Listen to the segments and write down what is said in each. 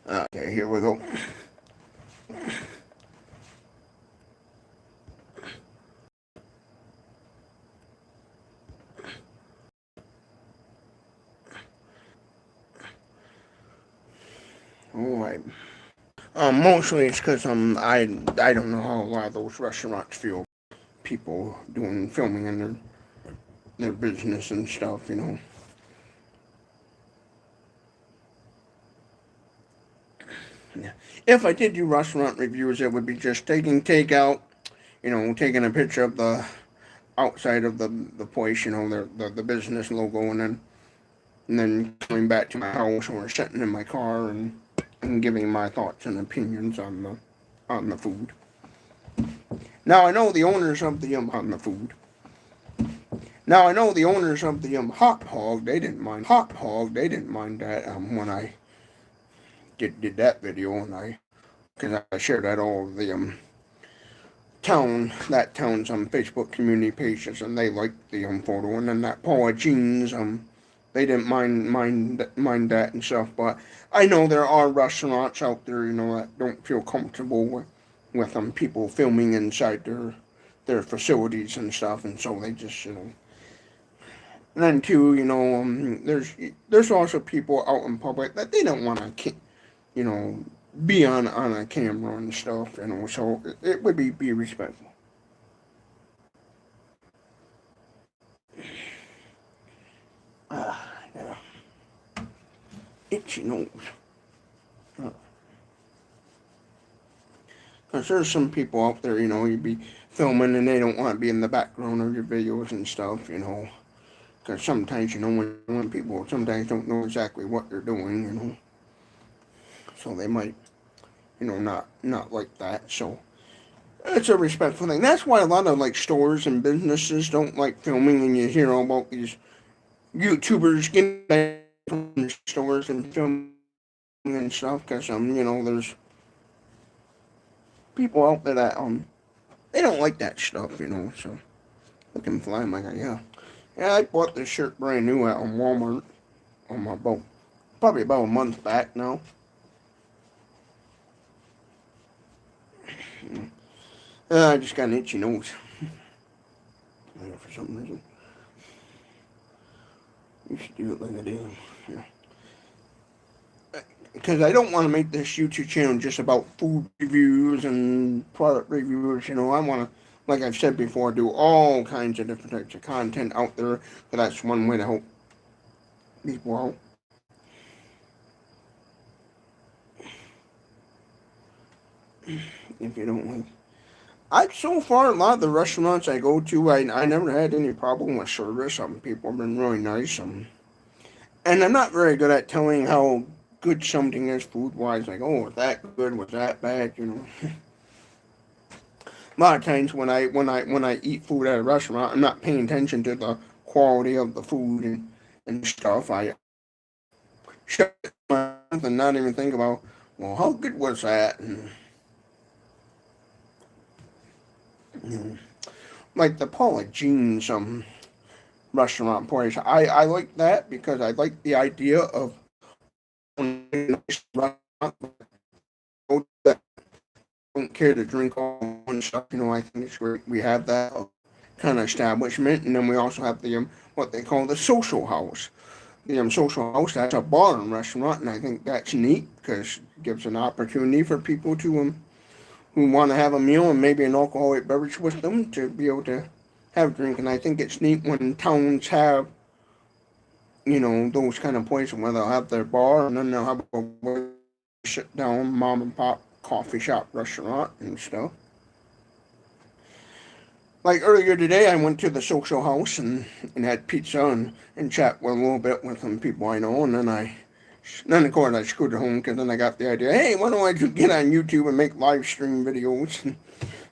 Okay, here we go. All right. Mostly it's because I don't know how a lot of those restaurants feel. People doing filming in their business and stuff, you know. Yeah. If I did do restaurant reviews, it would be just taking takeout, you know, taking a picture of the outside of the place, you know, the business logo, and then coming back to my house or sitting in my car and giving my thoughts and opinions on the food. Now I know the owners of the on the food. Now I know the owners of the hot hog. They didn't mind that when I did that video, and I because I shared that all of the town's Facebook community pages, and they liked the photo, and then that Paula Jeans they didn't mind that and stuff. But I know there are restaurants out there, you know, that don't feel comfortable with people filming inside their facilities and stuff, and so they just, you know. And then too, you know, there's also people out in public that they don't want to, you know, be on a camera and stuff, you know. So it would be respectful. Yeah, itchy nose. Because there's some people out there, you know, you'd be filming and they don't want to be in the background of your videos and stuff, you know. Because sometimes, you know, when people sometimes don't know exactly what they're doing, you know, so they might, you know, not like that. So it's a respectful thing. That's why a lot of like stores and businesses don't like filming, and you hear all about these YouTubers getting back from stores and filming and stuff. Because you know, there's people out there that they don't like that stuff, you know. So looking fly, I'm like, yeah, yeah. I bought this shirt brand new at Walmart on my boat, probably about a month back now. I just got an itchy nose. For some reason. You should do it like I do. Yeah. Because I don't want to make this YouTube channel just about food reviews and product reviews. You know, I want to, like I've said before, do all kinds of different types of content out there. But that's one way to help people out. If you don't like, I so far a lot of the restaurants I go to, I never had any problem with service. Some people have been really nice. And I'm not very good at telling how good something is food wise. Like, oh, was that good? Was that bad? You know. A lot of times when I eat food at a restaurant, I'm not paying attention to the quality of the food and stuff. I shut my mouth and not even think about, well, how good was that? And, you know, like the Paula Jeans restaurant place, I like that because I like the idea of a nice restaurant that don't care to drink all and stuff. You know, I think it's great. We have that kind of establishment, and then we also have the what they call the social house. The social house, that's a bar and restaurant, and I think that's neat because it gives an opportunity for people to who want to have a meal and maybe an alcoholic beverage with them to be able to have a drink. And I think it's neat when towns have, you know, those kind of places where they'll have their bar and then they'll have a sit down mom and pop coffee shop restaurant and stuff. Like earlier today, I went to the social house and had pizza and chat with a little bit with some people I know, and then of course I scooted home because then I got the idea, hey, why don't I just get on YouTube and make live stream videos? And,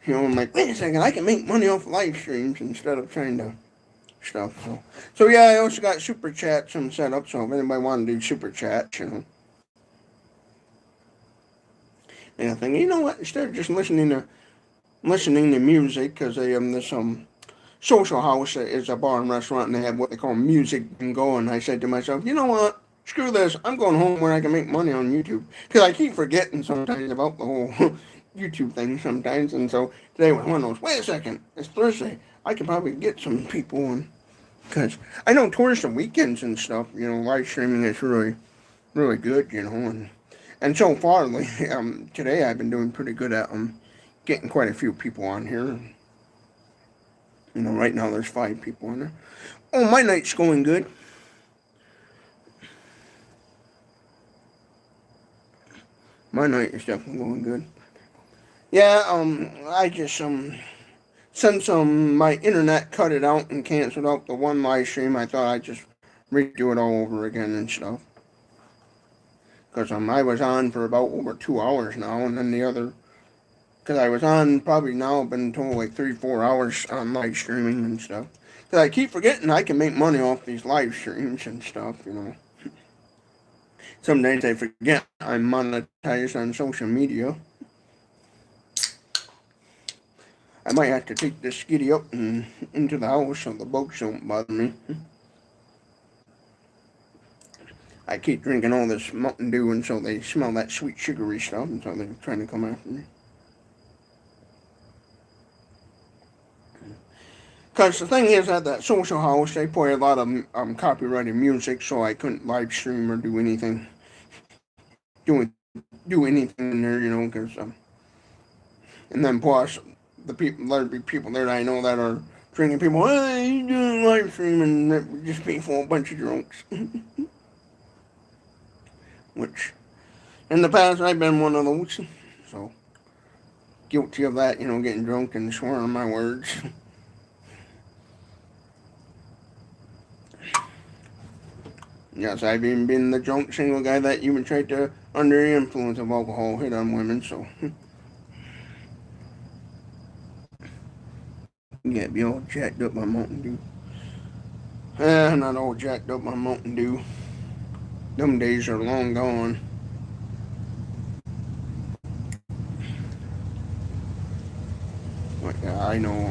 you know, I'm like, wait a second, I can make money off live streams instead of trying to stuff. So yeah, I also got super chats and set up, so if anybody want to do super chats, you know, and I think, you know what, instead of just listening to music, because they this social house is a bar and restaurant, and they have what they call music bingo. And I said to myself, you know what? screw this. I'm going home where I can make money on YouTube. Because I keep forgetting sometimes about the whole YouTube thing sometimes. And so today was one of those, wait a second, it's Thursday. I could probably get some people on. Because I know towards the weekends and stuff, live streaming is really, really good, and so far, today I've been doing pretty good at getting quite a few people on here. Right now there's 5 people on there. Oh, my night's going good. My night is definitely going good. Yeah, I just, since, my internet cut it out and canceled out the one live stream, I thought I'd just redo it all over again and stuff. Because, I was on for about over 2 hours now, and then the other, because I was on probably now, been told like 3-4 hours on live streaming and stuff. Because I keep forgetting I can make money off these live streams and stuff, Some days I forget I'm monetized on social media. I might have to take this skitty up and into the house so the bugs don't bother me. I keep drinking all this Mountain Dew, and so they smell that sweet sugary stuff, and so they're trying to come after me. Because the thing is, at that social house, they play a lot of copyrighted music, so I couldn't live stream or do anything. Do anything in there, because and then plus there'd be people there that I know that are drinking. People, hey, you doing live stream, and it would just be full of a bunch of drunks. Which, in the past, I've been one of those, so guilty of that, getting drunk and swearing my words. Yes, I've even been the drunk single guy that even tried to, under the influence of alcohol, hit on women, so. Yeah, be all jacked up by Mountain Dew. Not all jacked up by Mountain Dew. Them days are long gone. But yeah, I know.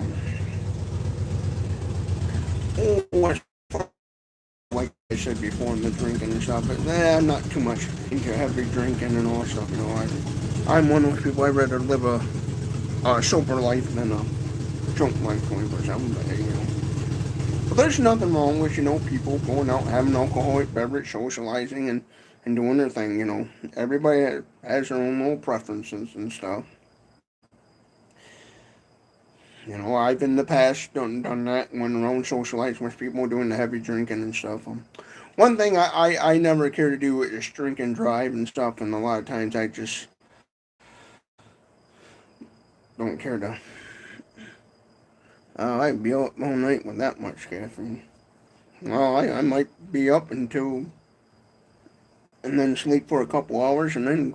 Like I said before, in the drinking and stuff, but I'm not too much into heavy drinking and all stuff. I'm one of those people. I'd rather live a sober life than a drunk life 24/7. But there's nothing wrong with people going out having alcoholic beverage, socializing, and doing their thing. Everybody has their own little preferences and stuff. I've in the past done that when around socializing with people doing the heavy drinking and stuff. One thing I never care to do is drink and drive and stuff, and a lot of times I just don't care to. I'd be up all night with that much caffeine. Well, I might be up until, and then sleep for a couple hours, and then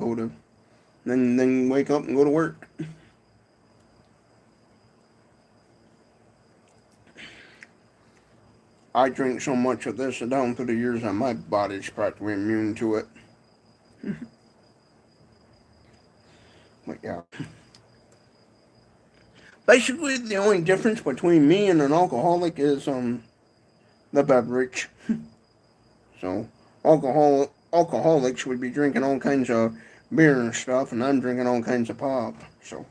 then wake up and go to work. I drink so much of this down through the years that my body's practically immune to it. But yeah. Basically, the only difference between me and an alcoholic is the beverage. So, alcoholics would be drinking all kinds of beer and stuff, and I'm drinking all kinds of pop. So,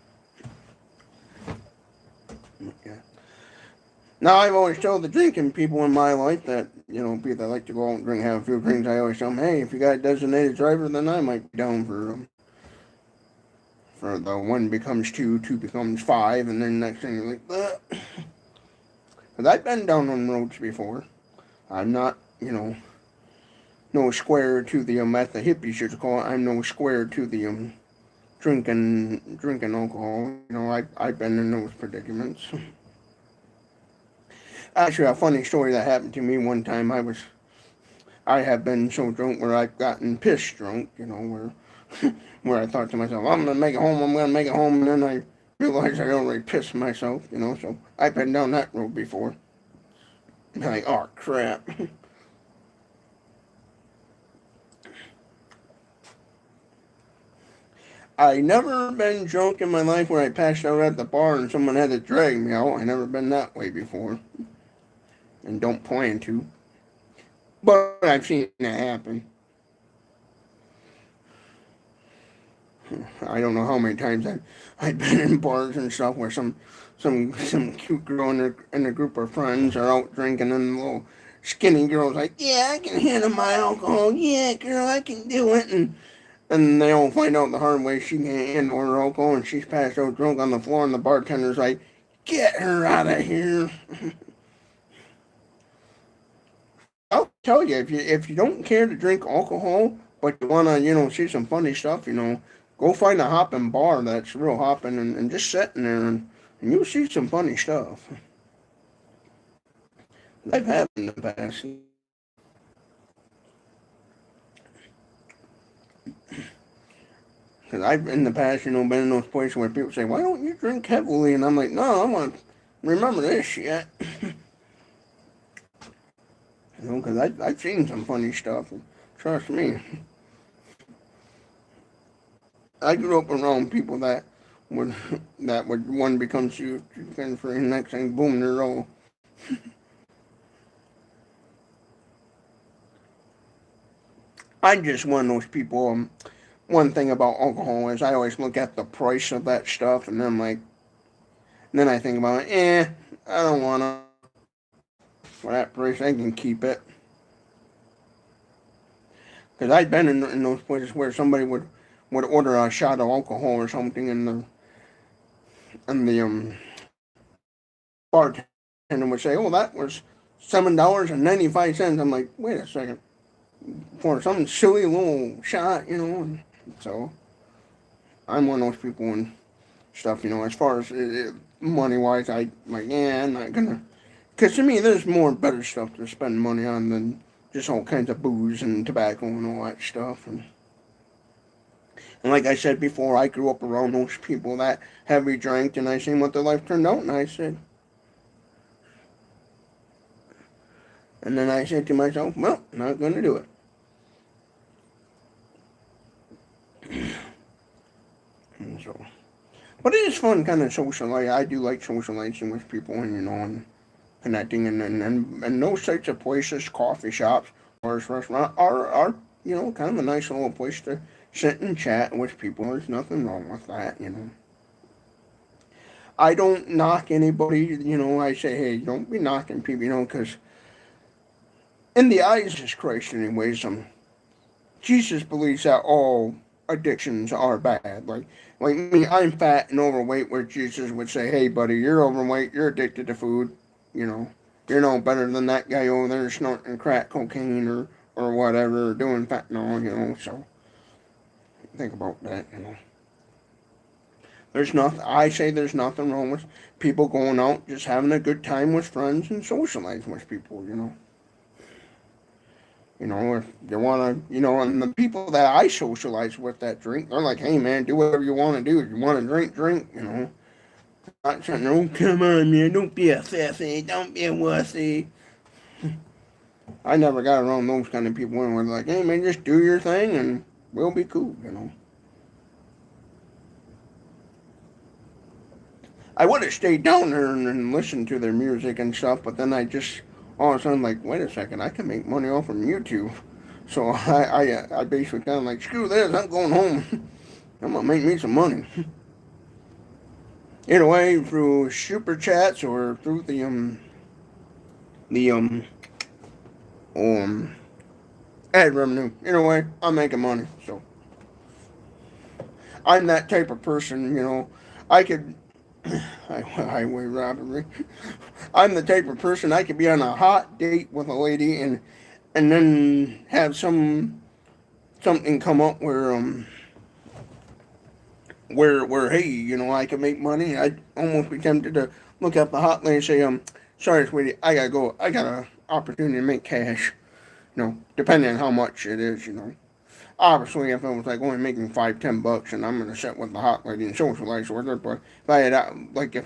yeah. Now, I've always told the drinking people in my life that, people that like to go out and have a few drinks, I always tell them, hey, if you got a designated driver, then I might be down for the 1 becomes 2, 2 becomes 5, and then next thing you're like, ugh. Because I've been down on roads before. I'm not, no square to the, as the hippies used to call it, I'm no square to the, drinking alcohol. I've been in those predicaments. Actually, a funny story that happened to me one time. I have been so drunk where I've gotten piss drunk, where I thought to myself, I'm going to make it home, and then I realized I already pissed myself, so I've been down that road before. Like, oh, crap. I never been drunk in my life where I passed out at the bar and someone had to drag me out. I never been that way before. And don't plan to. But I've seen it happen. I don't know how many times I've been in bars and stuff where some cute girl in a group of friends are out drinking, and the little skinny girl's like, yeah, I can handle my alcohol. Yeah, girl, I can do it. And they all find out the hard way she can't handle her alcohol, and she's passed out drunk on the floor, and the bartender's like, get her out of here. I'll tell you, if you don't care to drink alcohol, but you wanna, see some funny stuff, go find a hopping bar that's real hopping, and just sit in there, and you'll see some funny stuff. I've had in the past. Because I've in the past, been in those places where people say, why don't you drink heavily? And I'm like, no, I want to remember this shit. Because I've seen some funny stuff. And trust me. I grew up around people would one becomes you and for the next thing, boom, they're all. I'm just one of those people. One thing about alcohol is I always look at the price of that stuff, and then I think about it. I don't want to. For that price, I can keep it. Because I've been in those places where somebody would order a shot of alcohol or something, and the bartender would say, "Oh, that was $7.95." I'm like, wait a second, for some silly little shot, So I'm one of those people and stuff, as far as money wise, I'm not gonna. Because to me, there's more better stuff to spend money on than just all kinds of booze and tobacco and all that stuff. And like I said before, I grew up around those people that heavy drank, and I seen what their life turned out, and then I said to myself, well, not going to do it. And so, but it is fun kind of socializing. I do like socializing with people, and connecting, and those types of places, coffee shops, bars, restaurants, are kind of a nice little place to sit and chat with people. There's nothing wrong with that. I don't knock anybody. I say, hey, don't be knocking people. Because in the eyes of Jesus Christ, anyways, Jesus believes that all addictions are bad. Like me, I'm fat and overweight, where Jesus would say, hey, buddy, you're overweight, you're addicted to food. You're no better than that guy over there snorting crack cocaine or whatever, or doing fentanyl, so think about that, I say there's nothing wrong with people going out, just having a good time with friends and socializing with people, if you want to, and the people that I socialize with that drink, they're like, hey man, do whatever you want to do. If you want to drink, Not saying, oh, come on, man, don't be a sissy, don't be a wussy. I never got around those kind of people and was like, hey, man, just do your thing and we'll be cool, I would have stayed down there and listened to their music and stuff, but then I just all of a sudden like, wait a second, I can make money off from YouTube. So I basically kind of like, screw this, I'm going home. I'm going to make me some money. Either way, through super chats or through the ad revenue. Either way, I'm making money. So I'm that type of person. I could highway robbery. I'm the type of person I could be on a hot date with a lady and then have something come up where hey, I can make money. I'd almost be tempted to look up the hotline and say, sorry, sweetie, I gotta go. I got an opportunity to make cash. Depending on how much it is, Obviously, if I was like only making $5-10, and I'm gonna sit with the hot lady and socialize with her. But if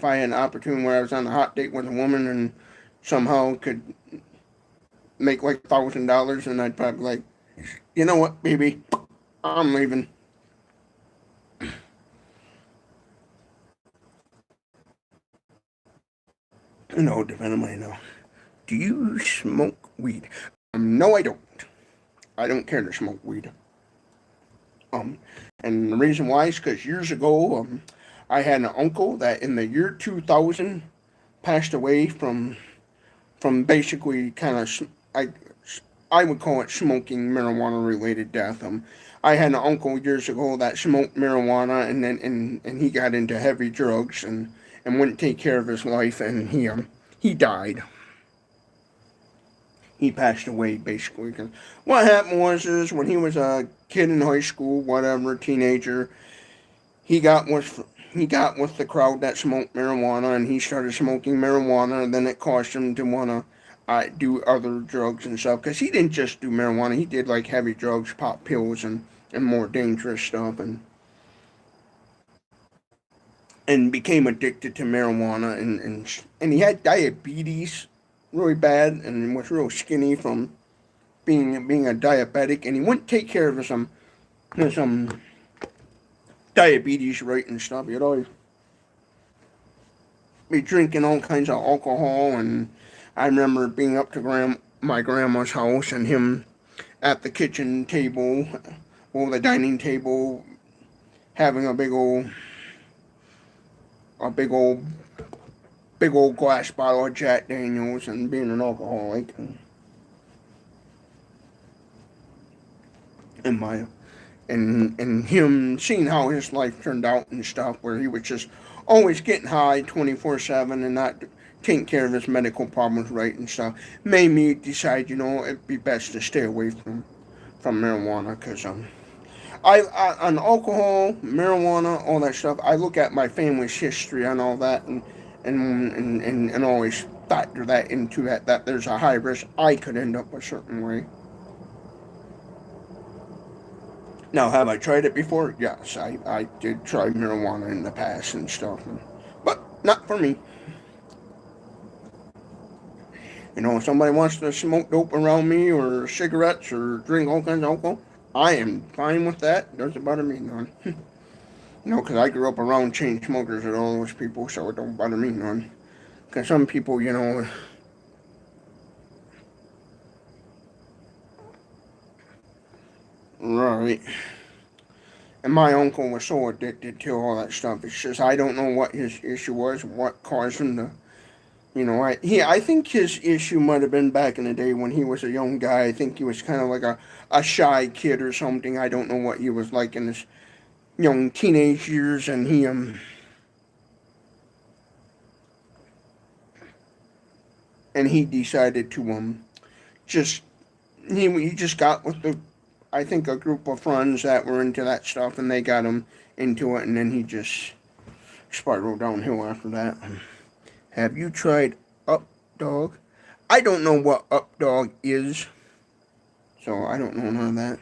I had an opportunity where I was on a hot date with a woman and somehow could make like $1,000, and I'd probably like, you know what, baby, I'm leaving. Depending on do you smoke weed? No, I don't. I don't care to smoke weed. And And the reason why is because years ago, I had an uncle that in the year 2000 passed away from basically kind of I would call it smoking marijuana related death. I had an uncle years ago that smoked marijuana and he got into heavy drugs and wouldn't take care of his life and he died. He passed away basically. 'Cause what happened was is when he was a kid in high school, whatever, teenager, he got with he got with the crowd that smoked marijuana and he started smoking marijuana and then it caused him to want to do other drugs and stuff because he didn't just do marijuana, he did like heavy drugs, pop pills and more dangerous stuff and became addicted to marijuana and he had diabetes really bad and was real skinny from being a diabetic and he wouldn't take care of his diabetes right and stuff. He'd always be drinking all kinds of alcohol and I remember being up to my grandma's house and him at the kitchen table or the dining table having a big old glass bottle of Jack Daniels and being an alcoholic and my and him seeing how his life turned out and stuff where he was just always getting high 24/7 and not taking care of his medical problems right and stuff made me decide it'd be best to stay away from marijuana because I on alcohol, marijuana, all that stuff. I look at my family's history on all that, and always factor that into that there's a high risk I could end up a certain way. Now, have I tried it before? Yes, I did try marijuana in the past and stuff, but not for me. If somebody wants to smoke dope around me or cigarettes or drink all kinds of alcohol, I am fine with that. Doesn't bother me none. Because I grew up around chain smokers and all those people, so it don't bother me none. Because some people, right. And my uncle was so addicted to all that stuff. It's just I don't know what his issue was, what caused him to. I think his issue might have been back in the day when he was a young guy. I think he was kind of like a shy kid or something. I don't know what he was like in his young teenage years, and he decided to just he just got with I think a group of friends that were into that stuff, and they got him into it, and then he just spiraled downhill after that. Have you tried Up Dog? I don't know what Up Dog is, so I don't know none of that.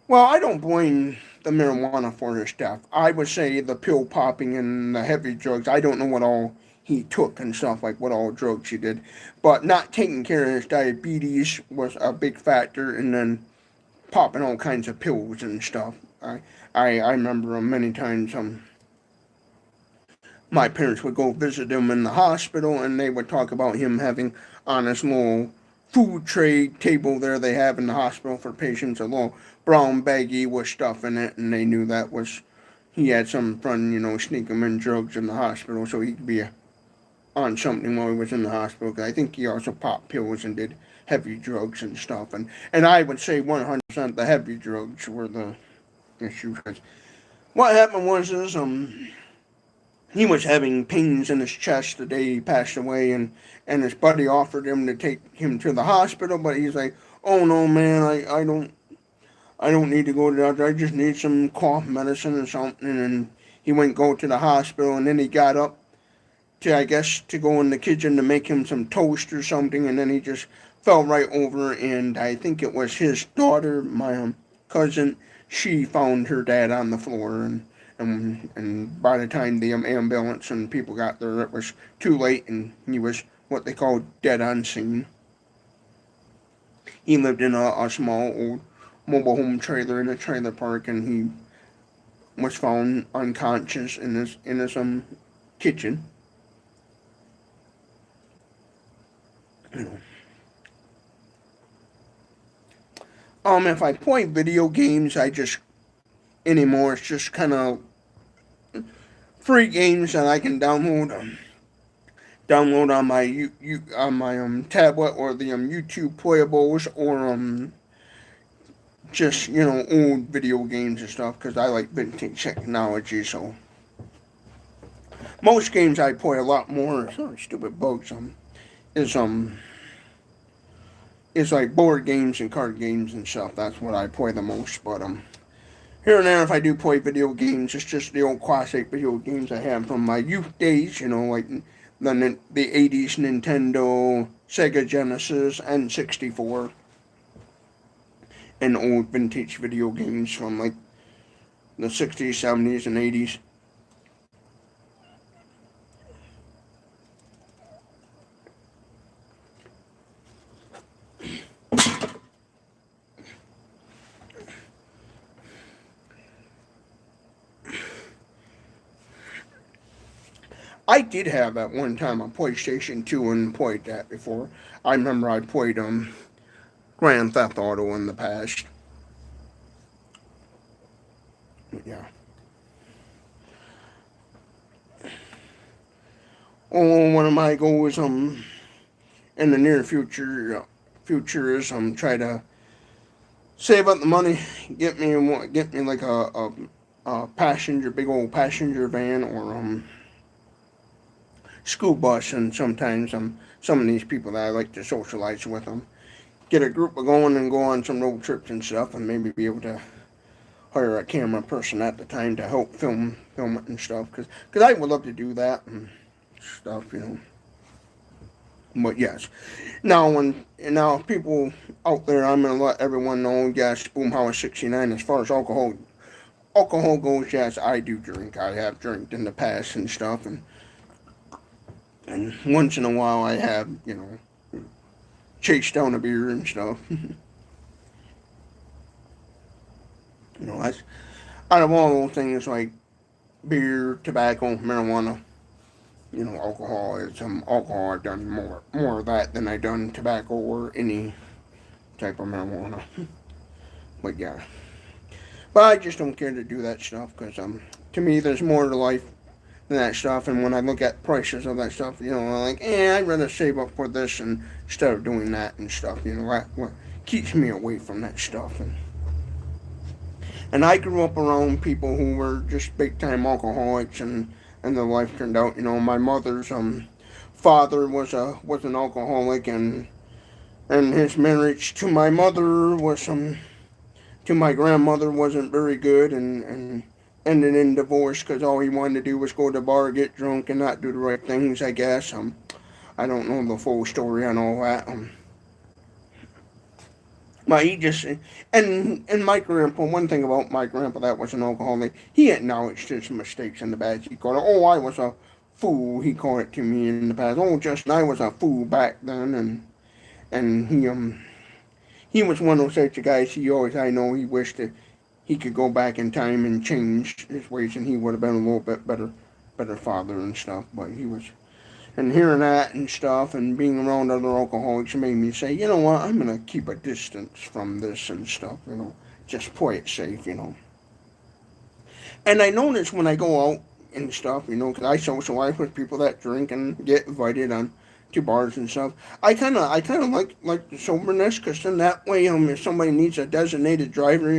Well, I don't blame the marijuana for his death. I would say the pill popping and the heavy drugs. I don't know what all he took and stuff, like what all drugs he did. But not taking care of his diabetes was a big factor, and then popping all kinds of pills and stuff. I remember him many times. My parents would go visit him in the hospital, and they would talk about him having on his little food tray table there they have in the hospital for patients a little brown baggie with stuff in it, and they knew that was he had some friend, sneak him in drugs in the hospital so he could be on something while he was in the hospital. I think he also popped pills and did heavy drugs and stuff, and I would say 100% the heavy drugs were the issue. Cause what happened was he was having pains in his chest the day he passed away, and his buddy offered him to take him to the hospital, but he's like, "Oh no, man, I don't need to go to the doctor. I just need some cough medicine or something." And he went go to the hospital, and then he got up I guess, to go in the kitchen to make him some toast or something, and then he just fell right over, and I think it was his daughter, my cousin, she found her dad on the floor, and by the time the ambulance and people got there, it was too late, and he was what they call dead on scene. He lived in a small old mobile home trailer in a trailer park, and he was found unconscious in his kitchen. If I play video games, anymore, it's just kind of free games that I can download on my on my tablet, or the YouTube playables, or just old video games and stuff, because I like vintage technology. So most games I play a lot more. Sorry, stupid bugs. Is is like board games and card games and stuff. That's what I play the most. But here and there, if I do play video games, it's just the old classic video games I have from my youth days. Like the 80s Nintendo, Sega Genesis, and 64, and old vintage video games from like the 60s, 70s, and 80s. I did have at one time a PlayStation 2 and played that before. I remember I played Grand Theft Auto in the past. Yeah. Oh, one of my goals in the near future is try to save up the money, get me like a passenger, big old passenger van, or school bus. And sometimes some of these people that I like to socialize with get a group of going and go on some road trips and stuff, and maybe be able to hire a camera person at the time to help film it and stuff, because I would love to do that and stuff. But yes, now people out there, I'm gonna let everyone know. Yes, Boomhauer69. As far as alcohol goes, yes, I do drink. I have drank in the past and stuff, and once in a while I have chased down a beer and stuff. That's out of all those things, like beer, tobacco, marijuana. Alcohol is alcohol. I've done more of that than I've done tobacco or any type of marijuana. But yeah, but I just don't care to do that stuff, because to me there's more to life than that stuff. And when I look at prices of that stuff, I'm like, I'd rather save up for this instead of doing that and stuff. That what keeps me away from that stuff. And I grew up around people who were just big time alcoholics, and their life turned out. My mother's father was an alcoholic, and his marriage to my mother was to my grandmother wasn't very good, and ended in divorce, because all he wanted to do was go to the bar, get drunk, and not do the right things, I guess. I don't know the full story on all that. But he just, and my grandpa, one thing about my grandpa that was an alcoholic, he acknowledged his mistakes in the past. He called it, I was a fool, he called it to me in the past. Justin, I was a fool back then. And he was one of those types of guys, I know he wished that he could go back in time and change his ways, and he would have been a little bit better father and stuff. But he was, and hearing that and stuff, and being around other alcoholics, made me say, you know what, I'm going to keep a distance from this and stuff, just play it safe, And I notice when I go out and stuff, because I socialize with people that drink and get invited on to bars and stuff. I kind of like the soberness, because then that way, if somebody needs a designated driver,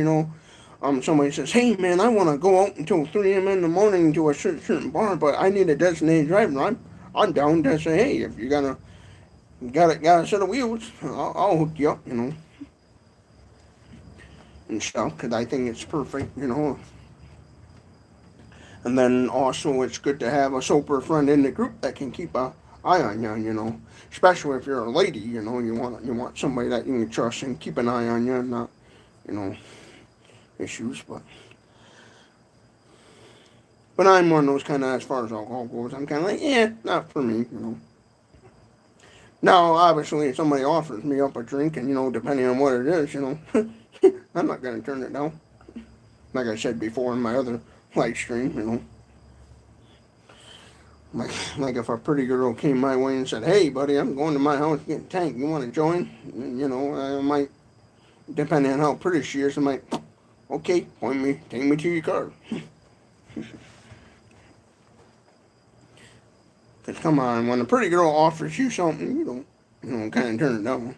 somebody says, hey man, I want to go out until 3 a.m. in the morning to a certain bar, but I need a designated driver. I'm down to say, hey, if you got a set of wheels, I'll hook you up, and stuff, because I think it's perfect, And then also it's good to have a sober friend in the group that can keep an eye on you, especially if you're a lady, you want somebody that you can trust and keep an eye on you, and not, issues, But I'm one of those kind of, as far as alcohol goes, I'm kind of like, not for me, Now, obviously, if somebody offers me up a drink, and, depending on what it is, I'm not going to turn it down. Like I said before in my other live stream, Like if a pretty girl came my way and said, hey, buddy, I'm going to my house to get a tank. You want to join? I depending on how pretty she is, I'm like, okay, take me to your car. Cause come on, when a pretty girl offers you something, you don't kind of turn it down.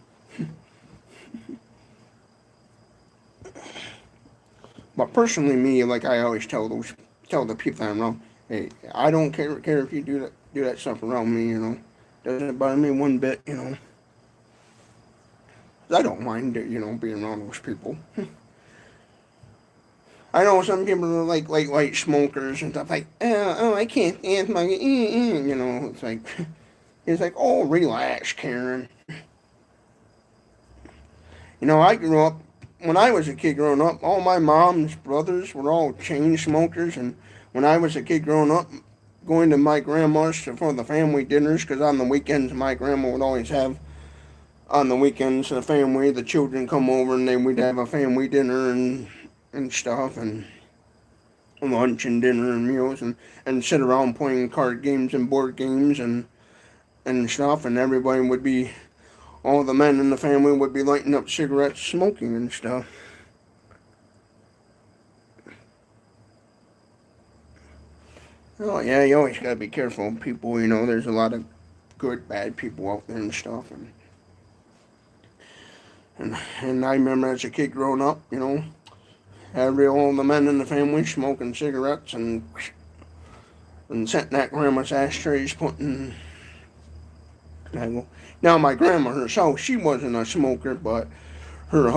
But personally, me, like I always tell the people that I'm around, hey, I don't care if you do that stuff around me, doesn't bother me one bit, 'Cause I don't mind, being around those people. I know some people are like light smokers and stuff like, I can't stand my, it's like, oh, relax, Karen. I grew up, when I was a kid growing up, all my mom's brothers were all chain smokers. And when I was a kid growing up, going to my grandma's for the family dinners, because on the weekends, my grandma would always have, on the weekends, the children come over and then we'd have a family dinner and stuff, and lunch and dinner and meals, and sit around playing card games and board games and stuff, and everybody would be, all the men in the family would be lighting up cigarettes, smoking and stuff. Oh yeah, you always gotta be careful of people. There's a lot of good, bad people out there and stuff. And I remember as a kid growing up, all the men in the family smoking cigarettes and setting at grandma's ashtrays, putting. Now my grandma herself, she wasn't a smoker, but her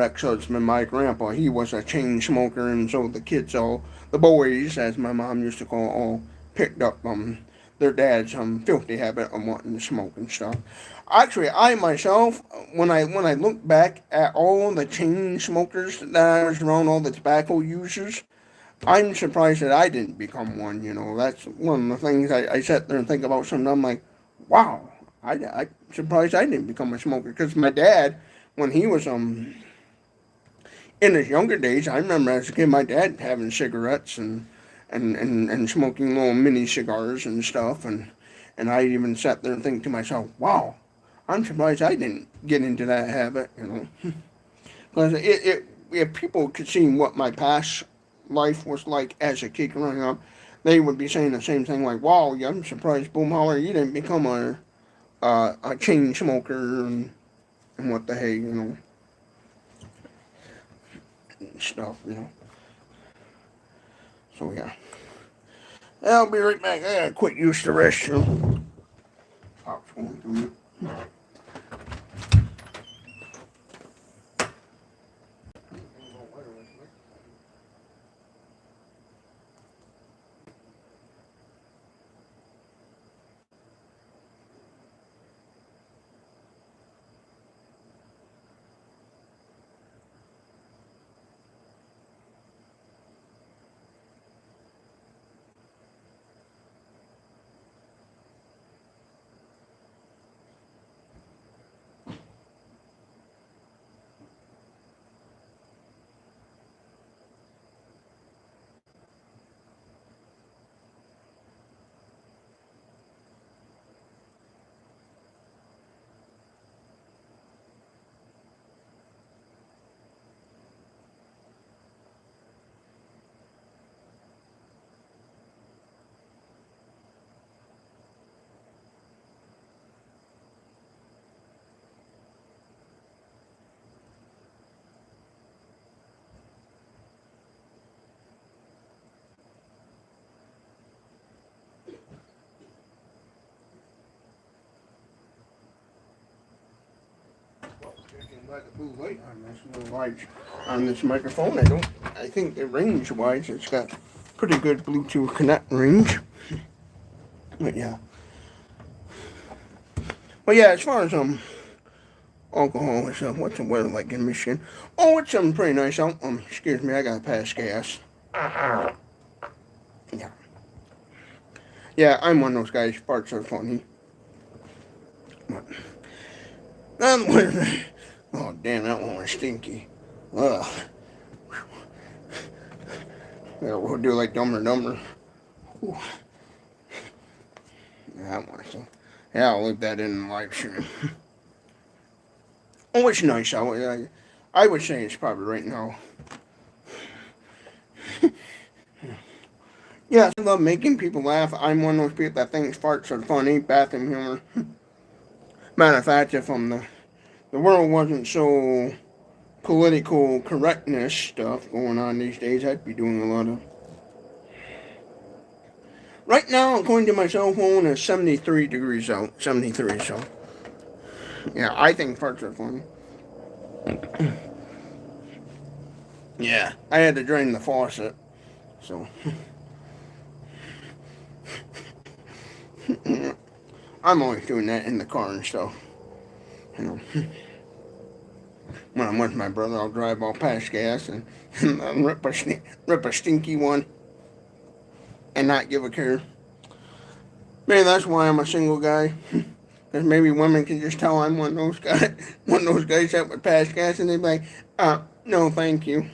ex-husband, my grandpa, he was a chain smoker, and so the kids the boys, as my mom used to call, all picked up their dad's filthy habit of wanting to smoke and stuff. Actually, I myself, when I look back at all the chain smokers that I was around, all the tobacco users, I'm surprised that I didn't become one. That's one of the things I sit there and think about sometimes. I'm like, wow, I'm surprised I didn't become a smoker, because my dad, when he was in his younger days, I remember as a kid my dad having cigarettes and smoking little mini cigars and stuff, and I even sat there and think to myself, wow, I'm surprised I didn't get into that habit. Because if people could see what my past life was like as a kid growing up, they would be saying the same thing, like, wow, yeah, I'm surprised, Boomhauer, you didn't become a chain smoker and what the heck, stuff. So yeah. I'll be right back. I gotta quit use the restroom. Pop's going through it. By the blue light on this little light on this microphone, I think the range wise it's got pretty good Bluetooth connect range. But yeah. But yeah, as far as alcohol and stuff, what's the weather like in Michigan? Oh, it's pretty nice out. Excuse me, I gotta pass gas. Yeah. Yeah, I'm one of those guys, parts are funny. But, oh damn, that one was stinky. Ugh. Yeah, we'll do like Dumber and Dumber. Ooh. Yeah, I want to. Yeah, I'll leave that in the live stream. Oh, it's nice out. I would say it's probably right now. Yes, I love making people laugh. I'm one of those people that thinks farts are funny, bathroom humor. Matter of fact, if the world wasn't so political correctness stuff going on these days, I'd be doing a lot of. Right now, according to my cell phone, it's 73 degrees out. 73, so. Yeah, I think farts are funny. Yeah, I had to drain the faucet, so. I'm always doing that in the car and stuff. You know, when I'm with my brother, I'll drive all past gas and rip a stinky one and not give a care. Maybe that's why I'm a single guy. Because maybe women can just tell I'm one of those guys that would pass gas, and they'd be like, no, thank you.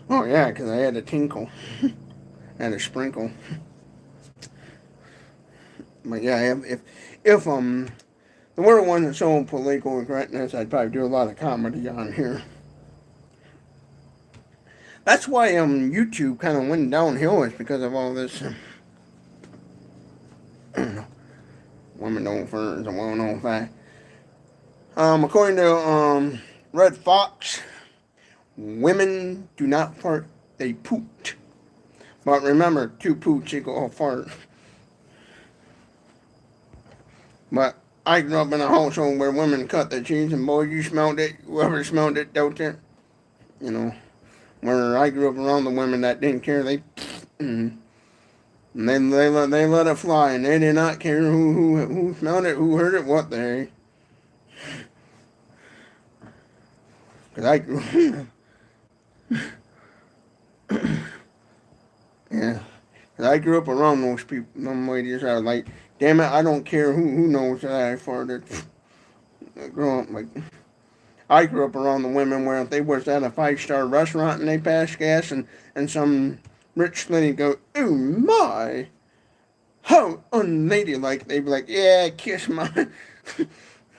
Oh yeah, because I had a tinkle, and a sprinkle. But yeah, if the world wasn't so political correctness, I'd probably do a lot of comedy on here. That's why YouTube kind of went downhill, is because of all this. Women don't fart is a well-known fact. According to Red Fox, women do not fart; they poot. But remember, 2 poots equal a fart. But I grew up in a household where women cut the cheese, and boy, you smelled it. Whoever smelled it, don't you? You know, where I grew up around the women that didn't care, they let it fly, and they did not care who smelled it, who heard it, what they. Cause I grew, yeah, cause I grew up around those people, them ladies. I was like, damn it, I don't care who knows that I farted. I grew up around the women where if they was at a 5-star restaurant and they passed gas, and some rich lady go, oh my, how unladylike. They'd be like, yeah, kiss my.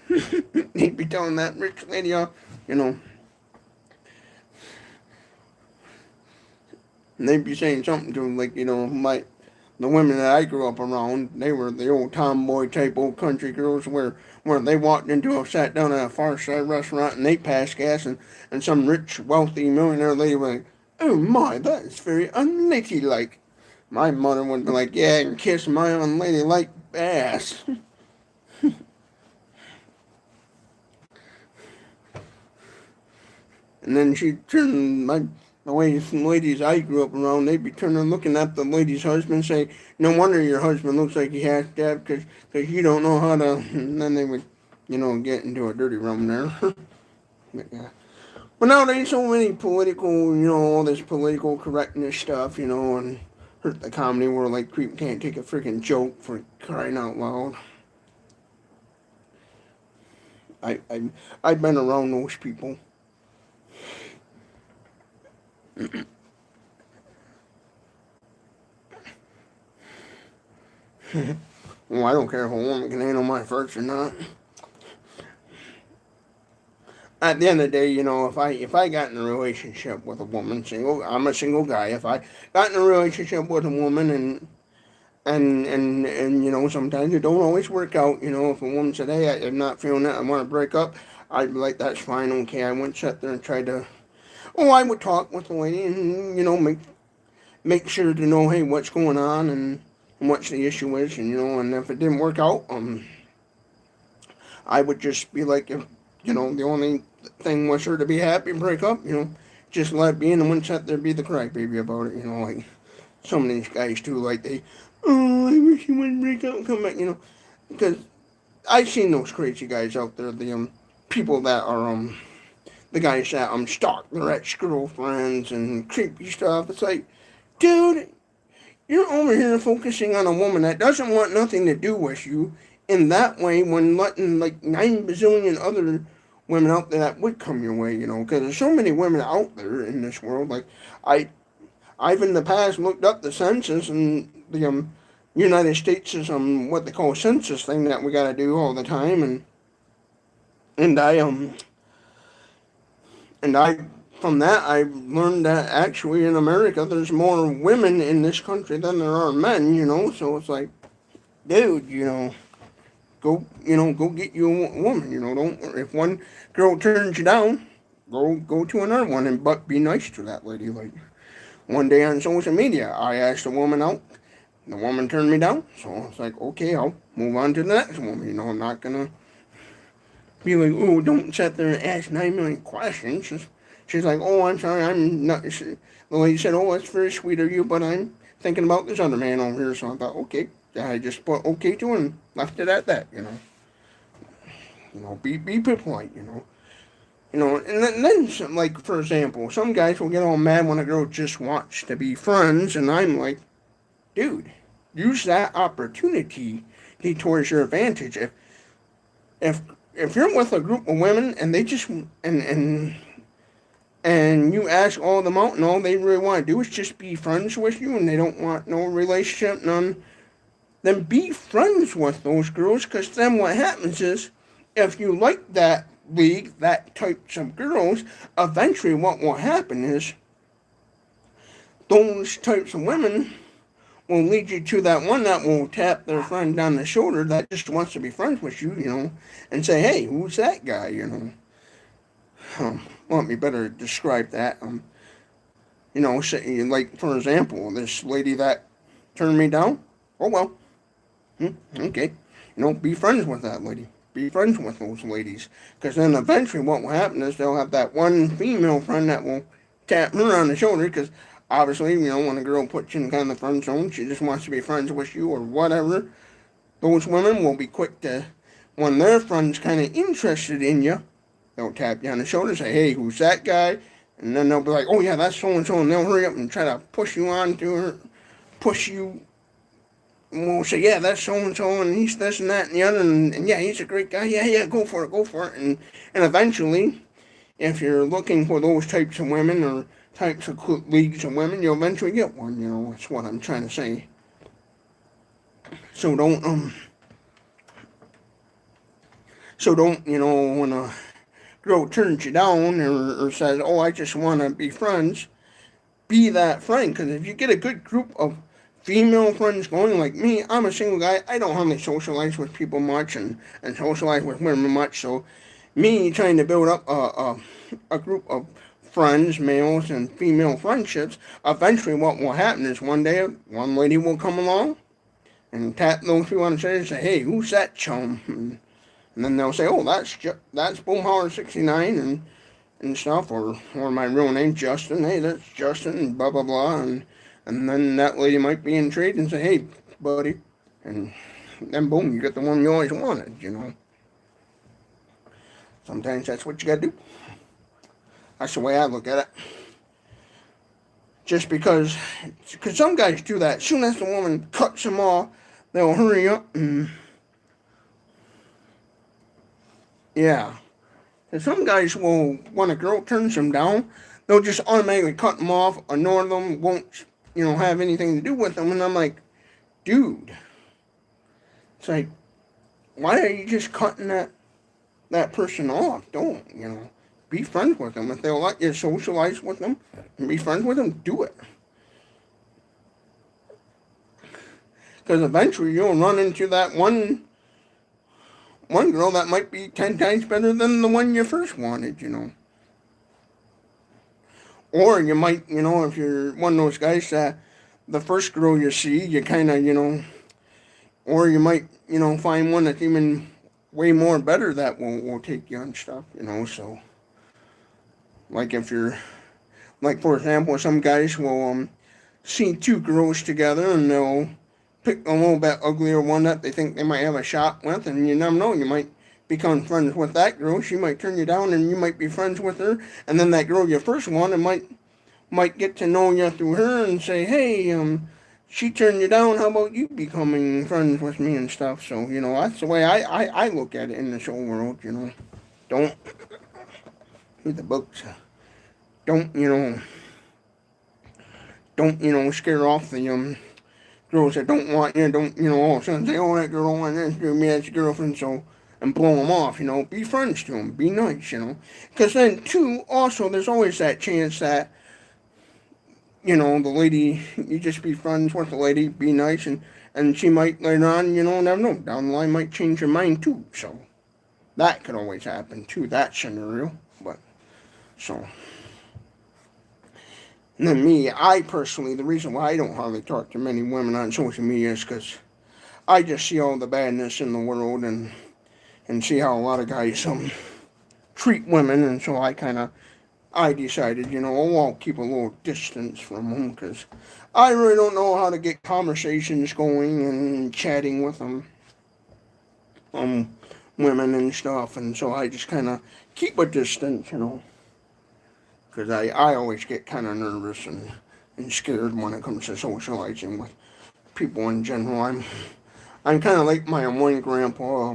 They'd be telling that rich lady off, you know. And they'd be saying something to them, like, you know, the women that I grew up around, they were the old tomboy type old country girls where they walked sat down at a far side restaurant and they passed gas, and some rich, wealthy millionaire lady was like, oh my, that is very unladylike. My mother would be like, yeah, and kiss my unladylike ass. And then she'd turn the way some ladies I grew up around, they'd be turning looking at the lady's husband, say, no wonder your husband looks like he has to, because you don't know how to, and then they would, you know, get into a dirty room there. But yeah. But nowadays, so many political, you know, all this political correctness stuff, you know, and hurt the comedy world, like Creep can't take a freaking joke, for crying out loud. I've been around those people. Well, I don't care if a woman can handle my farts or not. At the end of the day, you know, if I got in a relationship with a woman, I'm a single guy. If I got in a relationship with a woman and you know, sometimes it don't always work out. You know, if a woman said, hey, I'm not feeling it, I want to break up, I'd be like, that's fine, okay. I wouldn't sit there and try to. Oh, I would talk with the lady and, you know, make sure to know, hey, what's going on and what the issue is, and, you know, and if it didn't work out, I would just be like, if, you know, the only thing was her to be happy and break up, you know, just let it be, and I wouldn't sit there be the crybaby about it, you know, like some of these guys too, like oh, I wish you wouldn't break up and come back, you know, because I've seen those crazy guys out there, the people that are the guys that stalk their ex-girlfriends and creepy stuff. It's like, dude, you're over here focusing on a woman that doesn't want nothing to do with you in that way, when letting like 9 bazillion other women out there that would come your way, you know, because there's so many women out there in this world. Like I've in the past looked up the census, and United States is what they call a census thing that we got to do all the time, and I from that I learned that actually in America there's more women in this country than there are men. So it's like, dude, go get you a woman. Don't, if one girl turns you down, go to another one, and but be nice to that lady. Like one day on social media, I asked a woman out. The woman turned me down, so it's like, okay, I'll move on to the next woman. I'm not gonna be like, oh, don't sit there and ask 9 million questions. She's like, oh, I'm sorry, I'm not. The lady said, oh, it's very sweet of you, but I'm thinking about this other man over here. So I thought, okay, I just put okay to her and left it at that. Be polite. And then some, like for example, some guys will get all mad when a girl just wants to be friends, and I'm like, dude, use that opportunity towards your advantage. If if you're with a group of women and they just and you ask all of them out and all they really want to do is just be friends with you and they don't want no relationship, none, then be friends with those girls, because then what happens is, if you like that league, that types of girls, eventually what will happen is those types of women will lead you to that one that will tap their friend down the shoulder that just wants to be friends with you, and say, hey, who's that guy, Let me better describe that. Say, like, for example, this lady that turned me down, oh well, okay, be friends with that lady. Be friends with those ladies. Because then eventually what will happen is they'll have that one female friend that will tap her on the shoulder, because obviously, when a girl puts you in kind of the friend zone, she just wants to be friends with you or whatever. Those women will be quick to, when their friend's kind of interested in you, they'll tap you on the shoulder and say, hey, who's that guy? And then they'll be like, oh yeah, that's so-and-so, and they'll hurry up and try to push you on to her, push you, and we'll say, yeah, that's so-and-so, and he's this and that and the other, and yeah, he's a great guy, yeah, go for it, and eventually, if you're looking for those types of women or types of leagues of women, you'll eventually get one, that's what I'm trying to say. So don't, when a girl turns you down or says, oh, I just want to be friends, be that friend, because if you get a good group of female friends going, like me, I'm a single guy, I don't hardly socialize with people much and socialize with women much, so me trying to build up a group of friends, males and female friendships, eventually what will happen is one day one lady will come along and tap those people on the shoulder and say, hey, who's that chum? And then they'll say, oh, that's Boomhauer69 and stuff, or my real name, Justin. Hey, that's Justin, and blah, blah, blah. And then that lady might be intrigued and say, hey, buddy. And then boom, you get the one you always wanted, Sometimes that's what you gotta do. That's the way I look at it. Just because some guys do that. As soon as the woman cuts them off, they'll hurry up and, yeah. And some guys will, when a girl turns them down, they'll just automatically cut them off, ignore them, won't, have anything to do with them. And I'm like, dude, it's like, why are you just cutting that person off? Don't, be friends with them. If they'll let you socialize with them and be friends with them, do it. Because eventually you'll run into that one girl that might be 10 times better than the one you first wanted, Or you might, if you're one of those guys that the first girl you see, you kind of, or you might, find one that's even way more better that will take you on stuff, so. Like if you're, like for example, some guys will see two girls together and they'll pick a little bit uglier one that they think they might have a shot with, and you never know, you might become friends with that girl. She might turn you down and you might be friends with her, and then that girl you first wanted might get to know you through her and say, hey, she turned you down, how about you becoming friends with me and stuff. So, that's the way I look at it in the show world, Don't, read the books, don't, scare off the girls that don't want you, don't, all of a sudden say, oh, that girl don't want this, give me as a girlfriend, so, and blow them off, be friends to them, be nice, because then, too, also, there's always that chance that, the lady, you just be friends with the lady, be nice, and she might later on, never know, down the line might change her mind, too, so, that could always happen, too, that scenario, but, so. And then me, I personally, the reason why I don't hardly talk to many women on social media is because I just see all the badness in the world and see how a lot of guys treat women, and so I decided, I'll keep a little distance from them because I really don't know how to get conversations going and chatting with them, women and stuff, and so I just kind of keep a distance, because I always get kind of nervous and scared when it comes to socializing with people in general. I'm kind of like my one grandpa,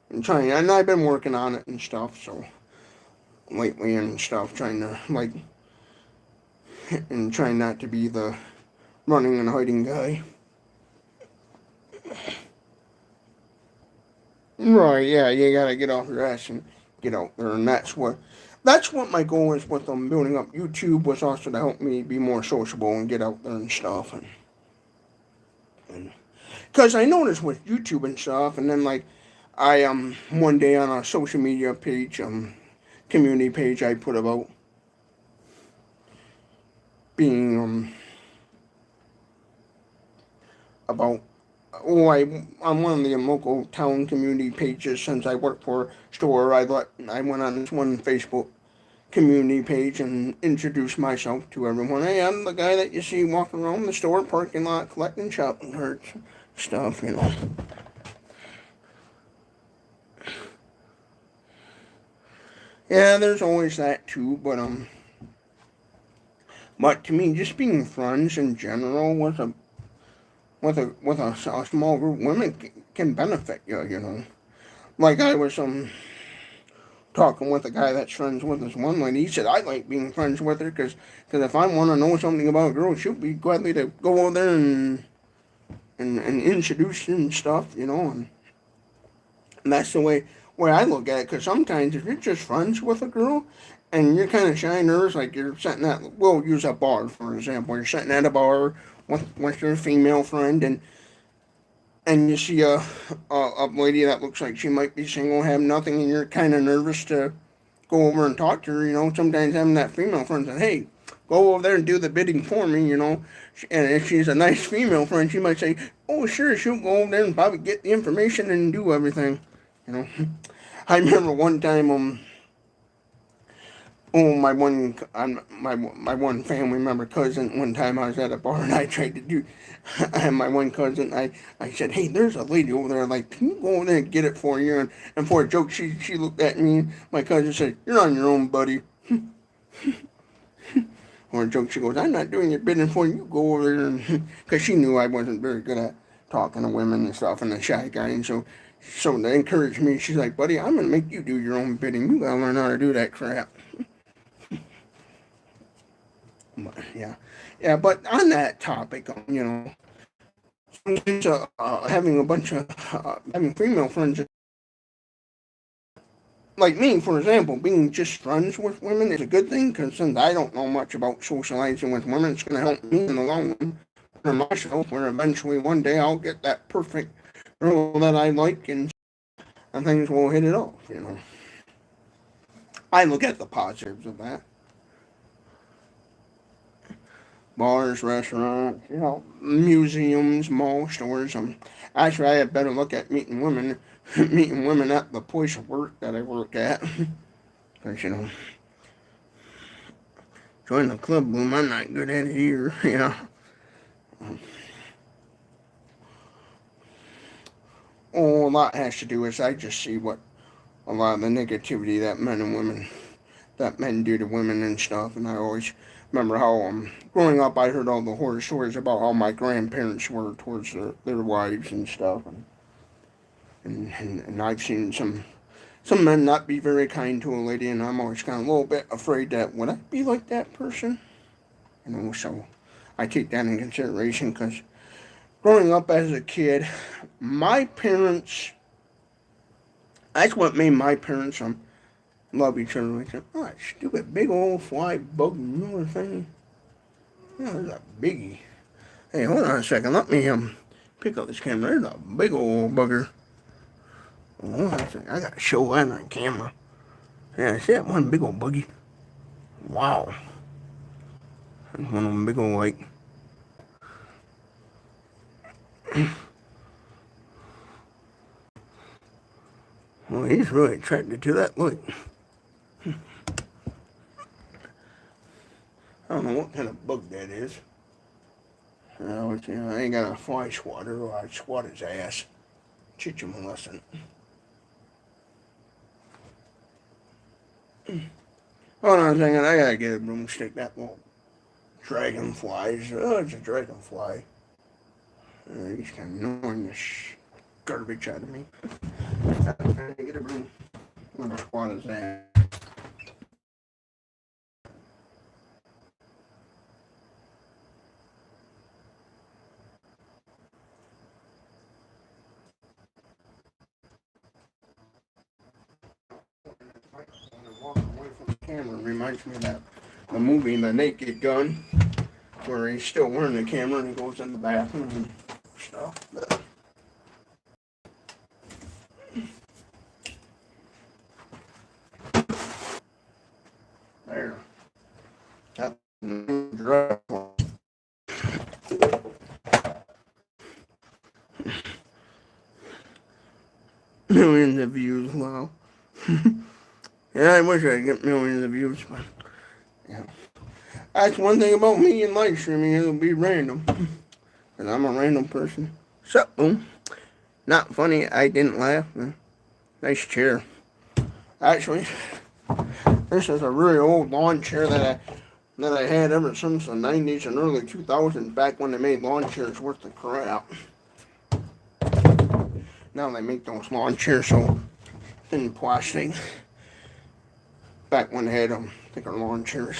and I've been working on it and stuff, so lately and stuff, trying to and trying not to be the running and hiding guy. Right, yeah, you gotta get off your ass and get out there, and that's what my goal is with building up YouTube, was also to help me be more sociable and get out there and stuff, and because I noticed with YouTube and stuff, and then I one day on a social media page, community page, I put about being about on one of the local town community pages, since I work for a store, I went on this one Facebook community page and introduced myself to everyone. Hey, I'm the guy that you see walking around the store parking lot collecting shopping carts, stuff, Yeah, there's always that too, but to me, just being friends in general with a small group of women can benefit you. Like I was talking with a guy that's friends with this one lady. He said I like being friends with her because if I want to know something about a girl, she'll be gladly to go over there and introduce and stuff, and that's the way I look at it. Because sometimes if you're just friends with a girl and you're kind of shy and nervous, like you're sitting at, we'll use a bar for example. You're sitting at a bar with your female friend, and you see a lady that looks like she might be single, have nothing, and you're kind of nervous to go over and talk to her. Sometimes having that female friend say, hey, go over there and do the bidding for me, and if she's a nice female friend, she might say, oh, sure, she'll go over there and probably get the information and do everything, I remember one time, oh, my one family member cousin, one time I was at a bar and I tried to do, and my one cousin, I said, hey, there's a lady over there, like, can you go over there and get it for you? And for a joke, she looked at me, my cousin said, you're on your own, buddy. For a joke, she goes, I'm not doing your bidding for you, go over there, because she knew I wasn't very good at talking to women and stuff, and a shy guy, and so to encourage me, she's like, buddy, I'm going to make you do your own bidding, you gotta learn how to do that crap. Yeah, but on that topic, having a bunch of having female friends, like me, for example, being just friends with women is a good thing, because since I don't know much about socializing with women, it's going to help me in the long run for myself, where eventually one day I'll get that perfect girl that I like, and things will hit it off, I look at the positives of that. Bars, restaurants, museums, mall stores. Actually, I had better look at meeting women, meeting women at the place of work that I work at. Because, join the club boom, I'm not good at it either, Oh, a lot has to do with, I just see what a lot of the negativity that men do to women and stuff, and I always remember how growing up I heard all the horror stories about how my grandparents were towards their wives and stuff, and I've seen some men not be very kind to a lady, and I'm always kind of a little bit afraid that would I be like that person, so I take that in consideration, because growing up as a kid, my parents, that's what made my parents love each other like that. Oh, that stupid big old fly bug miller thing. Oh, there's a biggie. Hey, hold on a second. Let me pick up this camera. There's a big old bugger. Oh, I gotta show that on camera. Yeah, see that one big old buggy? Wow. That's one of them big old like. Well, he's really attracted to that. Look. I don't know what kind of bug that is. I ain't got a fly swatter, or I'd swat his ass. Teach him a lesson. Hold on a second, I gotta get a broomstick. That little dragonflies. Oh, it's a dragonfly. He's kind of annoying this garbage out of me. I gotta get a broom. I'm gonna swat his ass. Camera reminds me of that the movie The Naked Gun, where he's still wearing the camera and he goes in the bathroom and stuff. But there, that's millions of views. Wow. Yeah, I wish I could get millions of views, but yeah. That's one thing about me and live streaming, it'll be random. Because I'm a random person. Sup, boom. Not funny, I didn't laugh. Nice chair. Actually, this is a really old lawn chair that I had ever since the 90s and early 2000s, back when they made lawn chairs worth the crap. Now they make those lawn chairs so thin plastic. Back when they had thicker lawn chairs.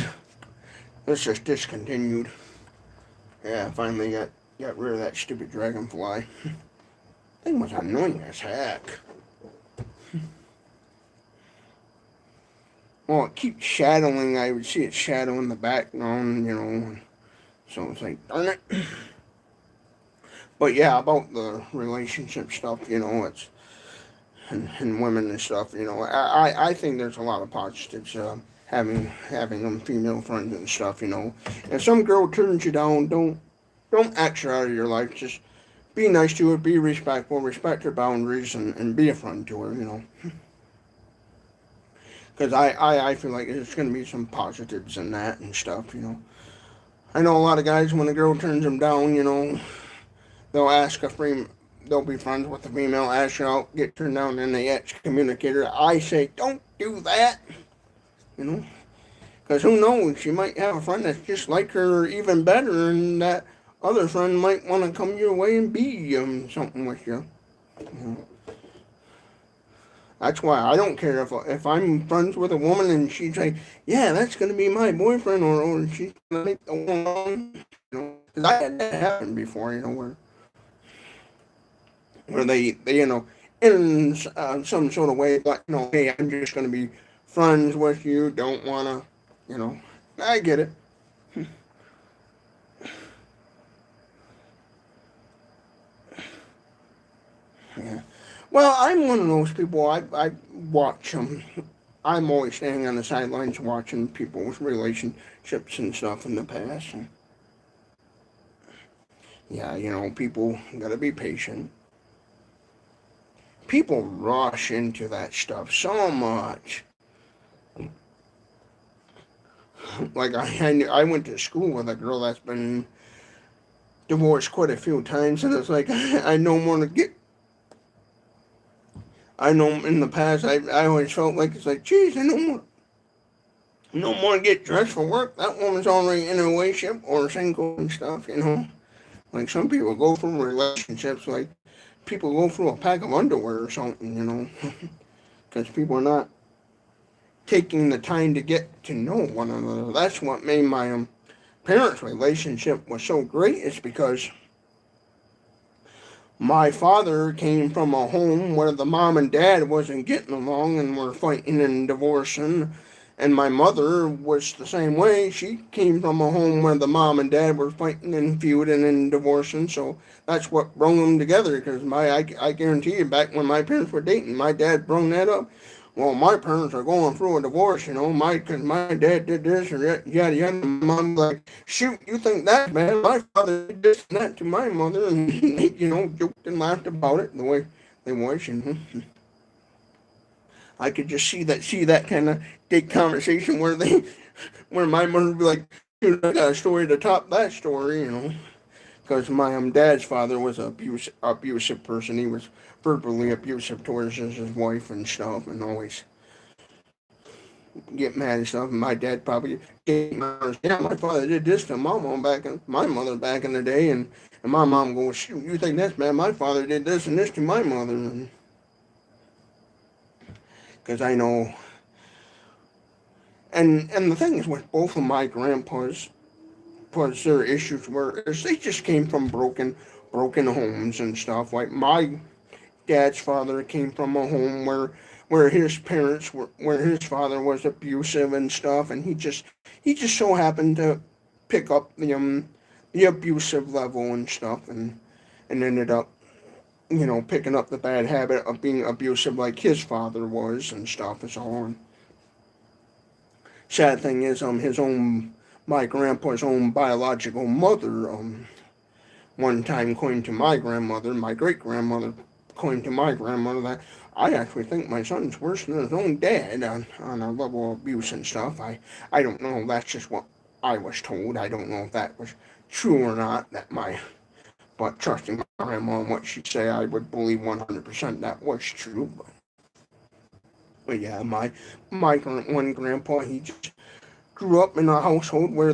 This just discontinued. Yeah, I finally got rid of that stupid dragonfly. Thing was annoying as heck. Well, it keeps shadowing. I would see it shadow in the background, you know. So it's like, darn it. But yeah, about the relationship stuff, you know, it's and women and stuff, you know. I think there's a lot of positives having them female friends and stuff, you know. If some girl turns you down, don't act her out of your life. Just be nice to her, be respectful, respect her boundaries, and be a friend to her, you know. Because I feel like there's going to be some positives in that and stuff, you know. I know a lot of guys, when a girl turns them down, you know, they'll be friends with the female, ask her out, get turned down, and they excommunicate her. I say, don't do that, you know. Because who knows, you might have a friend that's just like her or even better, and that other friend might want to come your way and be something with you. You know. That's why I don't care if I'm friends with a woman and she's like, yeah, that's going to be my boyfriend, or she's going to make the one, you know. Because I had that happen before, you know, where they you know, in some sort of way, like, you know, hey, I'm just going to be friends with you, don't want to, you know. I get it. Yeah. Well, I'm one of those people, I watch them. I'm always standing on the sidelines watching people's relationships and stuff in the past. And yeah, you know, people gotta be patient. People rush into that stuff so much. Like, I went to school with a girl that's been divorced quite a few times, and it's like, I know more to get. I know in the past, I always felt like, it's like, geez, I know more to get dressed for work. That woman's already in a relationship or single and stuff, you know. Like, some people go through relationships like people go through a pack of underwear or something, you know. Because people are not taking the time to get to know one another. That's what made my parents' relationship was so great, is because My father came from a home where the mom and dad wasn't getting along and were fighting and divorcing. And my mother was the same way. She came from a home where the mom and dad were fighting and feuding and divorcing. So that's what brought them together. Because I guarantee you, back when my parents were dating, my dad brought that up. Well, my parents are going through a divorce, because my dad did this or yada yada. My mom like, shoot, you think that's bad? My father did this and that to my mother, and joked and laughed about it the way they was. I could just see that kind of big conversation where my mother would be like, "Dude, I got a story to top that story. Because my dad's father was an abusive person. He was verbally abusive towards his wife and stuff, and always get mad and stuff. And my dad probably yeah, my father did this to my mother back in the day, and my mom goes, shoot, you think that's bad? My father did this and this to my mother, because I know. And the thing is with both of my grandpas, was their issues were is they just came from broken homes and stuff. Like my dad's father came from a home where his parents where his father was abusive and stuff, and he just so happened to pick up the abusive level and stuff, and ended up picking up the bad habit of being abusive like his father was and stuff and so on. Sad thing is, my grandpa's own biological mother, one time coined to my great grandmother coined to my grandmother that I actually think my son's worse than his own dad on a level of abuse and stuff. I don't know. That's just what I was told. I don't know if that was true or not. But trusting my grandma and what she'd say, I would believe 100% that was true. But yeah, my one grandpa, he just grew up in a household where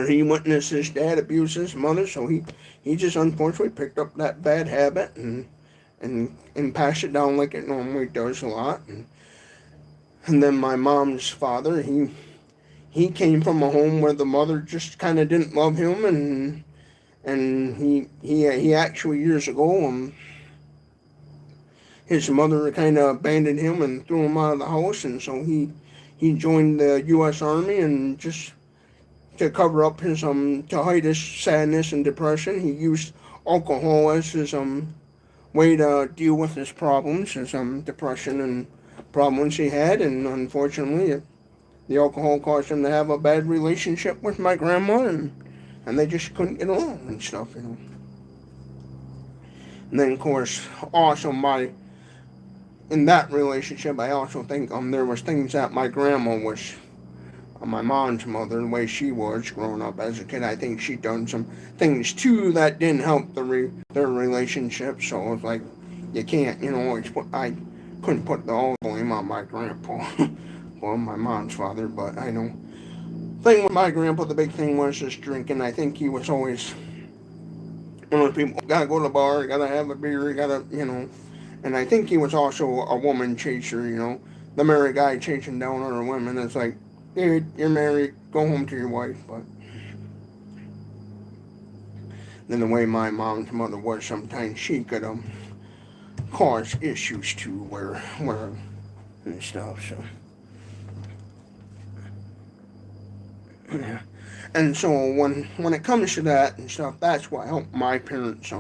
he witnessed his dad abuse his mother, so he just unfortunately picked up that bad habit and passed it down like it normally does a lot. And then my mom's father, he came from a home where the mother just kind of didn't love him, and he actually years ago his mother kind of abandoned him and threw him out of the house, and so he joined the U.S. Army, and just to cover up his to hide his sadness and depression, he used alcohol as his way to deal with his problems, his depression and problems he had, and unfortunately, the alcohol caused him to have a bad relationship with my grandma, and they just couldn't get along and stuff. And then, of course, also in that relationship, I also think there was things that my grandma was my mom's mother, the way she was growing up as a kid. I think she'd done some things too that didn't help their relationship. So it was like, you can't, I couldn't put all the blame on my grandpa or my mom's father. But I know, thing with my grandpa, the big thing was just drinking. I think he was always one of those people, gotta go to the bar, gotta have a beer, gotta. And I think he was also a woman chaser. The married guy chasing down other women. It's like, dude, you're married, go home to your wife. But then the way my mom's mother was, sometimes she could cause issues too, where and stuff. So yeah. And so when it comes to that and stuff, that's what helped my parents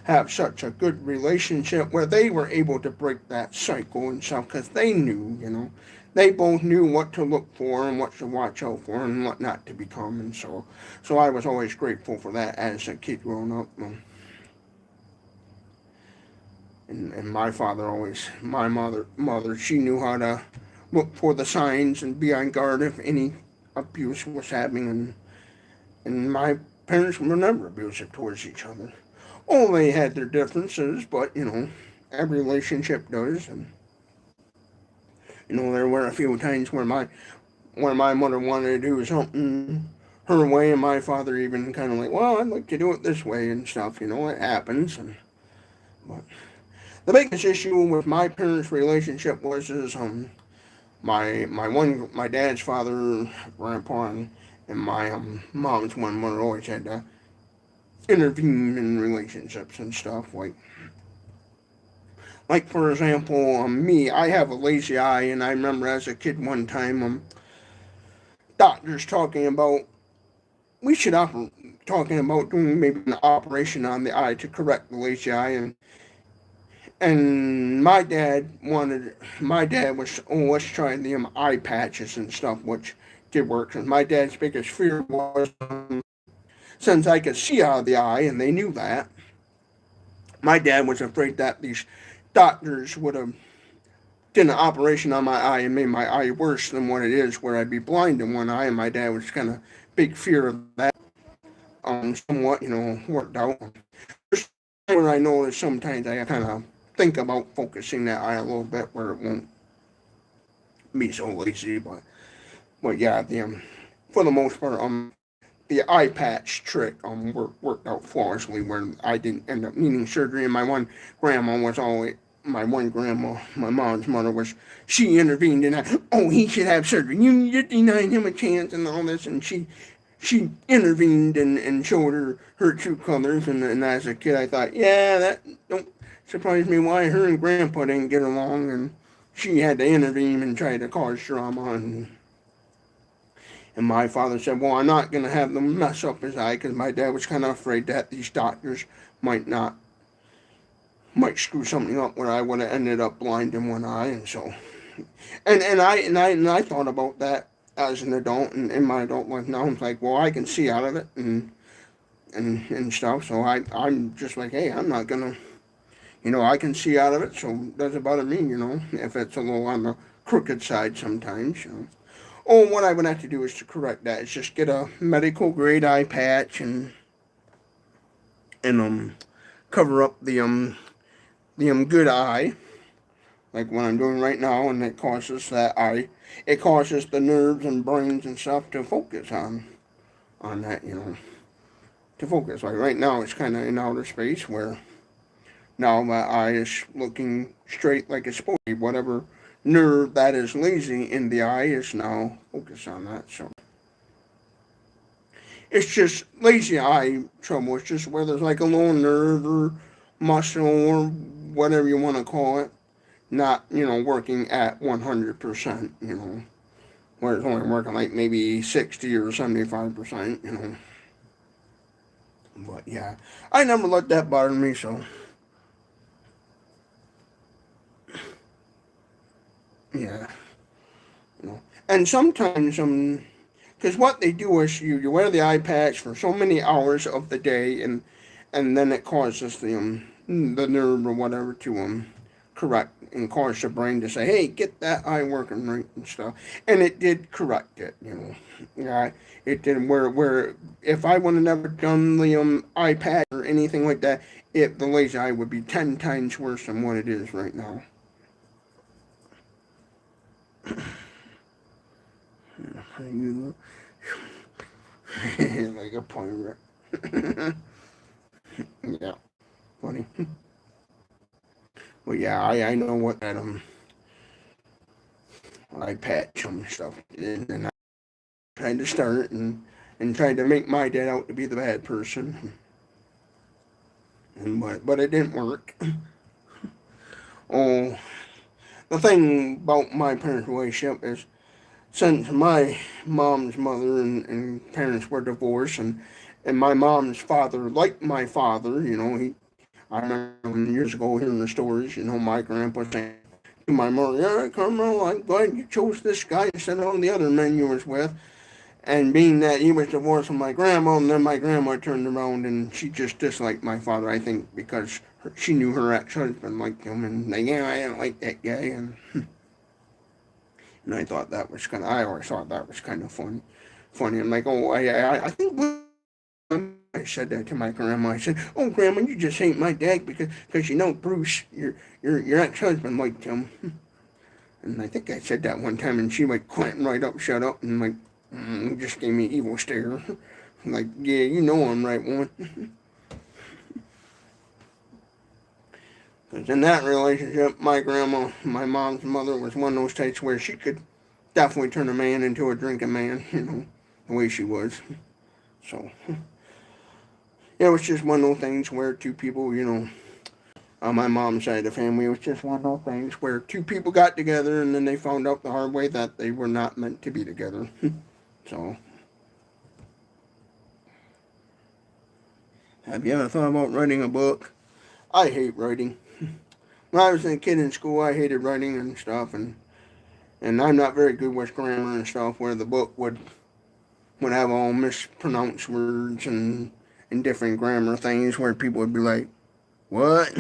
have such a good relationship, where they were able to break that cycle and stuff, because they knew. They both knew what to look for and what to watch out for and what not to become. And so I was always grateful for that as a kid growing up. And my mother, she knew how to look for the signs and be on guard if any abuse was happening. And my parents were never abusive towards each other. Oh, they had their differences, but every relationship does. And there were a few times where my mother wanted to do something her way, and my father even kind of like, well, I'd like to do it this way and stuff. It happens. But the biggest issue with my parents' relationship was my dad's father, grandpa, and my mom's one mother always had to intervene in relationships and stuff. Like for example, me, I have a lazy eye, and I remember as a kid one time, doctors talking about we should talking about doing maybe an operation on the eye to correct the lazy eye, and my dad was, oh, let's try the eye patches and stuff, which did work. And my dad's biggest fear was, since I could see out of the eye, and they knew that, my dad was afraid that these doctors would have did an operation on my eye and made my eye worse than what it is, where I'd be blind in one eye. And my dad was kind of big fear of that. Somewhat, worked out. Just when I know that sometimes I kind of think about focusing that eye a little bit where it won't be so lazy, but yeah, for the most part, the eye patch trick worked out flawlessly, where I didn't end up needing surgery. And my one grandma was always my one grandma, my mom's mother, she intervened in that. Oh, he should have surgery. You're denying him a chance and all this, and she intervened and showed her true colors. And as a kid, I thought, yeah, that don't surprise me why her and Grandpa didn't get along, and she had to intervene and try to cause drama. And my father said, well, I'm not going to have them mess up his eye, because my dad was kind of afraid that these doctors might screw something up where I would have ended up blind in one eye. And so, and I thought about that as an adult, and in my adult life now, I'm like, well, I can see out of it and stuff. So I'm just like, hey, I'm not gonna, I can see out of it, so it doesn't bother me, if it's a little on the crooked side sometimes. Oh, what I would have to do is to correct that is just get a medical grade eye patch and cover up the good eye, like what I'm doing right now, and it causes the nerves and brains and stuff to focus on that, to focus. Like right now, it's kind of in outer space, where now my eye is looking straight like it's supposed to be. Whatever nerve that is lazy in the eye is now focused on that. So it's just lazy eye trouble. It's just where there's like a little nerve or muscle or whatever you want to call it, not, working at 100%, where it's only working like maybe 60 or 75%, But yeah, I never let that bother me, so yeah, And sometimes, because what they do is you wear the eye patch for so many hours of the day, and then it causes the nerve or whatever to correct and cause the brain to say, hey, get that eye working right and stuff. And it did correct it, Yeah, it did. Where if I would have never done the eye patch or anything like that, the lazy eye would be 10 times worse than what it is right now. You like a pirate. Yeah, funny. Well, yeah, I know what that eye patch stuff is, and I tried to start and tried to make my dad out to be the bad person, but it didn't work. Oh, the thing about my parents' relationship is, since my mom's mother and parents were divorced, and my mom's father, like my father, I remember years ago hearing the stories, my grandpa saying to my mother, yeah, Carmel, I'm glad you chose this guy instead of all the other men you was with. And being that he was divorced from my grandma, and then my grandma turned around and she just disliked my father, I think, because she knew her ex-husband liked him, and like, yeah, I didn't like that guy, and I thought that was I always thought that was kind of funny. I'm like, oh, I think I said that to my grandma. I said, oh, Grandma, you just hate my dad because Bruce, your ex-husband liked him. And I think I said that one time, and she like clamped right up, shut up, and like just gave me an evil stare. Like, yeah, I'm right one. Because in that relationship, my grandma, my mom's mother, was one of those types where she could definitely turn a man into a drinking man, the way she was. So, it was just one of those things where two people, on my mom's side of the family, it was just one of those things where two people got together and then they found out the hard way that they were not meant to be together. So, have you ever thought about writing a book? I hate writing. When I was a kid in school, I hated writing and stuff, and I'm not very good with grammar and stuff, where the book would have all mispronounced words and different grammar things where people would be like, what?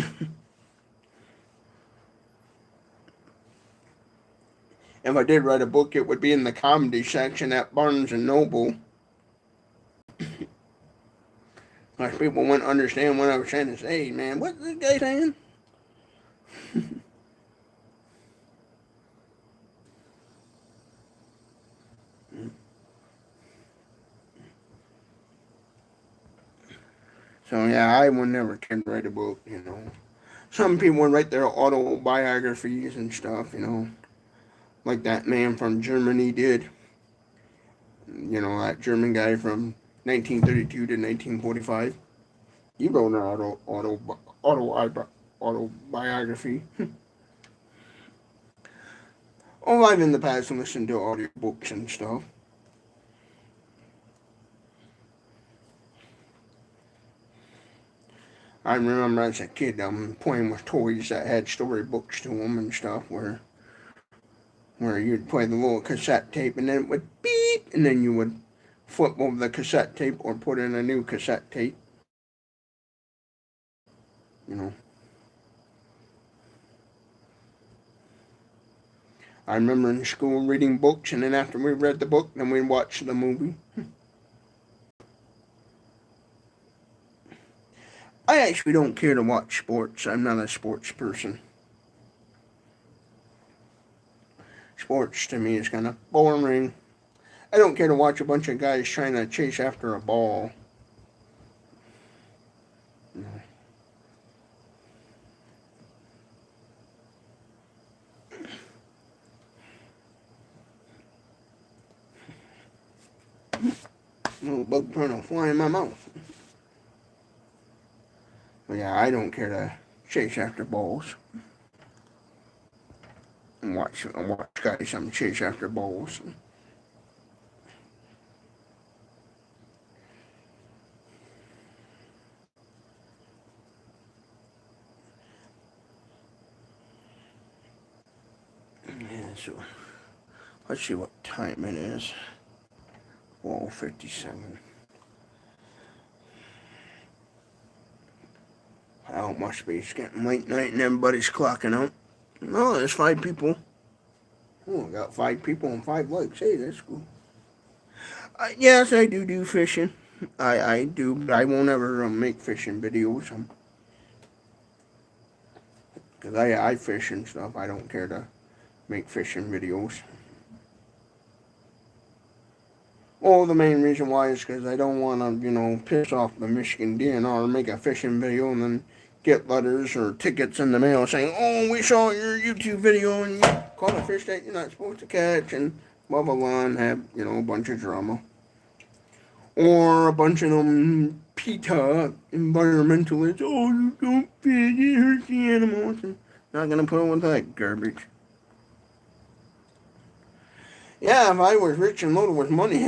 If I did write a book, it would be in the comedy section at Barnes and Noble. Because people wouldn't understand what I was trying to say. Man, what's this guy saying? So yeah, I would never can write a book. Some people would write their autobiographies and stuff, like that man from Germany did. That German guy from 1932 to 1945. He wrote an autobiography. Oh, I've in the past listened to audiobooks and stuff. I remember as a kid, playing with toys that had storybooks to them and stuff, where you'd play the little cassette tape and then it would beep, and then you would flip over the cassette tape or put in a new cassette tape. You know. I remember in school reading books, and then after we read the book, then we'd watch the movie. I actually don't care to watch sports. I'm not a sports person. Sports to me is kind of boring. I don't care to watch a bunch of guys trying to chase after a ball. Little bug trying to fly in my mouth. But yeah, I don't care to chase after balls. And watch guys chase after balls. Yeah, so let's see what time it is. 12:57. Oh, it must be. It's getting late night and everybody's clocking out. No, there's 5 people. Oh, I got 5 people and 5 likes. Hey, that's cool. Yes, I do fishing. I do, but I won't ever make fishing videos. Because I fish and stuff. I don't care to make fishing videos. Well, the main reason why is because I don't want to, piss off the Michigan DNR, make a fishing video, and then get letters or tickets in the mail saying, oh, we saw your YouTube video and you caught a fish that you're not supposed to catch, and blah, blah, blah, and have, a bunch of drama. Or a bunch of them PETA environmentalists, oh, you don't fish, it hurts the animals. And not going to put up with that garbage. Yeah, if I was rich and loaded with money,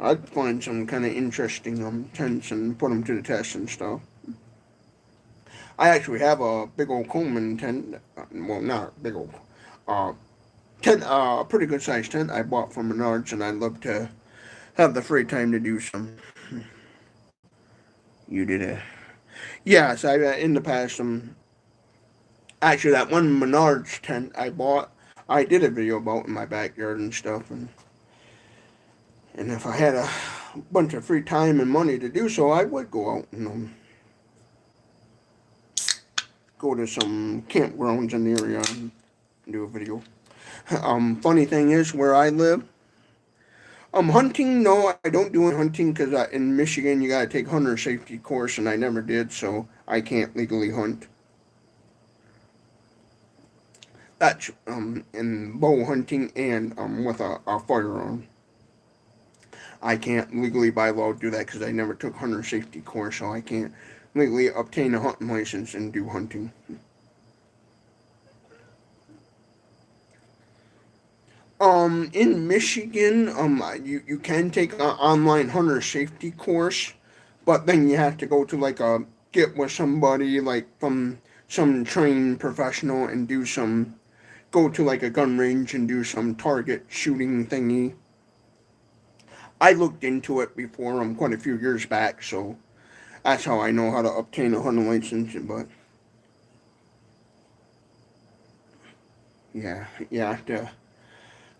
I'd find some kind of interesting tents and put them to the test and stuff. I actually have a big old Coleman tent. Well, not a big old tent, a pretty good sized tent I bought from Menards, and I'd love to have the free time to do some. You did it. Yes, I in the past actually that one Menards tent I bought, I did a video about in my backyard and stuff, and if I had a bunch of free time and money to do so, I would go out and go to some campgrounds in the area and do a video. Funny thing is, where I live, hunting, no, I don't do hunting because in Michigan you gotta take hunter safety course, and I never did, so I can't legally hunt. That's in bow hunting and with a firearm. I can't legally by law do that because I never took hunter safety course, so I can't legally obtain a hunting license and do hunting. In Michigan, you can take an online hunter safety course, but then you have to go to like get with somebody like from some trained professional and go to like a gun range and do some target shooting thingy. I looked into it before, quite a few years back, so that's how I know how to obtain a hunting license. But yeah, you have to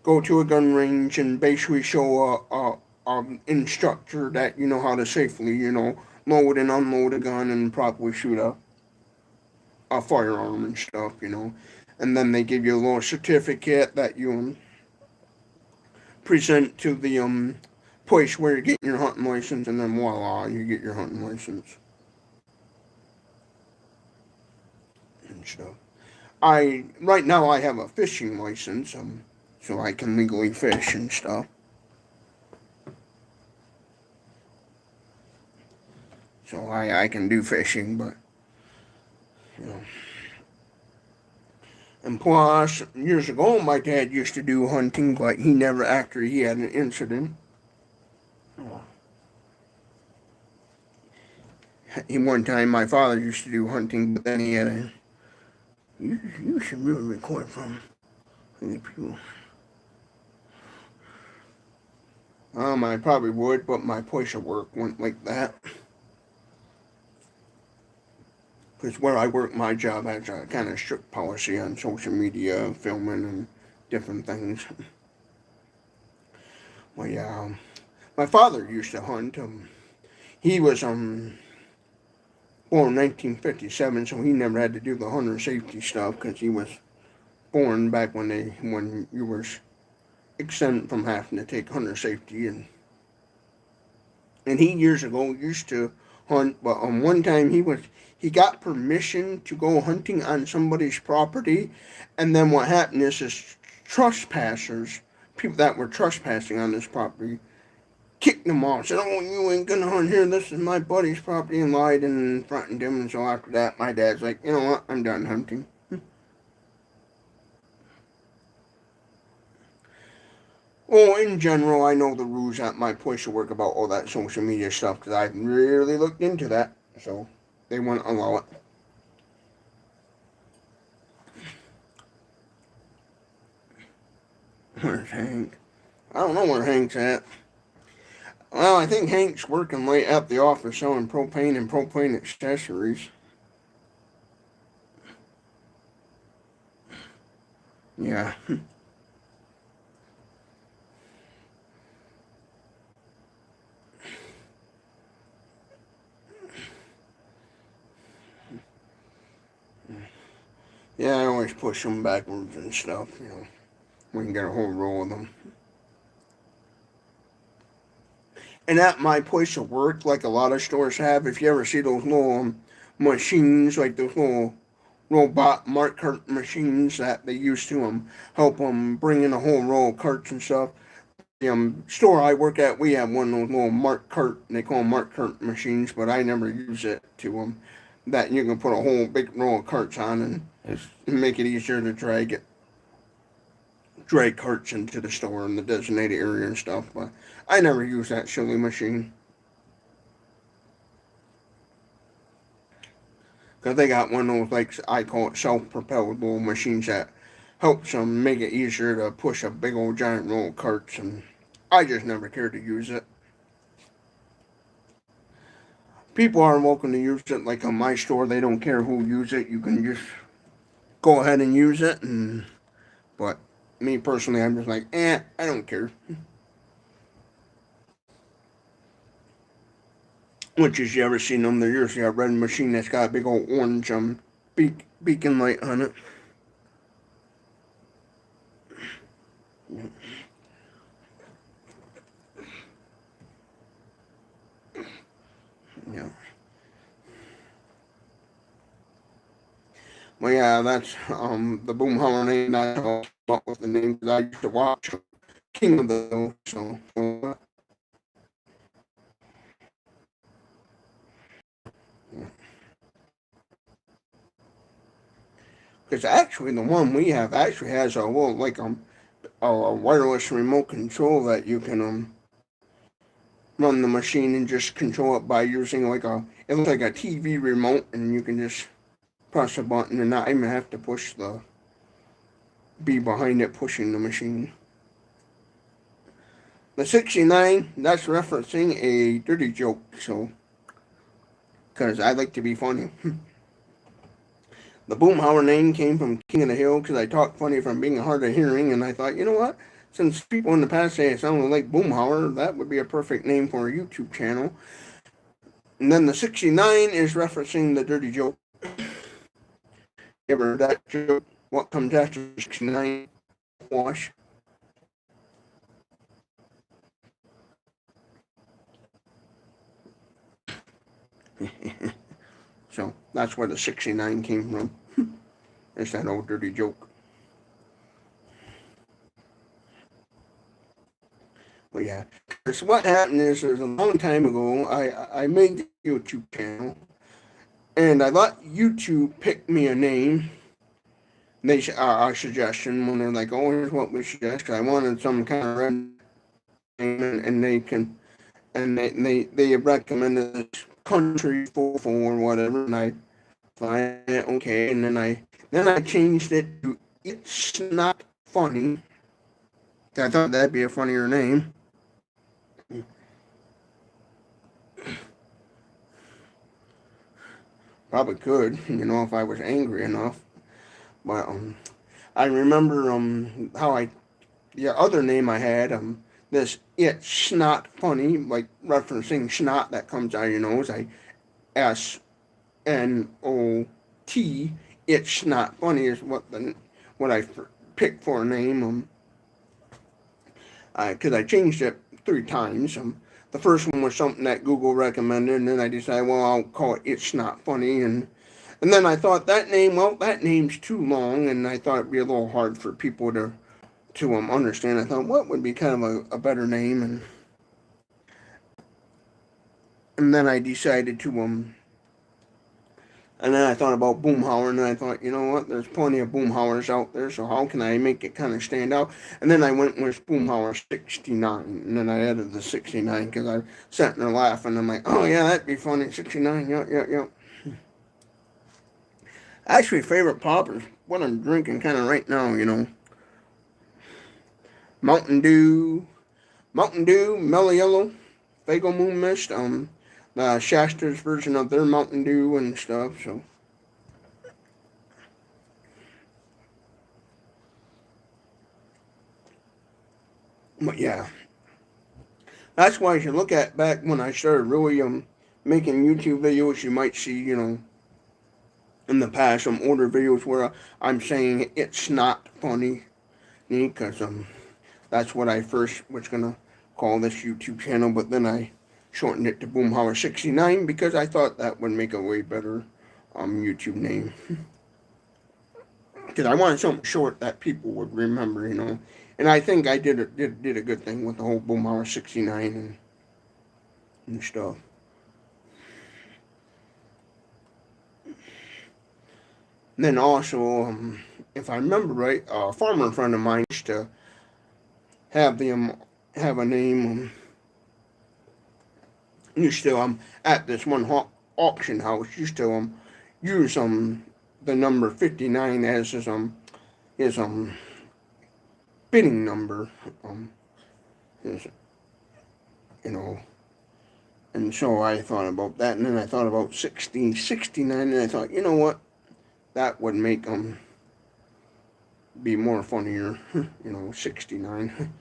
go to a gun range and basically show a instructor that you know how to safely, load and unload a gun and properly shoot a firearm and stuff. And then they give you a little certificate that you present to the place where you're getting your hunting license, and then voila, you get your hunting license and stuff. I right now I have a fishing license, so I can legally fish and stuff. So I can do fishing, but you know. And plus, years ago, my dad used to do hunting, but he never after he had an incident. One time, my father used to do hunting, but then he had a. You should really record from other people. I probably would, but my place of work went like that. Because where I work, my job has a kind of strict policy on social media, filming, and different things. Well, yeah, my father used to hunt. He was born in 1957, so he never had to do the hunter safety stuff because he was born back when you were exempt from having to take hunter safety, and he years ago used to hunt, but one time he got permission to go hunting on somebody's property, and then what happened is trespassers, people that were trespassing on this property, kicked him off, said, "Oh, you ain't gonna hunt here, this is my buddy's property," and lied and threatened him. And so after that, my dad's like, "You know what, I'm done hunting." Well, in general, I know the rules at my place of work about all that social media stuff because I really looked into that, so they wouldn't allow it. Where's Hank? I don't know where Hank's at. Well, I think Hank's working late at the office selling propane and propane accessories. Yeah. Yeah, I always push them backwards and stuff. We can get a whole roll of them. And at my place of work, like a lot of stores have, if you ever see those little machines, like those little robot mark cart machines that they used to help them bring in a whole roll of carts and stuff. The store I work at, we have one of those little mark cart, they call them mark cart machines, but I never use it to that you can put a whole big roll of carts on and make it easier to drag carts into the store in the designated area and stuff. But I never use that silly machine because they got one of those, like I call it, self-propelled little machines that helps them make it easier to push a big old giant roll of carts, and I just never cared to use it. People are welcome to use it. Like on my store, they don't care who uses it. You can just go ahead and use it. But me personally, I'm just like, I don't care. Which is, you ever seen them? They're usually a red machine that's got a big old orange beacon light on it. Yeah. Well, yeah, that's the Boomhauer69 about with the name that I used to watch King of the Hill. So Because actually, the one we have actually has a little, like, a wireless remote control that you can, run the machine and just control it by using, like, it looks like a TV remote, and you can just press a button and not even have to be behind it pushing the machine. The 69, that's referencing a dirty joke, so, because I like to be funny. The Boomhauer name came from King of the Hill because I talk funny from being hard of hearing, and I thought, you know what? Since people in the past say it sounded like Boomhauer, that would be a perfect name for a YouTube channel. And then the 69 is referencing the dirty joke. Ever that joke? What comes after 69? Wash. So that's where the 69 came from. It's that old dirty joke. But yeah, so what happened is a long time ago, I made the YouTube channel, and I let YouTube pick me a name. They a suggestion when they're like, "Oh, here's what we suggest." I wanted some kind of red name, and they recommended this country or whatever, and I thought, okay, and then I changed it to "It's Not Funny." I thought that'd be a funnier name. Probably could, if I was angry enough. But I remember how the other name I had, this "It's Not Funny," like referencing snot that comes out of your nose. SNOT. It's Not Funny is what I picked for a name. Because I changed it 3 times. The first one was something that Google recommended, and then I decided, well, I'll call it "It's Not Funny," and then I thought that name's too long, and I thought it'd be a little hard for people to understand. I thought, what would be kind of a better name, and then I decided to and then I thought about Boomhauer, and then I thought, you know what, there's plenty of Boomhauers out there, so how can I make it kind of stand out? And then I went with Boomhauer69, and then I added the 69, because I sat there laughing, I'm like, oh yeah, that'd be funny, 69, yeah. Actually, favorite pop is what I'm drinking kind of right now, Mountain Dew, Mellow Yellow, Fago Moon Mist, Shasta's version of their Mountain Dew and stuff, so. But yeah, that's why if you look at back when I started really making YouTube videos, you might see, in the past some older videos where I'm saying "it's not funny," because that's what I first was gonna call this YouTube channel, but then I shortened it to Boomhauer69 because I thought that would make a way better YouTube name. Because I wanted something short that people would remember, And I think I did a good thing with the whole Boomhauer69 and stuff. And then also, if I remember right, a farmer friend of mine used to have a name. Used to at this one auction house used to use the number 59 as his bidding number, his, and so I thought about that, and then I thought about 69, and I thought, you know what, that would make be more funnier, 69.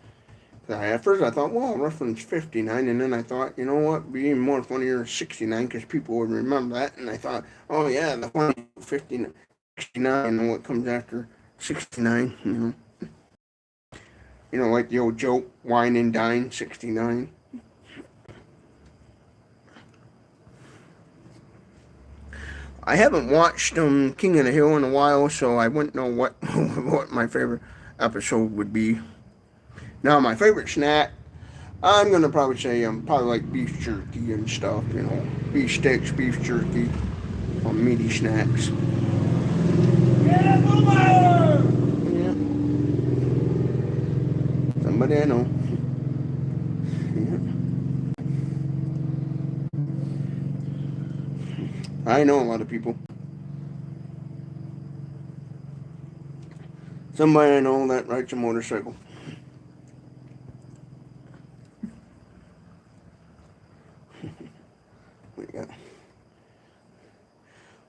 At first I thought, well, I'll reference 59, and then I thought, you know what, be even more funnier 69, because people would remember that, and I thought, oh yeah, the funny 59, 69, and what comes after 69, like the old joke, wine and dine, 69. I haven't watched King of the Hill in a while, so I wouldn't know what what my favorite episode would be. Now, my favorite snack, I'm going to probably say probably like beef jerky and stuff, beef sticks, beef jerky, meaty snacks. Yeah, somebody I know. I know a lot of people. Somebody I know that rides a motorcycle.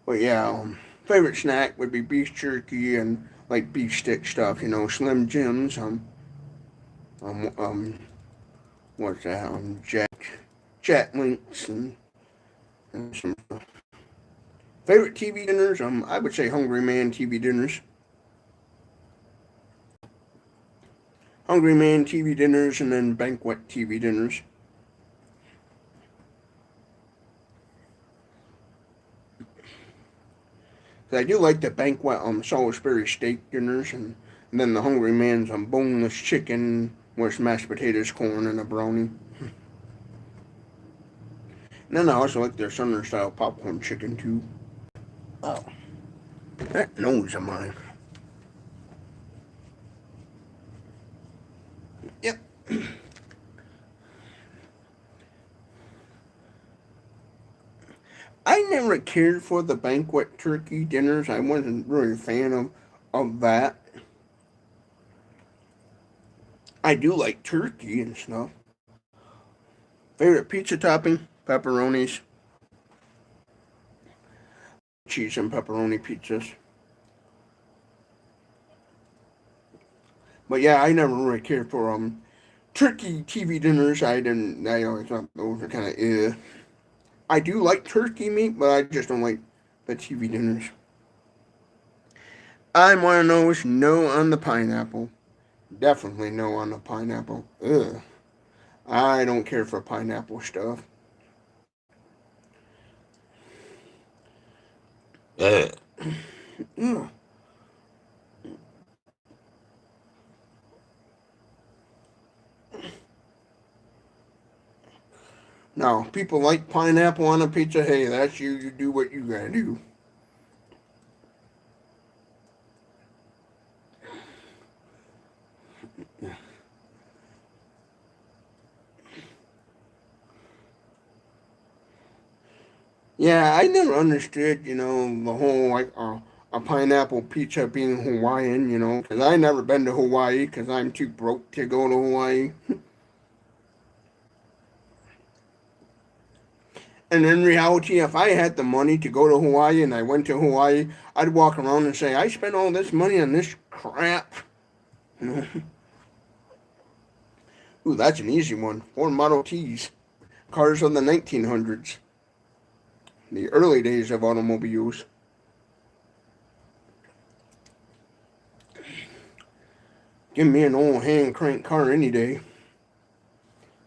But yeah, favorite snack would be beef jerky and like beef stick stuff. Slim Jims. Um, um, what's that? Jack Links and some favorite TV dinners. I would say Hungry Man TV dinners. Hungry Man TV dinners and then banquet TV dinners. I do like the banquet Salisbury steak dinners and then the Hungry Man's boneless chicken with mashed potatoes, corn, and a brownie. And then I also like their Southern style popcorn chicken too. Oh, that nose of mine. Yep. I never cared for the banquet turkey dinners. I wasn't really a fan of that. I do like turkey and stuff. Favorite pizza topping? Pepperonis. Cheese and pepperoni pizzas. But yeah, I never really cared for turkey TV dinners. I always thought those were kind of I do like turkey meat, but I just don't like the TV dinners. I'm one of those no on the pineapple. Definitely no on the pineapple. Ugh. I don't care for pineapple stuff. Ugh. Ugh. Now, people like pineapple on a pizza. Hey, that's you. You do what you gotta do. Yeah, I never understood, the whole like a pineapple pizza being Hawaiian, because I never been to Hawaii because I'm too broke to go to Hawaii. And in reality, if I had the money to go to Hawaii and I went to Hawaii, I'd walk around and say, I spent all this money on this crap. Ooh, that's an easy one. Ford Model Ts. Cars of the 1900s. The early days of automobiles. Give me an old hand crank car any day.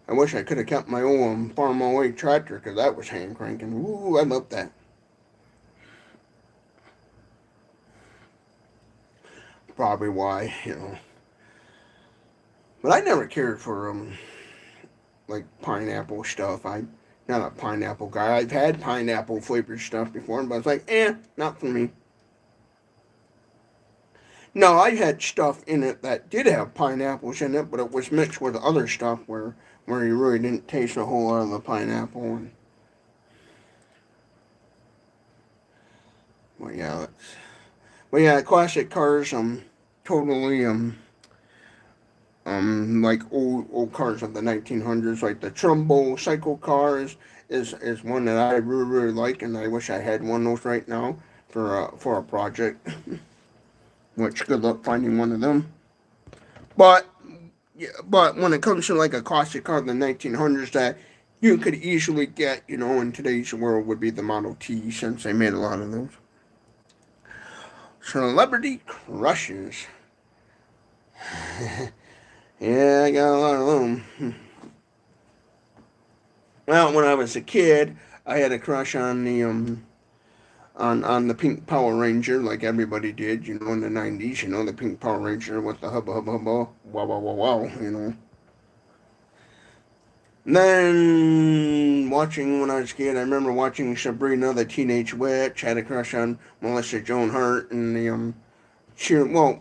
I wish I could have kept my old farm away tractor because that was hand cranking. Ooh, I love that. Probably why. But I never cared for like pineapple stuff. I'm not a pineapple guy. I've had pineapple flavored stuff before, but I was like, not for me. No, I had stuff in it that did have pineapples in it, but it was mixed with other stuff where you really didn't taste a whole lot of the pineapple. Well, yeah, classic cars. Totally like old cars of the 1900s, like the Trumbo cycle cars is one that I really like, and I wish I had one of those right now for a project. Which good luck finding one of them. But yeah, but when it comes to like a classic car of the 1900s that you could easily get, in today's world would be the Model T, since they made a lot of those. Celebrity crushes. Yeah, I got a lot of them. Well, when I was a kid, I had a crush on the on the pink Power Ranger, like everybody did, in the 90s, the pink Power Ranger with the hubba hubba hubba, wow wow wow wow. And then watching when I was a kid, I remember watching Sabrina the Teenage Witch. Had a crush on Melissa Joan Hart and the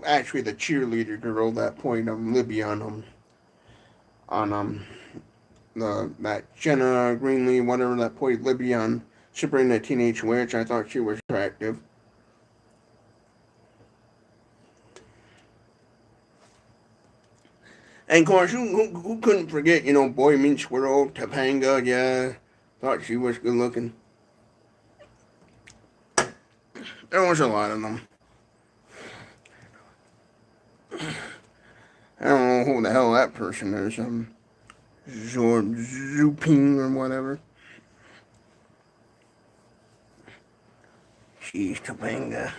actually the cheerleader girl at that point, Libby on on that Jenna Greenlee, whatever, that played Libby on Sabrina the Teenage Witch. I thought she was attractive. And of course, who couldn't forget, Boy Meets World, Topanga, yeah, thought she was good looking. There was a lot of them. I don't know who the hell that person is. Zuping or whatever. She's Topanga.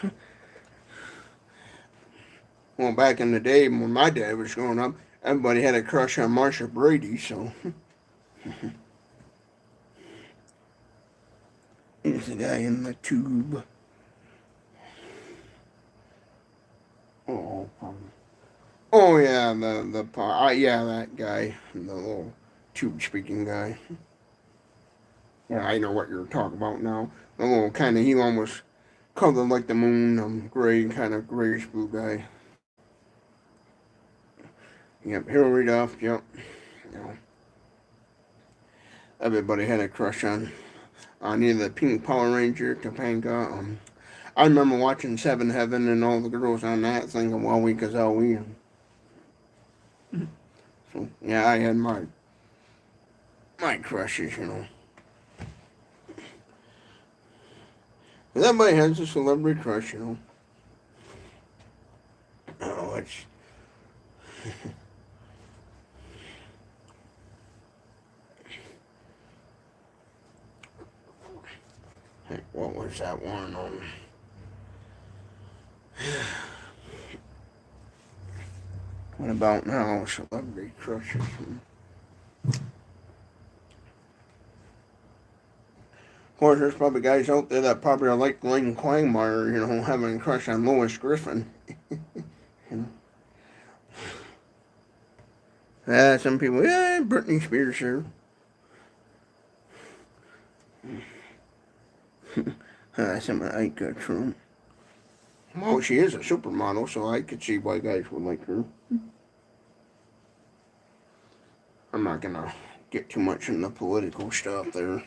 Well, back in the day when my dad was growing up, everybody had a crush on Marsha Brady, so. Here's the guy in the tube. Oh yeah, yeah, that guy, the little tube speaking guy. Yeah, I know what you're talking about now. The little kind of, he almost colored like the moon, gray, kind of grayish blue guy. Yep, Hillary Duff, yep. You know, everybody had a crush on either the Pink Power Ranger, Topanga. I remember watching Seven Heaven and all the girls on that, thinking, well, we cause all we. So yeah, I had my crushes. And everybody has a celebrity crush. Oh, it's. Heck, what was that one on? What about now? Celebrity crushes. Of course, there's probably guys out there that probably are like Glenn Quagmire, having a crush on Lois Griffin. Some people, yeah, Britney Spears, sure. Something I got from. Well, she is a supermodel, so I could see why guys would like her. I'm not gonna get too much in the political stuff there.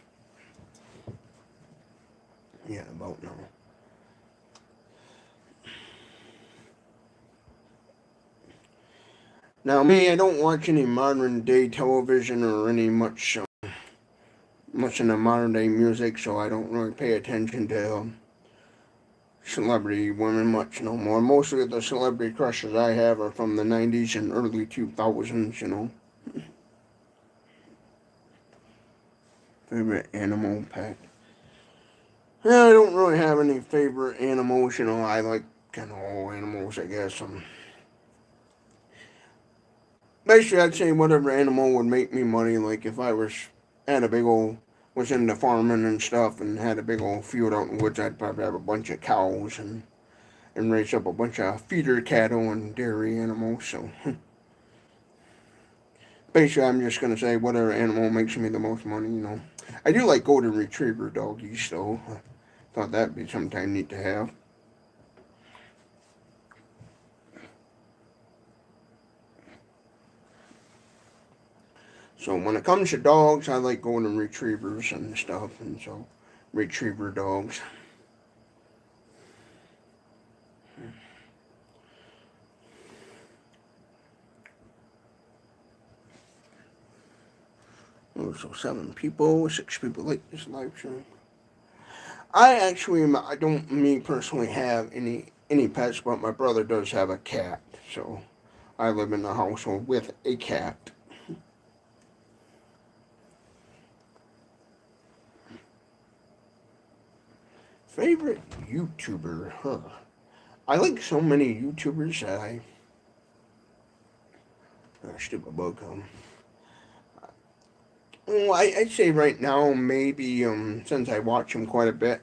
Yeah, about now. Now, me, I don't watch any modern day television or any much in the modern day music, so I don't really pay attention to celebrity women much no more. Mostly the celebrity crushes I have are from the 90s and early 2000s. Favorite animal pet? Yeah, I don't really have any favorite animals. I like kind of all animals, I guess. Basically, I'd say whatever animal would make me money. Like if I was into farming and stuff and had a big old field out in the woods, I'd probably have a bunch of cows and raise up a bunch of feeder cattle and dairy animals. So basically, I'm just gonna say whatever animal makes me the most money. I do like golden retriever doggies, so I thought that'd be sometime neat to have. So when it comes to dogs, I like golden retrievers and stuff, and so retriever dogs. Oh, so 7 people, 6 people like this live stream. I don't, me personally, have any pets, but my brother does have a cat, so I live in a household with a cat. Favorite YouTuber, huh? I like so many YouTubers that stupid book. Well, I'd say right now maybe since I watch him quite a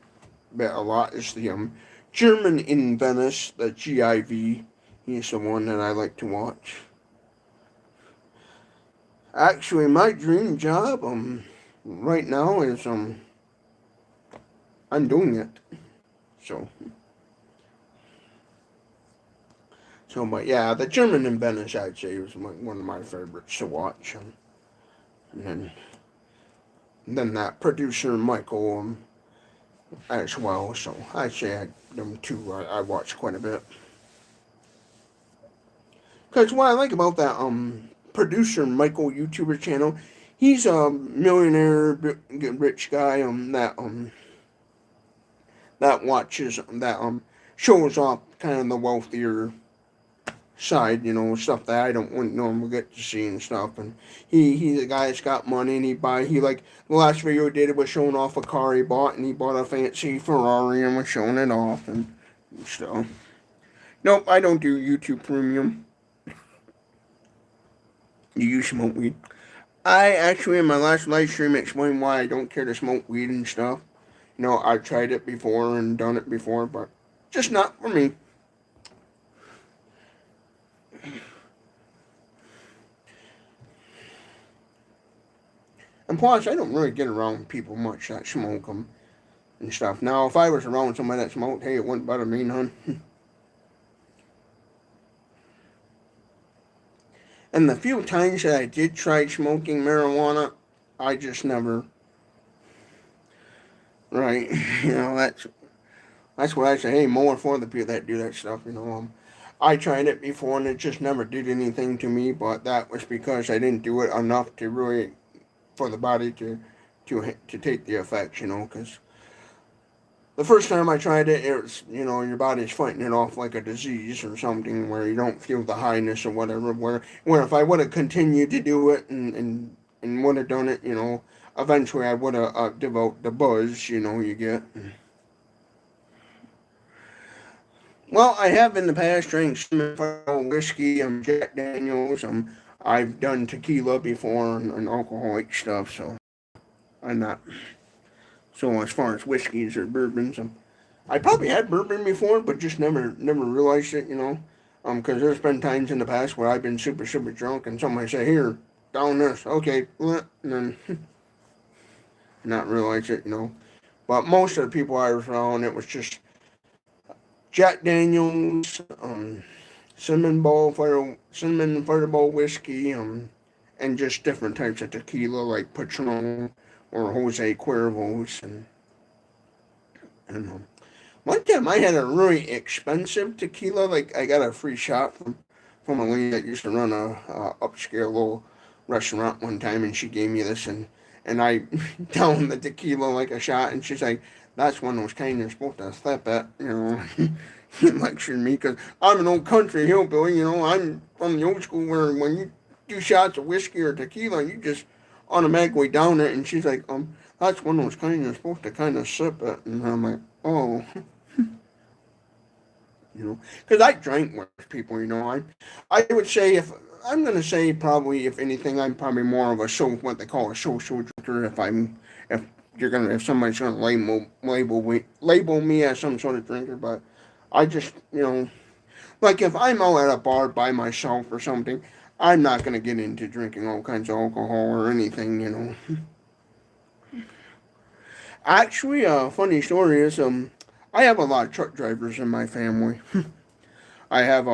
lot is the German in Venice, the GIV. He's the one that I like to watch. Actually, my dream job right now is I'm doing it. So So, but yeah, the German and Venice, I'd say, was one of my favorites to watch. And then that producer Michael as well. So I'd say them two I watch quite a bit. Because what I like about that producer Michael YouTuber channel, he's a millionaire, rich guy that watches that shows off kind of the wealthier side, stuff that I don't wouldn't normally get to see and stuff. And he's a guy that's got money and he like the last video he did was showing off a car he bought, and he bought a fancy Ferrari and was showing it off and stuff. Nope, I don't do YouTube Premium. You smoke weed. I actually, in my last live stream, explained why I don't care to smoke weed and stuff. I've tried it before and done it before, but just not for me. And plus, I don't really get around people much that smoke them and stuff. Now, if I was around somebody that smoked, hey, it wouldn't bother me none. And the few times that I did try smoking marijuana, I just never. Right, that's what I say. Hey, more for the people that do that stuff. I tried it before and it just never did anything to me. But that was because I didn't do it enough to really for the body to take the effects. Because the first time I tried it, it was your body's fighting it off like a disease or something where you don't feel the highness or whatever. Where if I would have continued to do it and would have done it, eventually I would have developed the buzz, you get. Well, I have in the past drank some whiskey, Jack Daniels, I've done tequila before and alcoholic stuff, so I'm not. So as far as whiskeys or bourbons, I probably had bourbon before, but just never realized it, because there's been times in the past where I've been super drunk and somebody say, "Here, down this," okay, and then not realize it, But most of the people I was around, it was just Jack Daniels, cinnamon fireball whiskey, and just different types of tequila like Patron or Jose Cuervos, and one time I had a really expensive tequila. Like I got a free shot from a lady that used to run a upscale little restaurant one time, and she gave me this, and I downed the tequila like a shot, and she's like, "That's one of those kind you're supposed to slap at," He lectured me because I'm an old country hillbilly, I'm from the old school where when you do shots of whiskey or tequila, you just automatically down it, and she's like, "That's one of those kind you're supposed to kind of sip it," and I'm like, "Oh." Because I drank with people, I would say if I'm gonna say probably if anything, I'm probably more of what they call a social drinker. If somebody's gonna label me as some sort of drinker, but I just like if I'm out at a bar by myself or something, I'm not gonna get into drinking all kinds of alcohol or anything. Actually, a funny story is I have a lot of truck drivers in my family. I have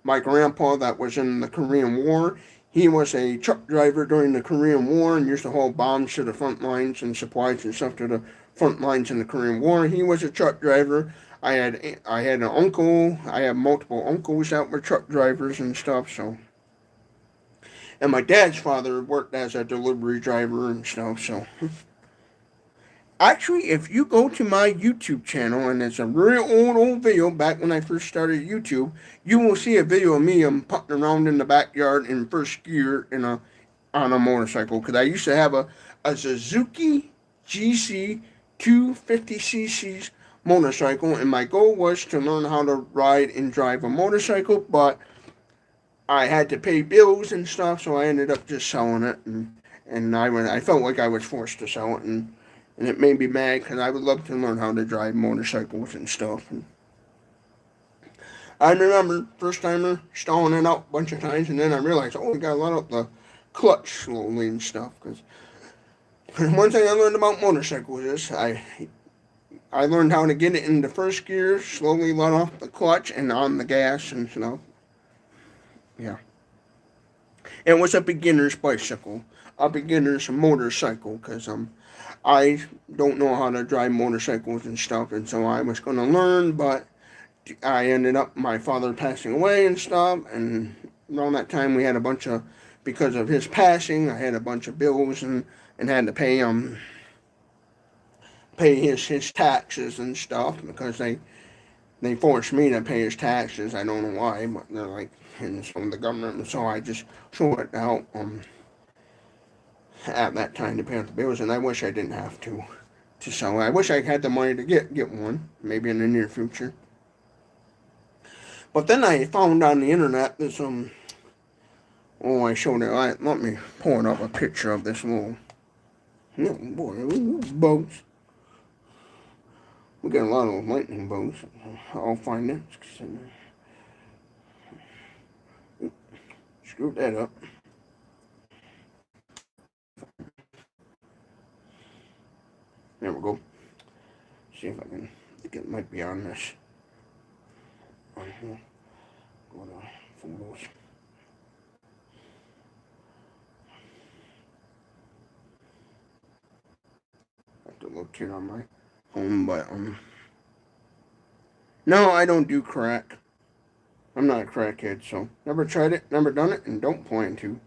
my grandpa that was in the Korean War. He was a truck driver during the Korean War and used to haul bombs to the front lines and supplies and stuff to the front lines in the Korean War. He was a truck driver. I had an uncle. I have multiple uncles that were truck drivers and stuff. So, and my dad's father worked as a delivery driver and stuff. So. Actually, if you go to my YouTube channel, and it's a real old video back when I first started YouTube, you will see a video of me putting around in the backyard in first gear on a motorcycle. Because I used to have a Suzuki GC 250cc motorcycle, and my goal was to learn how to ride and drive a motorcycle, but I had to pay bills and stuff, so I ended up just selling it, and I felt like I was forced to sell it, and it made me mad because I would love to learn how to drive motorcycles and stuff. And I remember first timer stalling it out a bunch of times, and then I realized, I got to let up the clutch slowly and stuff. Because one thing I learned about motorcycles is I learned how to get it into first gear, slowly let off the clutch and on the gas and stuff. Yeah. It was a beginner's bicycle, a beginner's motorcycle, because I don't know how to drive motorcycles and stuff, and so I was going to learn, but I ended up my father passing away and stuff, and around that time we had a bunch of, because of his passing, I had a bunch of bills and had to pay his taxes and stuff because they forced me to pay his taxes. I don't know why, but they're like, and from the government, and so I just sorted out at that time to pay off the bills, and I wish I didn't have to sell it. I wish I had the money to get one, maybe in the near future. But then I found on the internet this oh, I showed it. Let me pull up a picture of this little, oh boy, boats. We got a lot of lightning boats. I'll find it. Screw that up. There we go. See if I can. I think it might be on this. On here. Go to photos. I have to look here on my home, but no, I don't do crack. I'm not a crackhead, so never tried it, never done it, and don't plan to.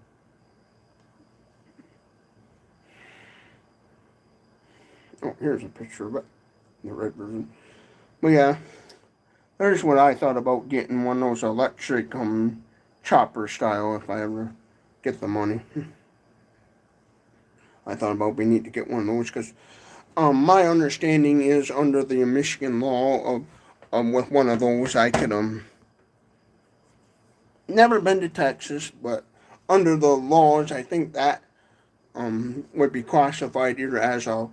Oh, here's a picture of it, the red version. But yeah, there's what I thought about getting one of those electric chopper style if I ever get the money. I thought about we need to get one of those because my understanding is under the Michigan law of with one of those I could never been to Texas, but under the laws I think that would be classified either as a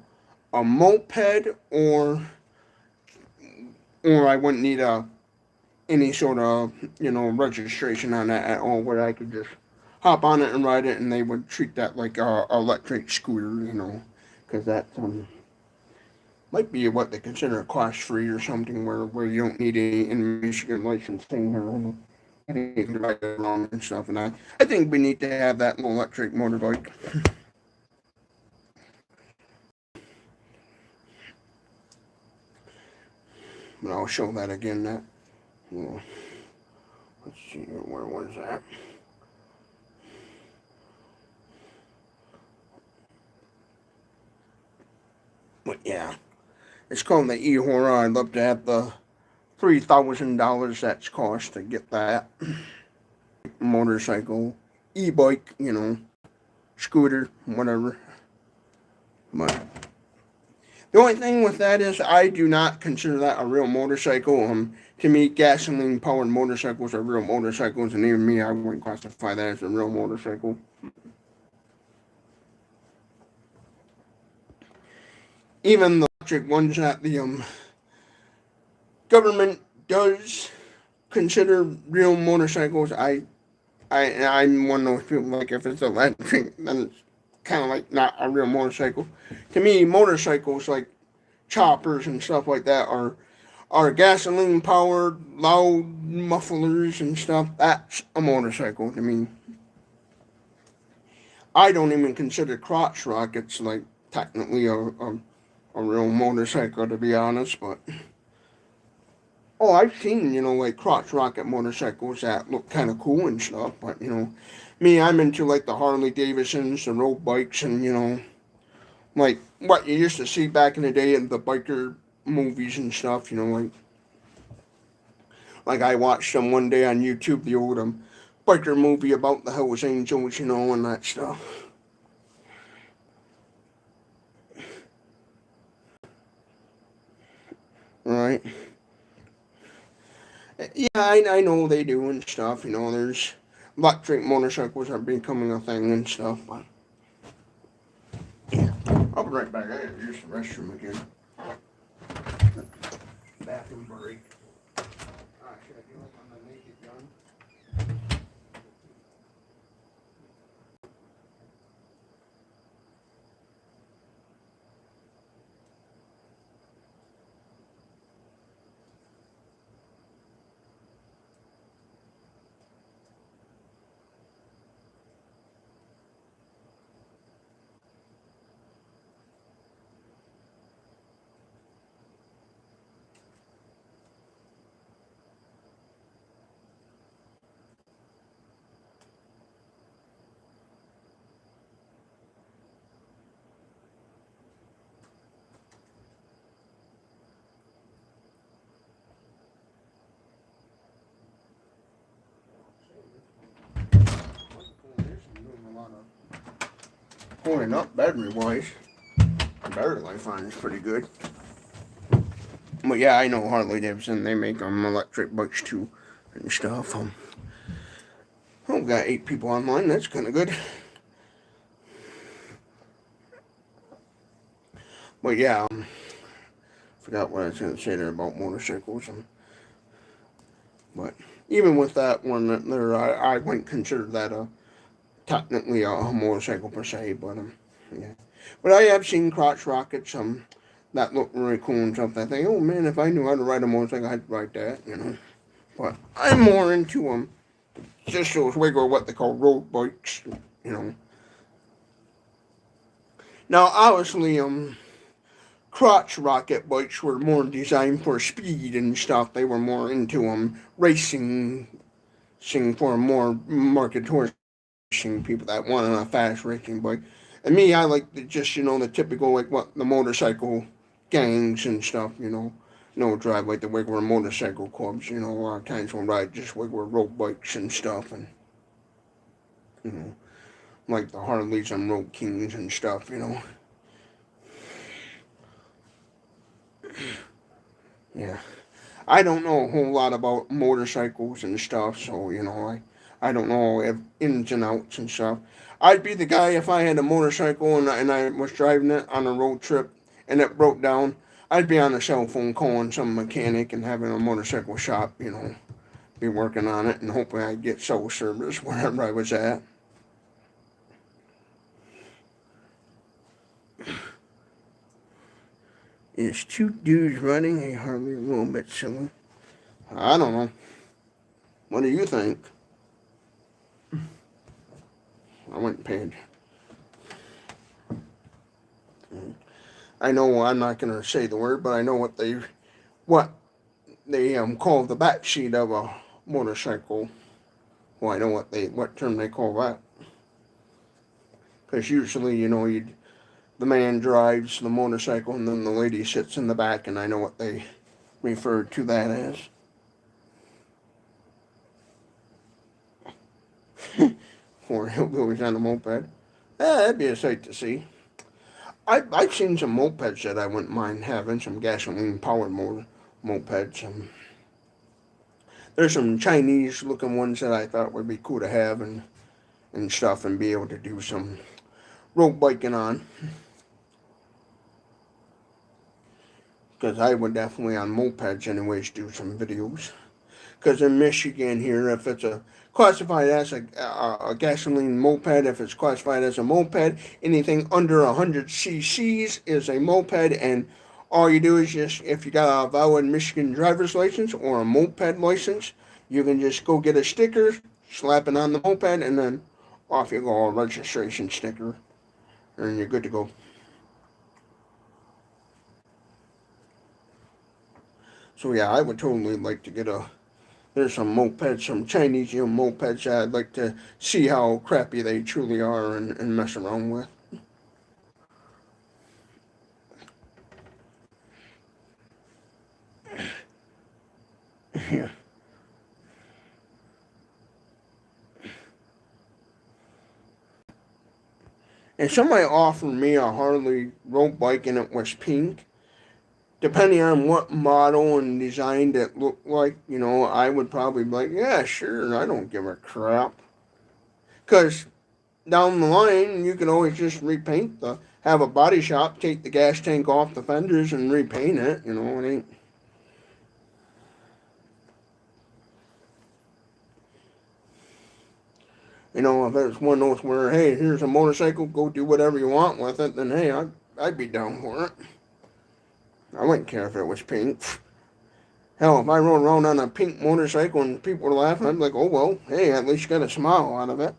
moped or I wouldn't need any sort of registration on that at all, where I could just hop on it and ride it, and they would treat that like a electric scooter, because that might be what they consider a class free or something, where you don't need any in Michigan licensing or anything to ride around and stuff. And I think we need to have that little electric motorbike. But I'll show that again. That let's see where was that? But yeah, it's called the E-Hora. I'd love to have the $3,000 that's cost to get that motorcycle, e-bike, scooter, whatever. But the only thing with that is I do not consider that a real motorcycle. To me, gasoline-powered motorcycles are real motorcycles, and even me, I wouldn't classify that as a real motorcycle. Even the electric ones that the government does consider real motorcycles, I'm one of those people, like, if it's electric, then it's kind of like not a real motorcycle. To me, motorcycles like choppers and stuff like that are gasoline powered, loud mufflers and stuff. That's a motorcycle to me. I don't even consider crotch rockets like technically a real motorcycle, to be honest, but oh, I've seen, like crotch rocket motorcycles that look kind of cool and stuff, but, me, I'm into like the Harley Davidsons, the road bikes, and, like what you used to see back in the day in the biker movies and stuff, like I watched them one day on YouTube, the old biker movie about the Hells Angels, and that stuff. Right. Yeah, I know they do and stuff, there's electric motorcycles are becoming a thing and stuff, but yeah. I'll be right back. I gotta use the restroom again. Bathroom break. Should I do it on the naked gun? holding up battery-wise. The battery life on is pretty good. But yeah, I know Harley Davidson, they make electric bikes too and stuff. Oh, got 8 people online, that's kind of good. But yeah, forgot what I was going to say there about motorcycles. But even with that one there, I wouldn't consider that technically a motorcycle per se, but yeah. But I have seen crotch rockets that look really cool and stuff. I think, oh man, if I knew how to ride a motorcycle, I'd ride that, you know. But I'm more into just those regular what they call road bikes, you know. Now, obviously, crotch rocket bikes were more designed for speed and stuff. They were more into racing, for more market towards racing people that wanted a fast racing bike. And me, I like just, you know, the typical, like, what, the motorcycle gangs and stuff, you know. No drive like the regular motorcycle clubs, you know. A lot of times we'll ride just regular road bikes and stuff, and, you know, like the Harleys and Road Kings and stuff, you know. Yeah. I don't know a whole lot about motorcycles and stuff, so, you know, I don't know ins and outs and stuff. I'd be the guy if I had a motorcycle and I was driving it on a road trip and it broke down. I'd be on the cell phone calling some mechanic and having a motorcycle shop, you know, be working on it and hoping I'd get cell service wherever I was at. Is 2 dudes riding a Harley a little bit silly? I don't know. What do you think? I went paid. I know I'm not going to say the word, but I know what they call the back seat of a motorcycle. Well, I know what term they call that. Because usually, you know, the man drives the motorcycle and then the lady sits in the back, and I know what they refer to that as. Or hillbillies on a moped. That'd be a sight to see. I've seen some mopeds that I wouldn't mind having, some gasoline-powered mopeds. There's some Chinese-looking ones that I thought would be cool to have and stuff and be able to do some road biking on. Because I would definitely, on mopeds anyways, do some videos. Because in Michigan here, if it's classified as a gasoline moped, if it's classified as a moped, anything under 100 cc's is a moped, and all you do is just, if you got a valid Michigan driver's license or a moped license, you can just go get a sticker, slap it on the moped, and then off you go, a registration sticker, and you're good to go. So yeah, I would totally like to get there's some mopeds, some Chinese mopeds that I'd like to see how crappy they truly are and mess around with. Yeah. And somebody offered me a Harley road bike and it was pink. Depending on what model and design it looked like, you know, I would probably be like, yeah, sure, I don't give a crap. Because down the line, you can always just have a body shop, take the gas tank off the fenders and repaint it, you know, it ain't. You know, if it's one of those where, hey, here's a motorcycle, go do whatever you want with it, then hey, I'd be down for it. I wouldn't care if it was pink. Hell, if I rode around on a pink motorcycle and people were laughing, I'd be like, oh well, hey, at least you got a smile out of it.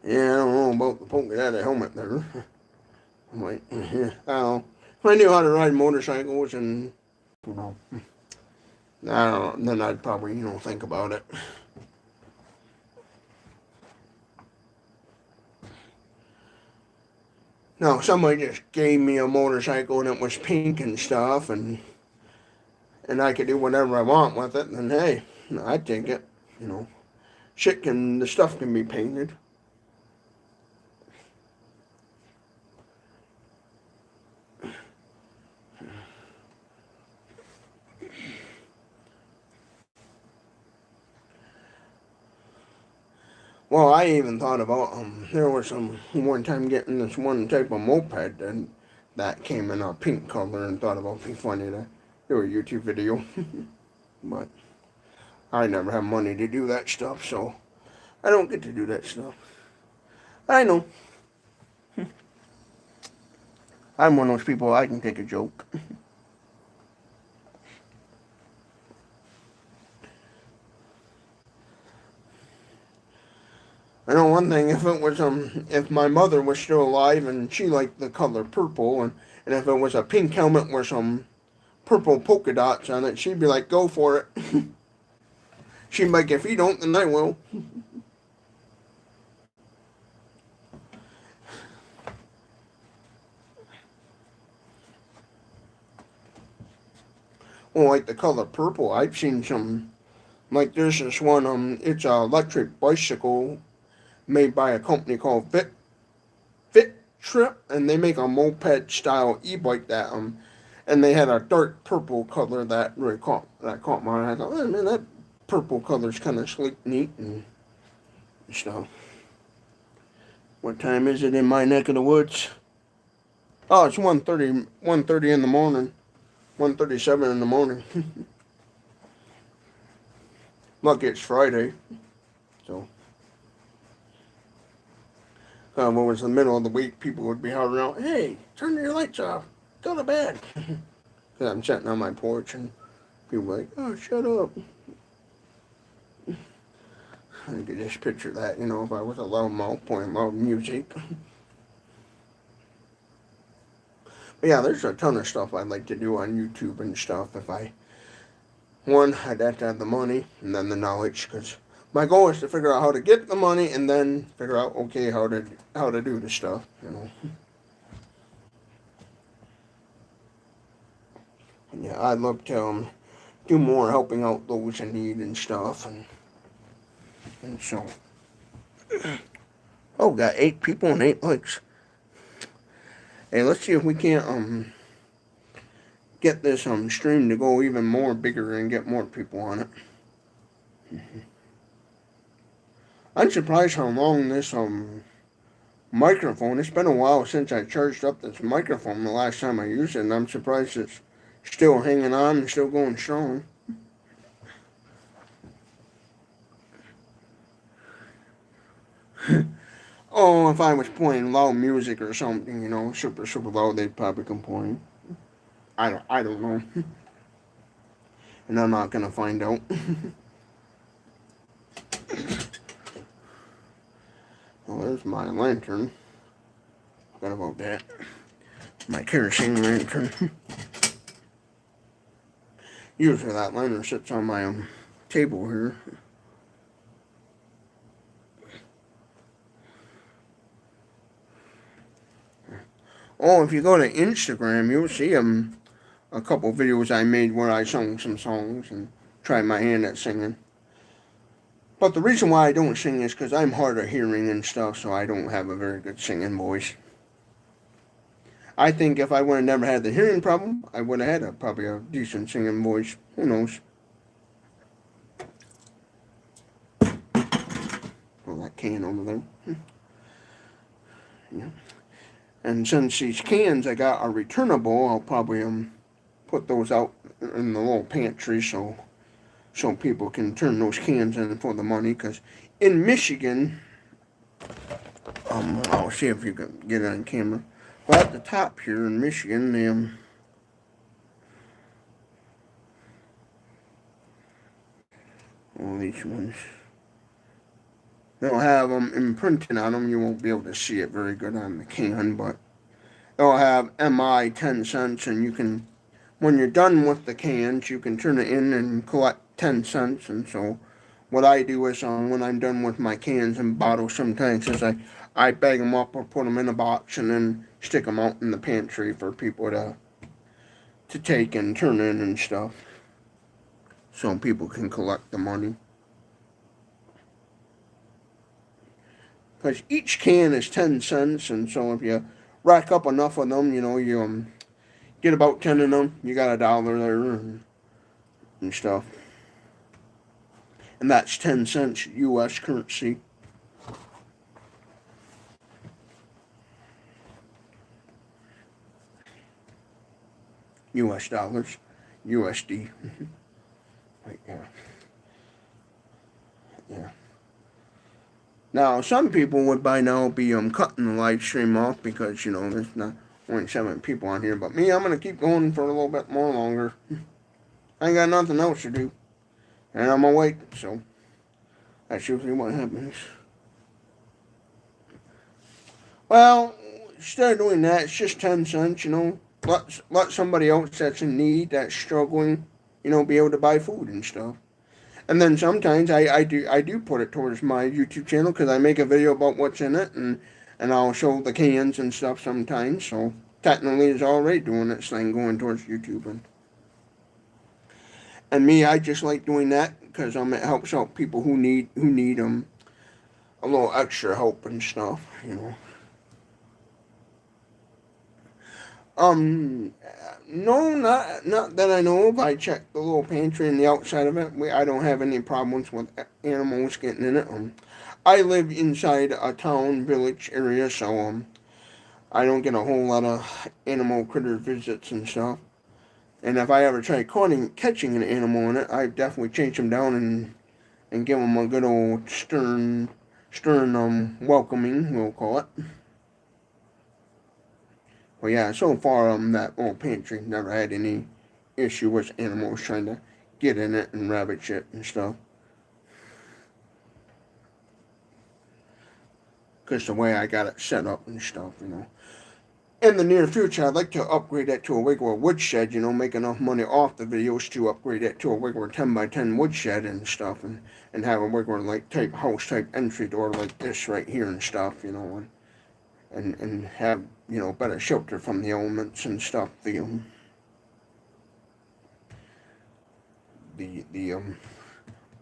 Yeah, I don't know about the polka dot helmet there. I'm like, yeah, I don't know. If I knew how to ride motorcycles and, you know, I don't know, then I'd probably, you know, think about it. Now, somebody just gave me a motorcycle and it was pink and stuff, and and I could do whatever I want with it, then hey, I'd take it. You know, the stuff can be painted. Well, I even thought about there was some one time getting this one type of moped and that came in a pink color, and thought about being funny to do a YouTube video, but I never have money to do that stuff, so I don't get to do that stuff. I know. I'm one of those people, I can take a joke. I know one thing, if my mother was still alive and she liked the color purple, and if it was a pink helmet with some purple polka dots on it, she'd be like, go for it. She'd be like, if you don't, then I will. Well, like the color purple, I've seen some, like there's this one, it's an electric bicycle made by a company called Fit Trip, and they make a moped style e-bike that, and they had a dark purple color that really caught my eye. I thought, oh, man, that purple color's kind of sleek, neat, and stuff. What time is it in my neck of the woods? Oh, it's 1:30 in the morning. 1:37 in the morning. Lucky it's Friday. So, when it was the middle of the week, people would be hollering out, hey, turn your lights off. Go to bed. Because I'm sitting on my porch and people are like, oh, shut up. I could just picture that, you know, if I was a loudmouth playing loud music. But yeah, there's a ton of stuff I'd like to do on YouTube and stuff if I'd have to have the money and then the knowledge, because my goal is to figure out how to get the money and then figure out, okay, how to do the stuff, you know. And yeah, I'd love to do more helping out those in need and stuff, and so. Oh, got 8 people and 8 likes. Hey, let's see if we can't get this stream to go even more bigger and get more people on it. I'm surprised how long this microphone. It's been a while since I charged up this microphone the last time I used it, and I'm surprised it's still hanging on and still going strong. Oh, if I was playing loud music or something, you know, super loud, they'd probably complain. I don't know. And I'm not gonna find out. Well, there's my lantern. Forgot about that. My kerosene lantern. Usually that lantern sits on my table here. Oh, if you go to Instagram, you'll see a couple videos I made where I sung some songs and tried my hand at singing. But the reason why I don't sing is because I'm hard of hearing and stuff, so I don't have a very good singing voice. I think if I would have never had the hearing problem, I would have had probably a decent singing voice. Who knows? Oh, that can over there. Yeah. And since these cans I got are returnable, I'll probably put those out in the little pantry so people can turn those cans in for the money. Because in Michigan, I'll see if you can get it on camera. Well, at the top here in Michigan, all these ones, they'll have them imprinted on them. You won't be able to see it very good on the can, but they'll have MI 10 cents, and you can, when you're done with the cans, you can turn it in and collect 10 cents. And so what I do is when I'm done with my cans and bottles sometimes is I bag them up or put them in a box and then stick them out in the pantry for people to take and turn in and stuff. so people can collect the money. Because each can is 10 cents, and so if you rack up enough of them, you get about 10 of them, you got $1 there and stuff. And that's 10 cents U.S. currency. U.S. dollars. USD. Right, yeah. Yeah. Now, some people would by now be cutting the live stream off because, there's not only 7 people on here. But me, I'm going to keep going for a little bit more longer. I ain't got nothing else to do. And I'm awake, so that's usually what happens. Well, instead of doing that, it's just 10 cents, Let somebody else that's in need, that's struggling, be able to buy food and stuff. And then sometimes I do put it towards my YouTube channel because I make a video about what's in it, and I'll show the cans and stuff sometimes. So technically, it's already doing its thing going towards YouTube. And me, I just like doing that because it helps out people who need a little extra help and stuff. No, not that I know of. I checked the little pantry and the outside of it. I don't have any problems with animals getting in it. I live inside a town, village area, so I don't get a whole lot of animal critter visits and stuff. And if I ever try catching an animal in it, I definitely chase them down and give them a good old stern welcoming, we'll call it. Well, yeah, so far, that old pantry never had any issue with animals trying to get in it and ravage it and stuff. Because the way I got it set up and stuff. In the near future, I'd like to upgrade that to a regular woodshed, make enough money off the videos to upgrade it to a regular 10x10 woodshed and stuff, and have a regular, type house type entry door like this right here and stuff, and have, better shelter from the elements and stuff, the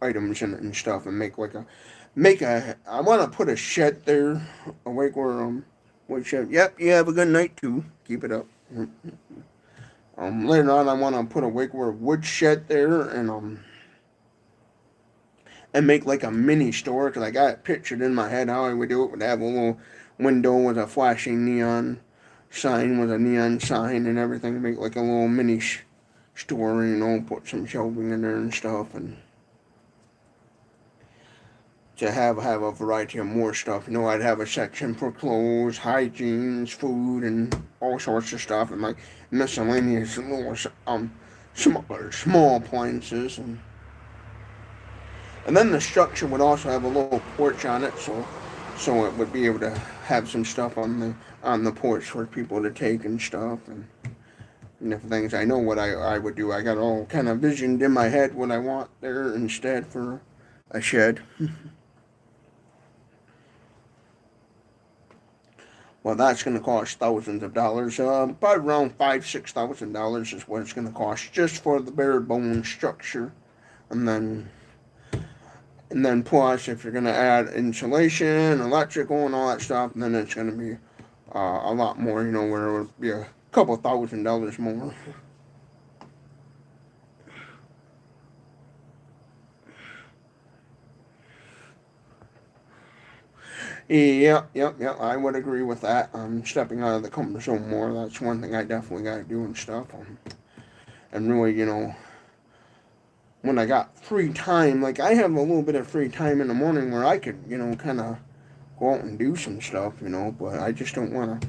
items in it and stuff, and I want to put a shed there, a regular, woodshed. Yep, you have a good night too. Keep it up. Later on, I want to put a regular woodshed there and make like a mini store, because I got it pictured in my head how I would do it. Would have a little window with a flashing neon sign and everything. Make like a little mini store, put some shelving in there and stuff, and to have a variety of more stuff. I'd have a section for clothes, hygiene, food, and all sorts of stuff, and like miscellaneous little small appliances, and then the structure would also have a little porch on it, so it would be able to have some stuff on the porch for people to take and stuff, and different things. I know what I would do. I got all kind of visioned in my head what I want there instead for a shed. Well, that's going to cost thousands of dollars. Probably around $5,000-$6,000 is what it's going to cost just for the bare bone structure, and then plus if you're going to add insulation, electrical, and all that stuff, then it's going to be a lot more. Where it would be a couple $1,000s more. Yeah, I would agree with that. Stepping out of the comfort zone more. That's one thing I definitely got to do and stuff. And really, when I got free time, like I have a little bit of free time in the morning where I could, kind of go out and do some stuff, but I just don't want to.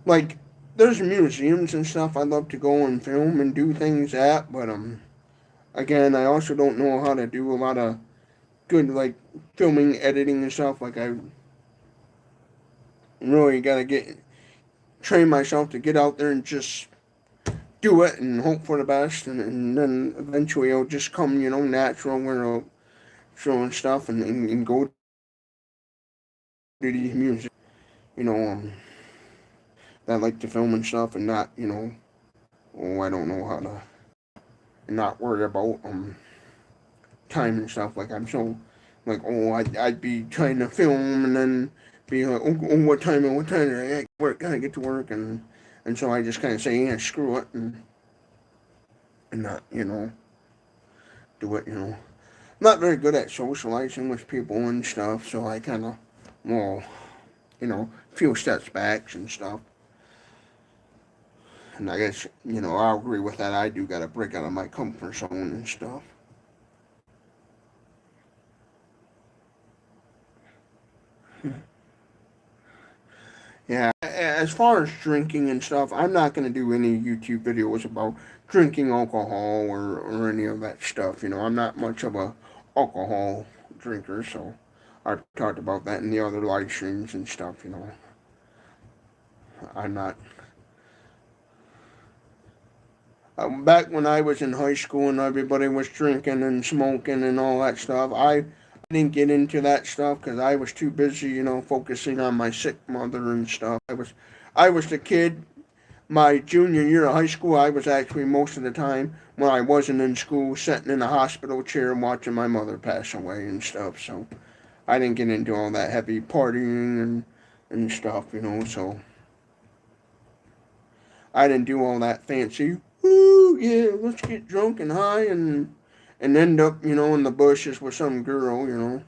Like, there's museums and stuff I'd love to go and film and do things at, but again, I also don't know how to do a lot of good, like, filming, editing and stuff. Like, I really gotta train myself to get out there and just do it and hope for the best, and then eventually it'll just come, natural, where I'll show and stuff and go to these music, that like to film and stuff, and not, I don't know how to. and not worry about time and stuff. Like I'm so like, oh, I'd be trying to film and then be like, oh, what time did I get to work? Gotta get to work, and so I just kind of say, yeah, screw it, and not, do it, Not very good at socializing with people and stuff, so I kind of, well, few steps back and stuff. And I guess, I'll agree with that. I do got to break out of my comfort zone and stuff. Yeah, as far as drinking and stuff, I'm not going to do any YouTube videos about drinking alcohol or any of that stuff. I'm not much of a alcohol drinker, so I've talked about that in the other live streams and stuff. I'm not. Back when I was in high school and everybody was drinking and smoking and all that stuff, I didn't get into that stuff because I was too busy, focusing on my sick mother and stuff. I was the kid. My junior year of high school, I was actually most of the time when I wasn't in school, sitting in a hospital chair watching my mother pass away and stuff. So I didn't get into all that heavy partying and stuff. So I didn't do all that fancy. Woo, yeah, let's get drunk and high and end up, in the bushes with some girl.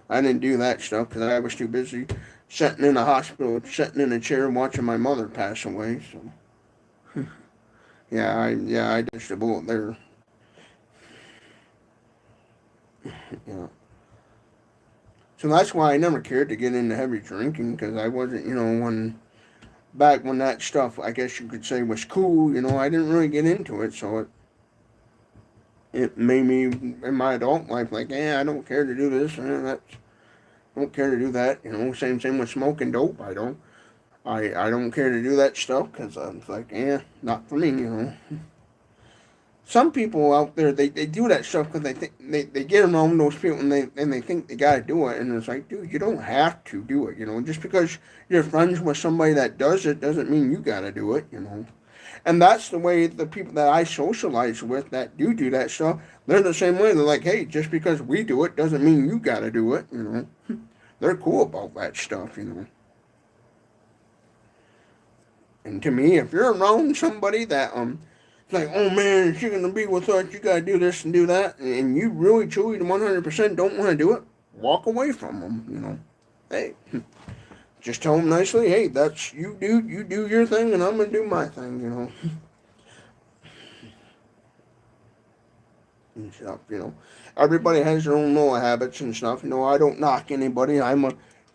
I didn't do that stuff because I was too busy sitting in a hospital, sitting in a chair watching my mother pass away. So I dodged a bullet there. Yeah. So that's why I never cared to get into heavy drinking because I wasn't, back when that stuff, I guess you could say, was cool. I didn't really get into it, so it made me in my adult life like, I don't care to do this, I don't care to do that. Same with smoking dope. I don't care to do that stuff because I was like, not for me. Some people out there they do that stuff because they think they get around those people and they think they gotta do it, and it's like, dude, you don't have to do it. Just because you're friends with somebody that does it doesn't mean you gotta do it. And that's the way the people that I socialize with that do that stuff, they're the same way. They're like, hey, just because we do it doesn't mean you gotta do it. They're cool about that stuff. And to me, if you're around somebody that it's like, oh man, if you're gonna be with us, you gotta do this and do that, and you really truly 100% don't want to do it, walk away from them. Hey, just tell them nicely, hey, that's you do your thing, and I'm gonna do my thing. And stuff. Everybody has their own little habits and stuff. I don't knock anybody. I'm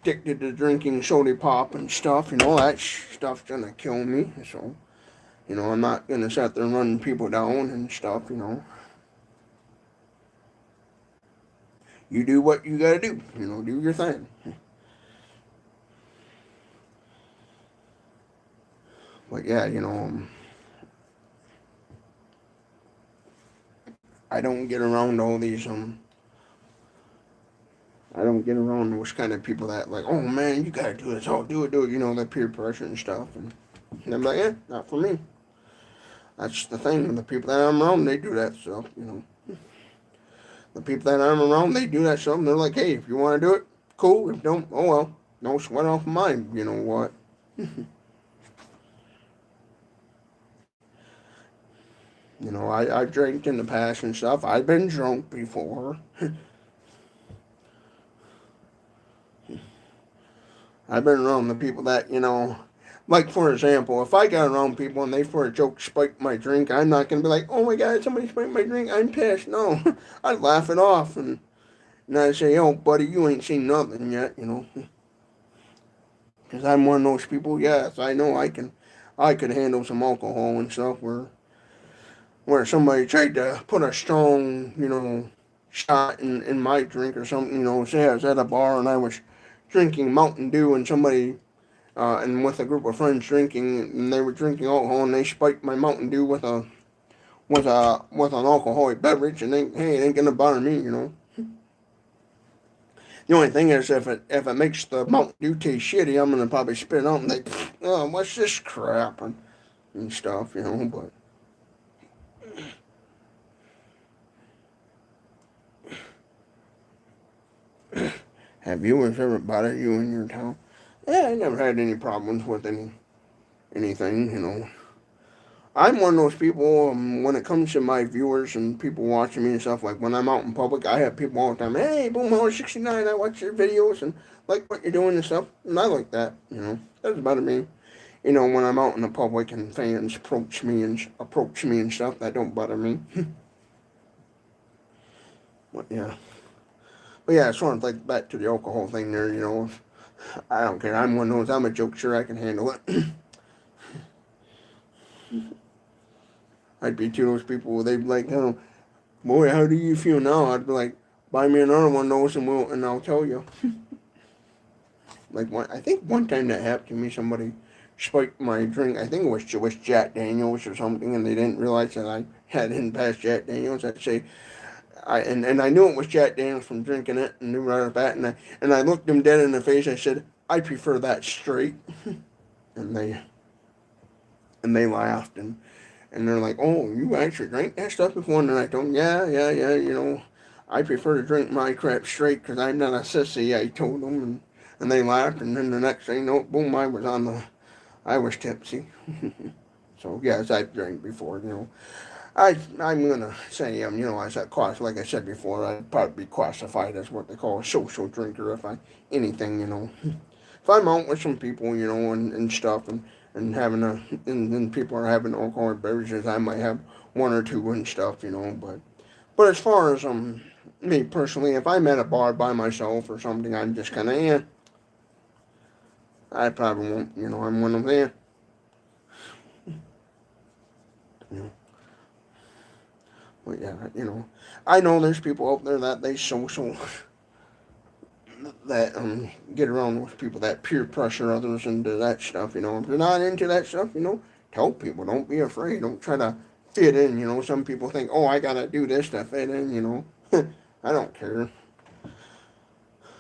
addicted to drinking soda pop and stuff. That stuff's gonna kill me. So, I'm not gonna sit there running people down and stuff. You do what you gotta do. Do your thing. But yeah, I don't get around all these I don't get around those kind of people that like, oh man, you gotta do this, oh do it, the peer pressure and stuff, and I'm like, not for me. That's the thing. The people that I'm around, they do that stuff. The people that I'm around, they do that stuff, and they're like, hey, if you want to do it, cool. If you don't, oh well, no sweat off of mine. You know what? I've drank in the past and stuff. I've been drunk before. I've been around the people that, like for example, if I got around people and they for a joke spiked my drink, I'm not going to be like, oh my God, somebody spiked my drink, I'm pissed. No, I'd laugh it off and I'd say, oh buddy, you ain't seen nothing yet. Because I'm one of those people, yes, I know I could handle some alcohol and stuff where somebody tried to put a strong, shot in my drink or something, say I was at a bar and I was drinking Mountain Dew and somebody, and with a group of friends drinking, and they were drinking alcohol and they spiked my Mountain Dew with an alcoholic beverage, and hey, it ain't gonna bother me. The only thing is if it makes the Mountain Dew taste shitty, I'm gonna probably spit it out and like, oh, what's this crap and stuff, but Have viewers ever bothered you in your town? Yeah, I never had any problems with anything, I'm one of those people, when it comes to my viewers and people watching me and stuff, like when I'm out in public, I have people all the time, hey, Boomhauer69, I watch your videos and like what you're doing and stuff. And I like that, Doesn't bother me. When I'm out in the public and fans approach me and stuff, that don't bother me. But yeah. But yeah, sort of like back to the alcohol thing there, I don't care. I'm one of those, I'm a jokester, I can handle it. I'd be two of those people, they'd be like, oh, boy, how do you feel now? I'd be like, buy me another one of those and I'll tell you. I think one time that happened to me, somebody spiked my drink. I think it was Jack Daniels or something, and they didn't realize that I hadn't passed Jack Daniels. I'd say, and I knew it was Jack Daniels from drinking it, and knew right off the bat. And I looked them dead in the face. I said, I prefer that straight, and they laughed and they're like, oh, you actually drank that stuff before? And I told them, yeah, I prefer to drink my crap straight because I'm not a sissy. I told them, and they laughed. And then the next thing, boom, I was tipsy. So yes, I've drank before. I'm gonna say, as like I said before, I'd probably be classified as what they call a social drinker anything. If I'm out with some people, and stuff, and and people are having alcoholic beverages, I might have one or two and stuff, but as far as me personally, if I'm at a bar by myself or something, I'm just kind of I probably won't, I'm one of them. But yeah, I know there's people out there that they social that get around with people that peer pressure others into that stuff. If you're not into that stuff, tell people. Don't be afraid. Don't try to fit in. Some people think, oh, I gotta do this to fit in. I don't care.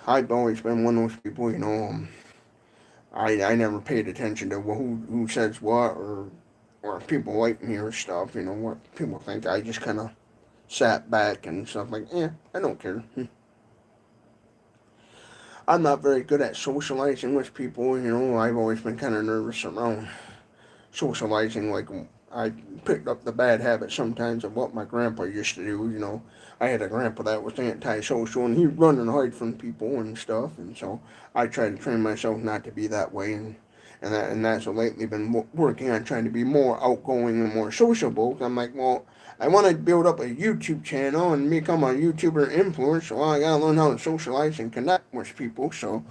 I've always been one of those people. I never paid attention to who says what or if people like me or stuff. What people think. I just kind of sat back and stuff like, I don't care. I'm not very good at socializing with people, I've always been kind of nervous around socializing. Like, I picked up the bad habit sometimes of what my grandpa used to do, I had a grandpa that was antisocial, and he'd run and hide from people and stuff, and so I tried to train myself not to be that way, and that's what lately been working on trying to be more outgoing and more sociable. I'm like, well, I want to build up a YouTube channel and become a YouTuber influencer. Well, I gotta learn how to socialize and connect with people. So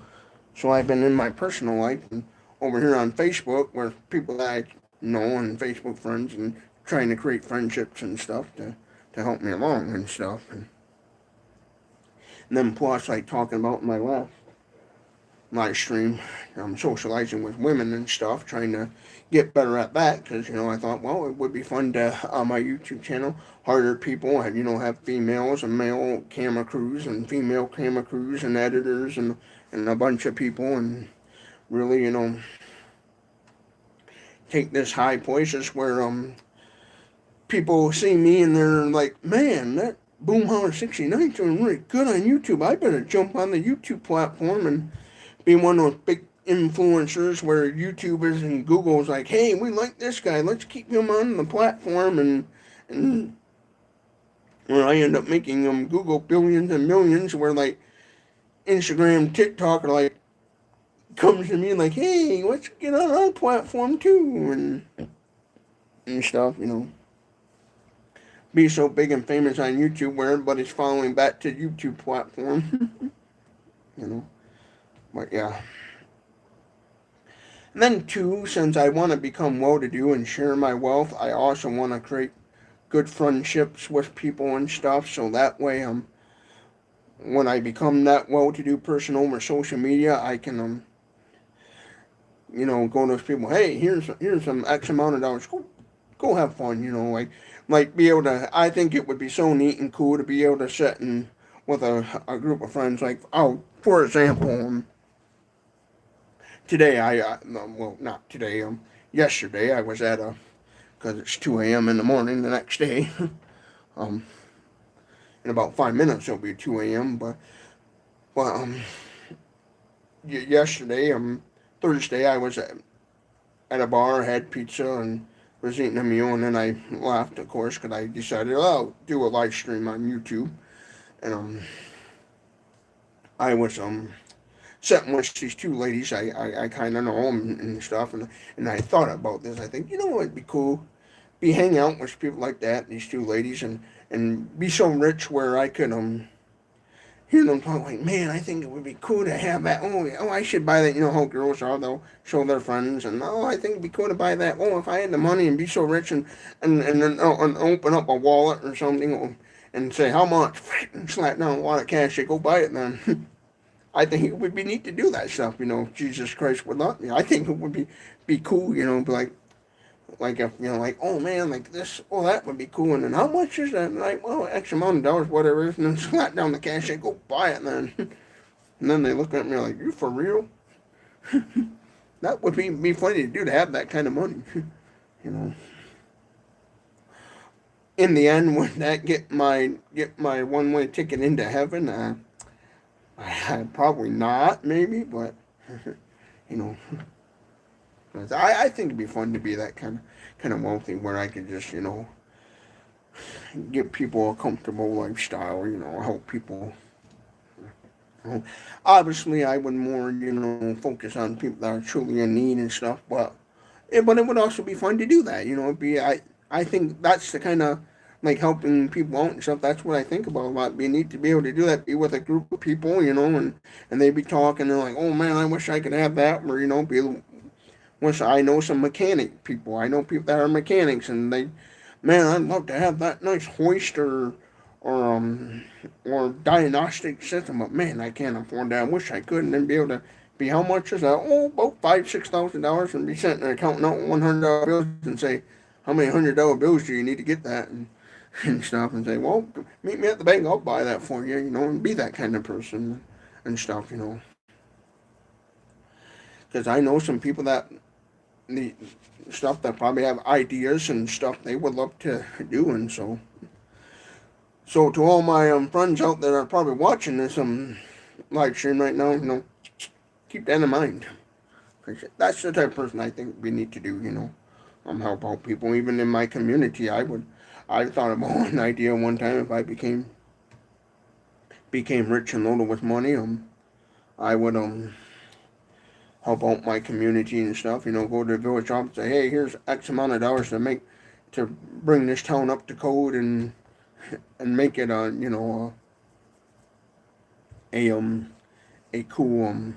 I've been in my personal life and over here on Facebook with people that I know and Facebook friends and trying to create friendships and stuff to help me along and stuff. And then plus, like talking about my live stream, socializing with women and stuff, trying to get better at that because I thought, well, it would be fun to on my YouTube channel hire people and have females and male camera crews and female camera crews and editors and a bunch of people and really take this high places where people see me and they're like, man, that Boomhauer69 doing really good on YouTube. I better jump on the YouTube platform and be one of those big influencers where YouTubers and Google's like, hey, we like this guy, let's keep him on the platform, and where I end up making Google billions and millions, where like Instagram, TikTok are like comes to me like, hey, let's get on our platform too, and stuff, Be so big and famous on YouTube where everybody's following back to YouTube platform, But yeah. And then two, since I want to become well-to-do and share my wealth, I also want to create good friendships with people and stuff. So that way, when I become that well-to-do person over social media, I can, go to those people. Hey, here's some X amount of dollars. Go have fun. Like be able to. I think it would be so neat and cool to be able to sit with a group of friends. Like, oh, for example. Today, well, not today, yesterday, I was at because it's 2 a.m. in the morning the next day. In about 5 minutes, it'll be 2 a.m., but yesterday, Thursday, I was at a bar, had pizza, and was eating a meal, and then I left, of course, because I decided, oh, I'll do a live stream on YouTube, and I was sitting with these two ladies I kind of know and stuff, and I thought about this. I think, it'd be cool, be hanging out with people like that, these two ladies, and be so rich where I could hear them talk like, man, I think it would be cool to have that. Oh, I should buy that. You know how girls are, they'll show their friends, and I think it'd be cool to buy that. Oh, if I had the money and be so rich and then and open up a wallet or something and say how much, and slap down a lot of cash, they go buy it then. I think it would be neat to do that stuff. Jesus Christ would let me. I think it would be cool. Be like if like, oh man, like this, oh that would be cool, and then how much is that? Like, well, X amount of dollars, whatever it is, and then slap down the cash and go buy it, then, and then they look at me like, you for real? That would be funny to do, to have that kind of money, you know. In the end, would that get my one way ticket into heaven? Probably not, maybe, but you know. I think it'd be fun to be that kind of wealthy where I could just give people a comfortable lifestyle, help people. Obviously, I would more focus on people that are truly in need and stuff, but it would also be fun to do that. I think that's the kind of like helping people out and stuff. That's what I think about a lot. Be neat to be able to do that. Be with a group of people, and they be talking. They're like, oh man, I wish I could have that, or be once I know some mechanic people. I know people that are mechanics, and man, I'd love to have that nice hoist or diagnostic system. But man, I can't afford that. I wish I could, and then be able to be how much is that? Oh, about $5,000-$6,000, and be sitting there counting out $100 bills and say, how many $100 bills do you need to get that and stuff, and say, well, meet me at the bank. I'll buy that for you, and be that kind of person and stuff. Because I know some people that the stuff that probably have ideas and stuff they would love to do, and so to all my friends out there that are probably watching this live stream right now, keep that in mind. Cause that's the type of person I think we need to do. Help out people. Even in my community, I thought about an idea one time. If I became rich and loaded with money, I would help out my community and stuff. Go to the village office and say, hey, here's X amount of dollars to bring this town up to code and make it a cool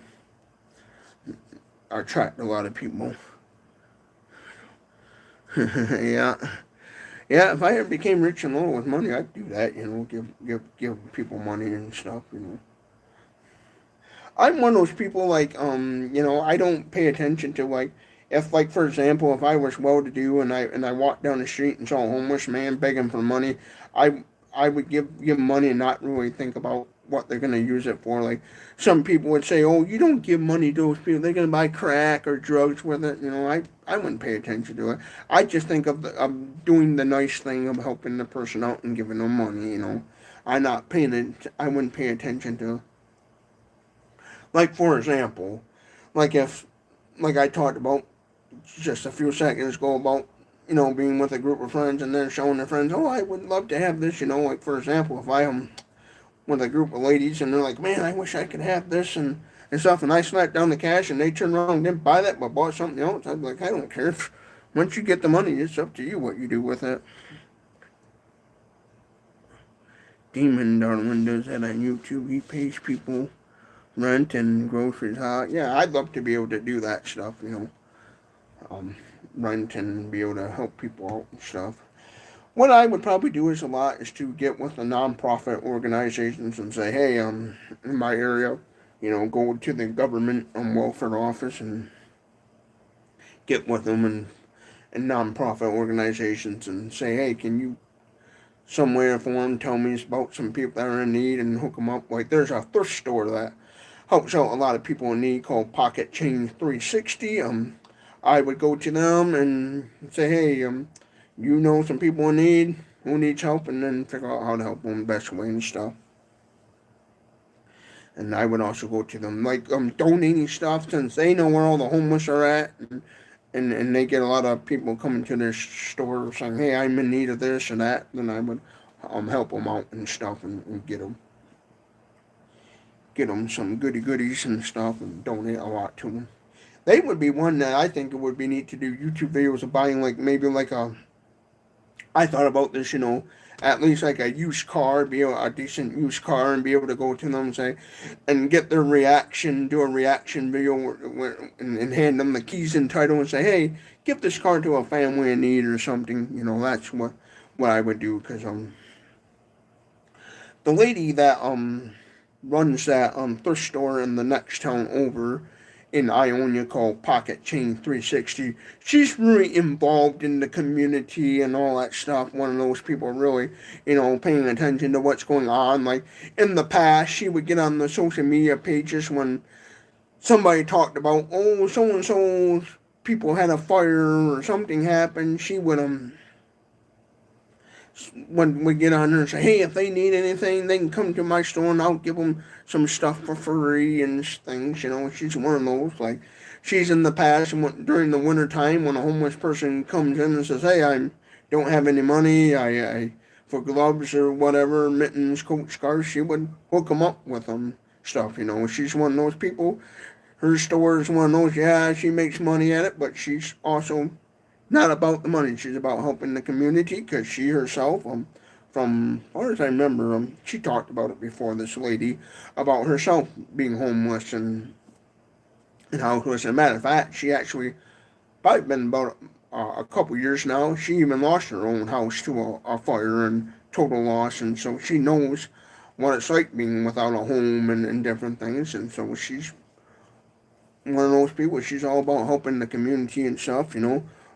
attract a lot of people. Yeah. Yeah, if I ever became rich and loaded with money, I'd do that, give people money and stuff. I'm one of those people like I don't pay attention to like if like for example if I was well to do and I walked down the street and saw a homeless man begging for money, I would give money and not really think about what they're gonna use it for. Like some people would say, oh, you don't give money to those people, they're gonna buy crack or drugs with it. I wouldn't pay attention to it. I just think of doing the nice thing of helping the person out and giving them money. I wouldn't pay attention to. Like, for example, like if, like I talked about just a few seconds ago about, being with a group of friends and then showing their friends, oh, I would love to have this, like, for example, if I am with a group of ladies and they're like, man, I wish I could have this and stuff, and I slapped down the cash and they turned around and didn't buy that but bought something else, I'd be like, I don't care. Once you get the money, it's up to you what you do with it. Demon Darwin does that on YouTube. He pays people rent and groceries. Yeah, I'd love to be able to do that stuff, rent and be able to help people out and stuff. What I would probably do is to get with the nonprofit organizations and say, hey, in my area, go to the government welfare office and get with them and nonprofit organizations and say, hey, can you somewhere for them tell me about some people that are in need and hook them up? Like there's a thrift store that helps out a lot of people in need called Pocket Change 360. I would go to them and say, hey, some people in need who needs help, and then figure out how to help them the best way and stuff. And I would also go to them, like donating stuff, since they know where all the homeless are at, and they get a lot of people coming to their store saying, "Hey, I'm in need of this or that." Then I would help them out and stuff, and get them some goodies and stuff, and donate a lot to them. They would be one that I think it would be neat to do YouTube videos of buying, like maybe like a. I thought about this, at least like a used car, be a decent used car, and be able to go to them and say, and get their reaction, do a reaction video, and hand them the keys and title, and say, hey, give this car to a family in need or something. That's what I would do, because the lady that runs that thrift store in the next town over in Ionia called Pocket Chain 360. She's really involved in the community and all that stuff. One of those people really, paying attention to what's going on. Like in the past, she would get on the social media pages when somebody talked about, oh, so and so people had a fire or something happened. She would when we get on there and say, hey, if they need anything, they can come to my store and I'll give them some stuff for free and things. She's one of those. Like, she's in the past, and during the winter time when a homeless person comes in and says, hey, I don't have any money, I for gloves or whatever, mittens, coat, scarves, she would hook them up with them stuff. She's one of those people. Her store is one of those, yeah, she makes money at it, but she's also not about the money. She's about helping the community, because she herself, from as far as I remember, she talked about it before. This lady about herself being homeless and how it was. As a matter of fact, she actually probably been about a couple years now. She even lost her own house to a fire and total loss, and so she knows what it's like being without a home and different things. And so she's one of those people. She's all about helping the community and stuff.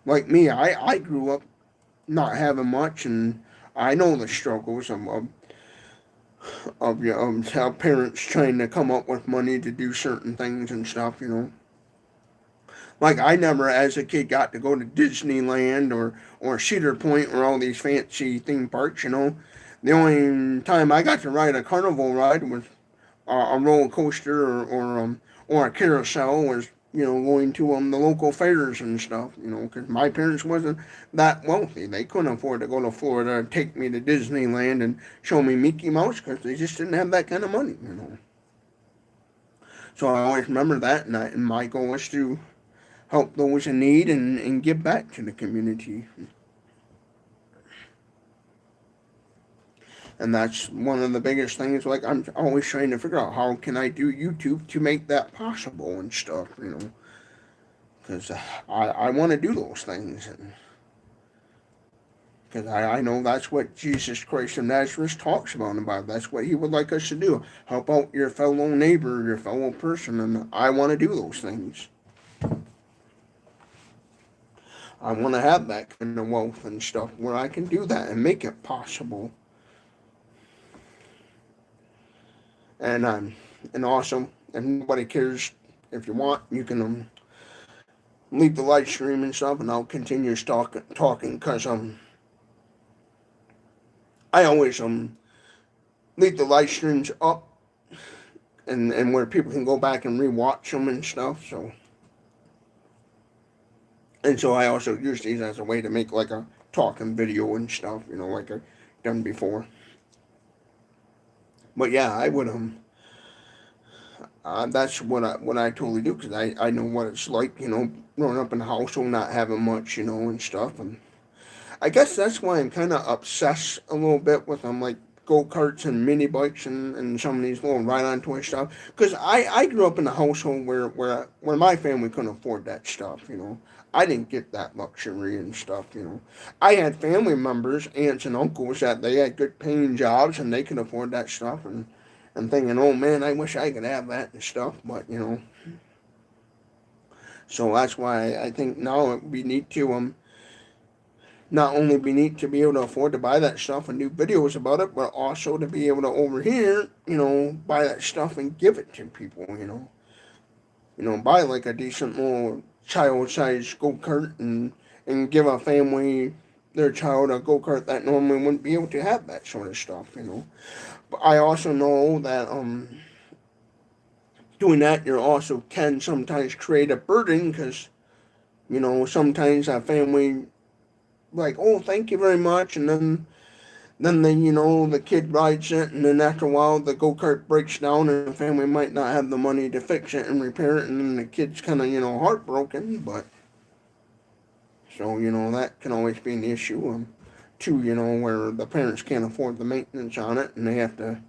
Like me, I grew up not having much, and I know the struggles of how parents trying to come up with money to do certain things and stuff. Like I never, as a kid, got to go to Disneyland or Cedar Point or all these fancy theme parks. The only time I got to ride a carnival ride was a roller coaster or a carousel, was going to the local fairs and stuff, because my parents wasn't that wealthy. They couldn't afford to go to Florida and take me to Disneyland and show me Mickey Mouse, because they just didn't have that kind of money. So I always remember that, and my goal is to help those in need and give back to the community. And that's one of the biggest things. Like, I'm always trying to figure out how can I do YouTube to make that possible and stuff, because I want to do those things, because I know that's what Jesus Christ of Nazareth talks about in the Bible. That's what he would like us to do. Help out your fellow neighbor, your fellow person, and I want to do those things. I want to have that kind of wealth and stuff where I can do that and make it possible. And also, if nobody cares, if you want, you can leave the live stream and stuff, and I'll continue talking, because I always leave the live streams up, and where people can go back and rewatch them and stuff. So I also use these as a way to make like a talking video and stuff, like I've done before. But yeah, I would that's what I totally do, because I know what it's like, growing up in a household, not having much, and stuff. And I guess that's why I'm kind of obsessed a little bit with them, like go-karts and mini bikes and some of these little ride-on toy stuff. Because I grew up in a household where my family couldn't afford that stuff. I didn't get that luxury and stuff. I had family members, aunts and uncles, that they had good paying jobs and they could afford that stuff, and thinking, oh man, I wish I could have that and stuff. But so that's why I think now it would be neat to not only be neat to be able to afford to buy that stuff and do videos about it, but also to be able to over here, buy that stuff and give it to people. Buy like a decent little child-sized go-kart and give a family, their child, a go-kart that normally wouldn't be able to have that sort of stuff. But I also know that doing that, you also can sometimes create a burden because, sometimes a family, like, oh, thank you very much. And then the kid rides it, and then after a while, the go kart breaks down, and the family might not have the money to fix it and repair it, and then the kid's kind of, heartbroken. But so, that can always be an issue. Too, where the parents can't afford the maintenance on it, and they have to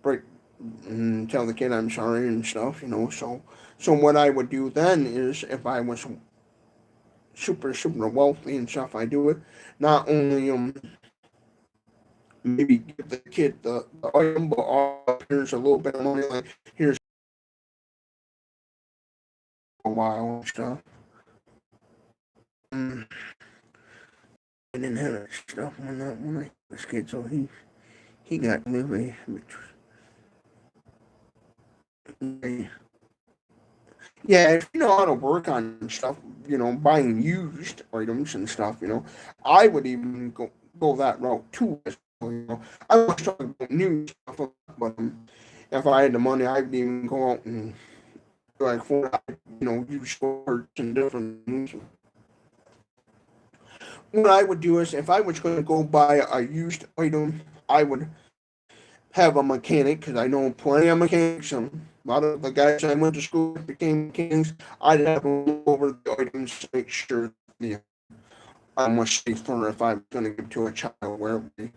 break and tell the kid I'm sorry and stuff. So what I would do then is, if I was super wealthy and stuff, I do it. Not only maybe give the kid the item, but here's a little bit of money, like here's a while and stuff. Mm, I didn't have that stuff when I was a kid, so he got movie, which yeah, if you know how to work on stuff, buying used items and stuff, I would even go that route too. I was talking about new stuff, but if I had the money, I'd even go out and like for use shorts and different things. What I would do is, if I was going to go buy a used item, I would have a mechanic because I know plenty of mechanics. And a lot of the guys I went to school with became mechanics. I'd have them look over the items to make sure the item was safer if I was going to give to a child, where it would be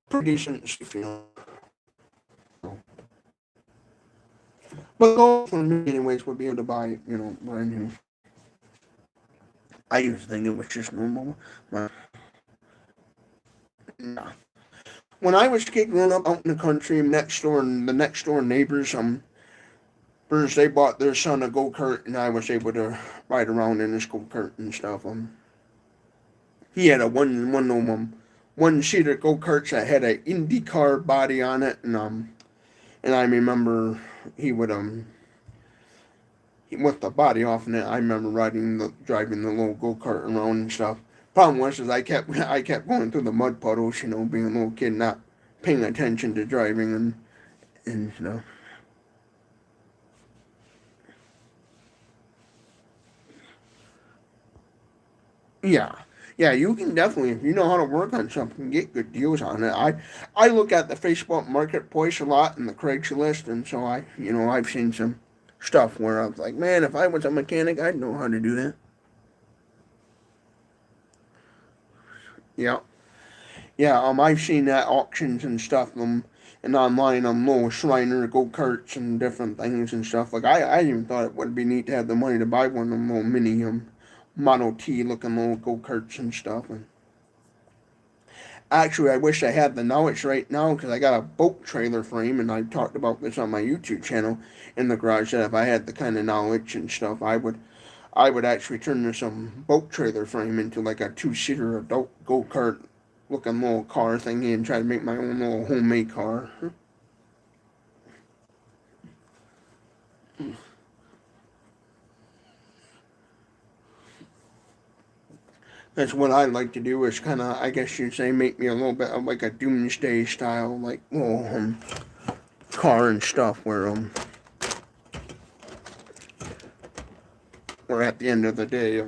pretty decent safe. But the goal for me, anyways, would be able to buy, brand new. I used to think it was just normal, but nah. When I was a kid growing up out in the country, the next door neighbors, first they bought their son a go kart, and I was able to ride around in his go kart and stuff. He had a one seater go karts that had a IndyCar body on it, and I remember he would with the body off in it. I remember driving the little go kart around and stuff. Problem was is I kept going through the mud puddles, being a little kid, not paying attention to driving and stuff. Yeah. Yeah, you can definitely, if you know how to work on something, get good deals on it. I look at the Facebook Marketplace a lot and the Craigslist, and so I've seen some stuff where I was like, man, if I was a mechanic, I'd know how to do that. Yeah. Yeah, I've seen that auctions and stuff, and online little Shriner go karts and different things and stuff. Like I even thought it would be neat to have the money to buy one of them little mini Model T looking little go karts and stuff. And actually, I wish I had the knowledge right now because I got a boat trailer frame, and I talked about this on my YouTube channel in the garage. That if I had the kind of knowledge and stuff, I would actually turn this boat trailer frame into like a two-seater adult go-kart looking little car thingy and try to make my own little homemade car. That's what I like to do is kind of, I guess you'd say, make me a little bit of like a doomsday style, like little car and stuff where at the end of the day,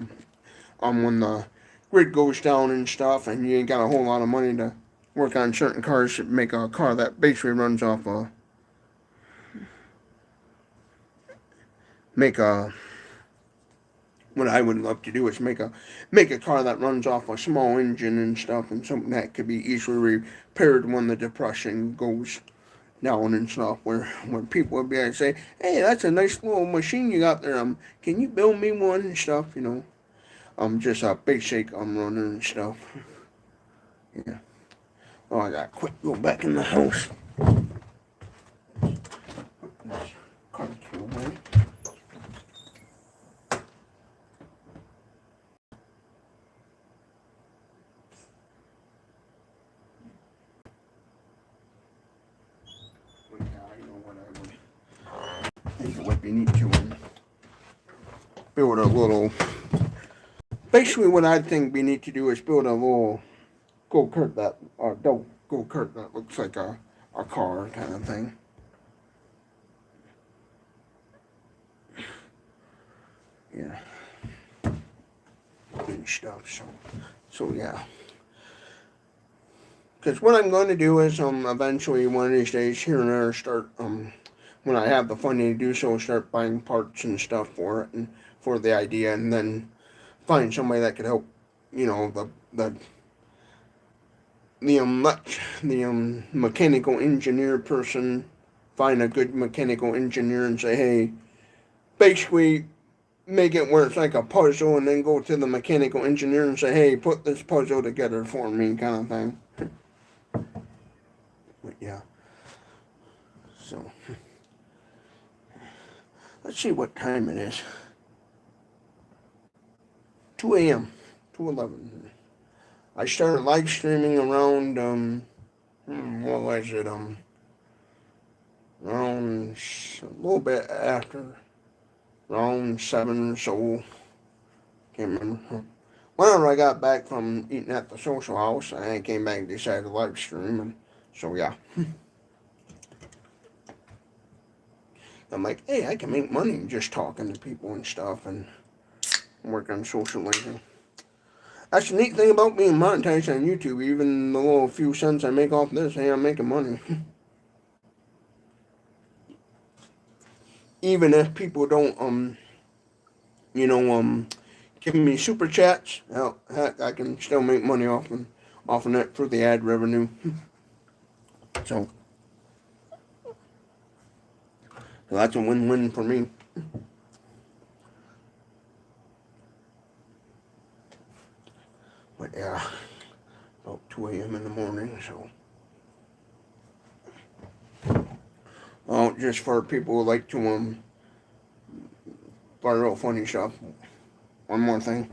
when the grid goes down and stuff, and you ain't got a whole lot of money to work on certain cars, make a car that basically runs off make a what I would love to do is make a car that runs off a small engine and stuff, and something that could be easily repaired when the depression goes down and stuff. Where people would be able to say, "Hey, that's a nice little machine you got there. Can you build me one and stuff?" Just a basic running and stuff. Yeah. Oh, I got to quick go back in the house. Car away. It would be neat to build a little. Basically, what I think we need to do is build a little go kart that, don't go kart that looks like a car kind of thing. Yeah. And stuff, so yeah. Because what I'm going to do is, eventually one of these days here and there start, when I have the funding to do so, start buying parts and stuff for it and for the idea, and then find somebody that could help, you know, the mechanical engineer person, find a good mechanical engineer and say, hey, basically make it where it's like a puzzle, and then go to the mechanical engineer and say, hey, put this puzzle together for me, kind of thing. But yeah. So let's see what time it is. 2 a.m. 2:11. I started live streaming around what was it, around a little bit after, around 7 or so. Can't remember. Whenever I got back from eating at the social house, I came back and decided to live stream, and so yeah. I'm like, hey, I can make money just talking to people and stuff and work on social media. That's the neat thing about being monetized on YouTube. Even the little few cents I make off this, hey, I'm making money. Even if people don't, give me super chats, hell, heck, I can still make money off of it for the ad revenue. So that's a win-win for me. But yeah, about 2 a.m. in the morning, so. Well, just for people who like to, real funny stuff. One more thing.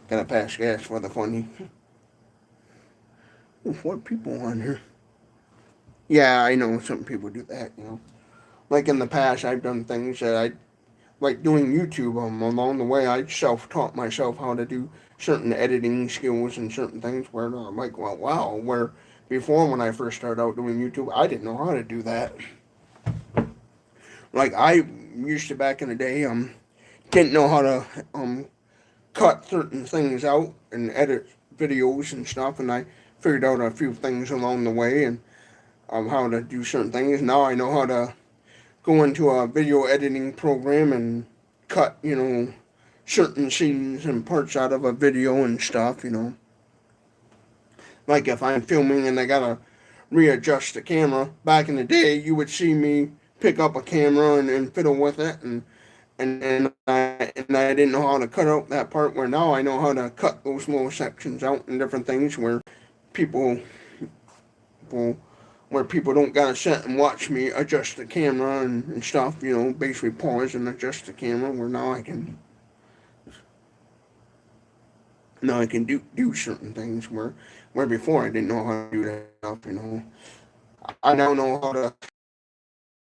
Gotta pass gas for the funny. Ooh, 4 people on here. Yeah, I know some people do that, you know. Like in the past, I've done things that like doing YouTube. Along the way, I self-taught myself how to do certain editing skills and certain things where I'm like, well, wow, where before when I first started out doing YouTube, I didn't know how to do that. Like I used to back in the day, didn't know how to cut certain things out and edit videos and stuff, and I figured out a few things along the way and how to do certain things. Now I know how to go into a video editing program and cut, certain scenes and parts out of a video and stuff, Like if I'm filming and I gotta readjust the camera, back in the day you would see me pick up a camera and fiddle with it and I didn't know how to cut out that part, where now I know how to cut those little sections out and different things where people people don't gotta sit and watch me adjust the camera and stuff, basically pause and adjust the camera, where now I can do certain things where before I didn't know how to do that stuff. I now know how to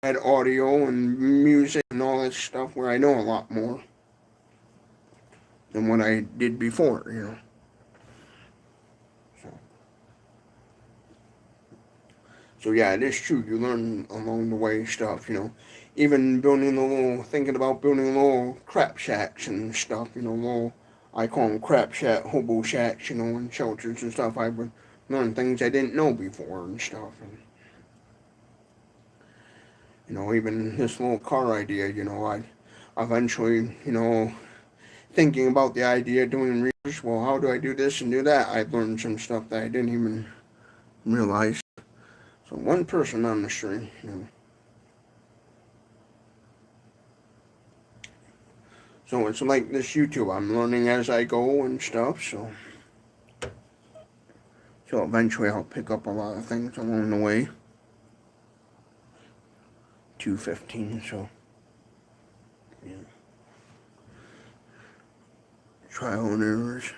add audio and music and all that stuff, where I know a lot more than what I did before. So yeah, it is true. You learn along the way stuff, Even thinking about building little crap shacks and stuff, I call them crap shack, hobo shacks, and shelters and stuff. I would learn things I didn't know before and stuff. And, even this little car idea, I eventually, thinking about the idea, doing research, well, how do I do this and do that? I learned some stuff that I didn't even realize. So one person on the stream, So it's like this YouTube. I'm learning as I go and stuff. So eventually I'll pick up a lot of things along the way. 2:15. So yeah. Trial and errors.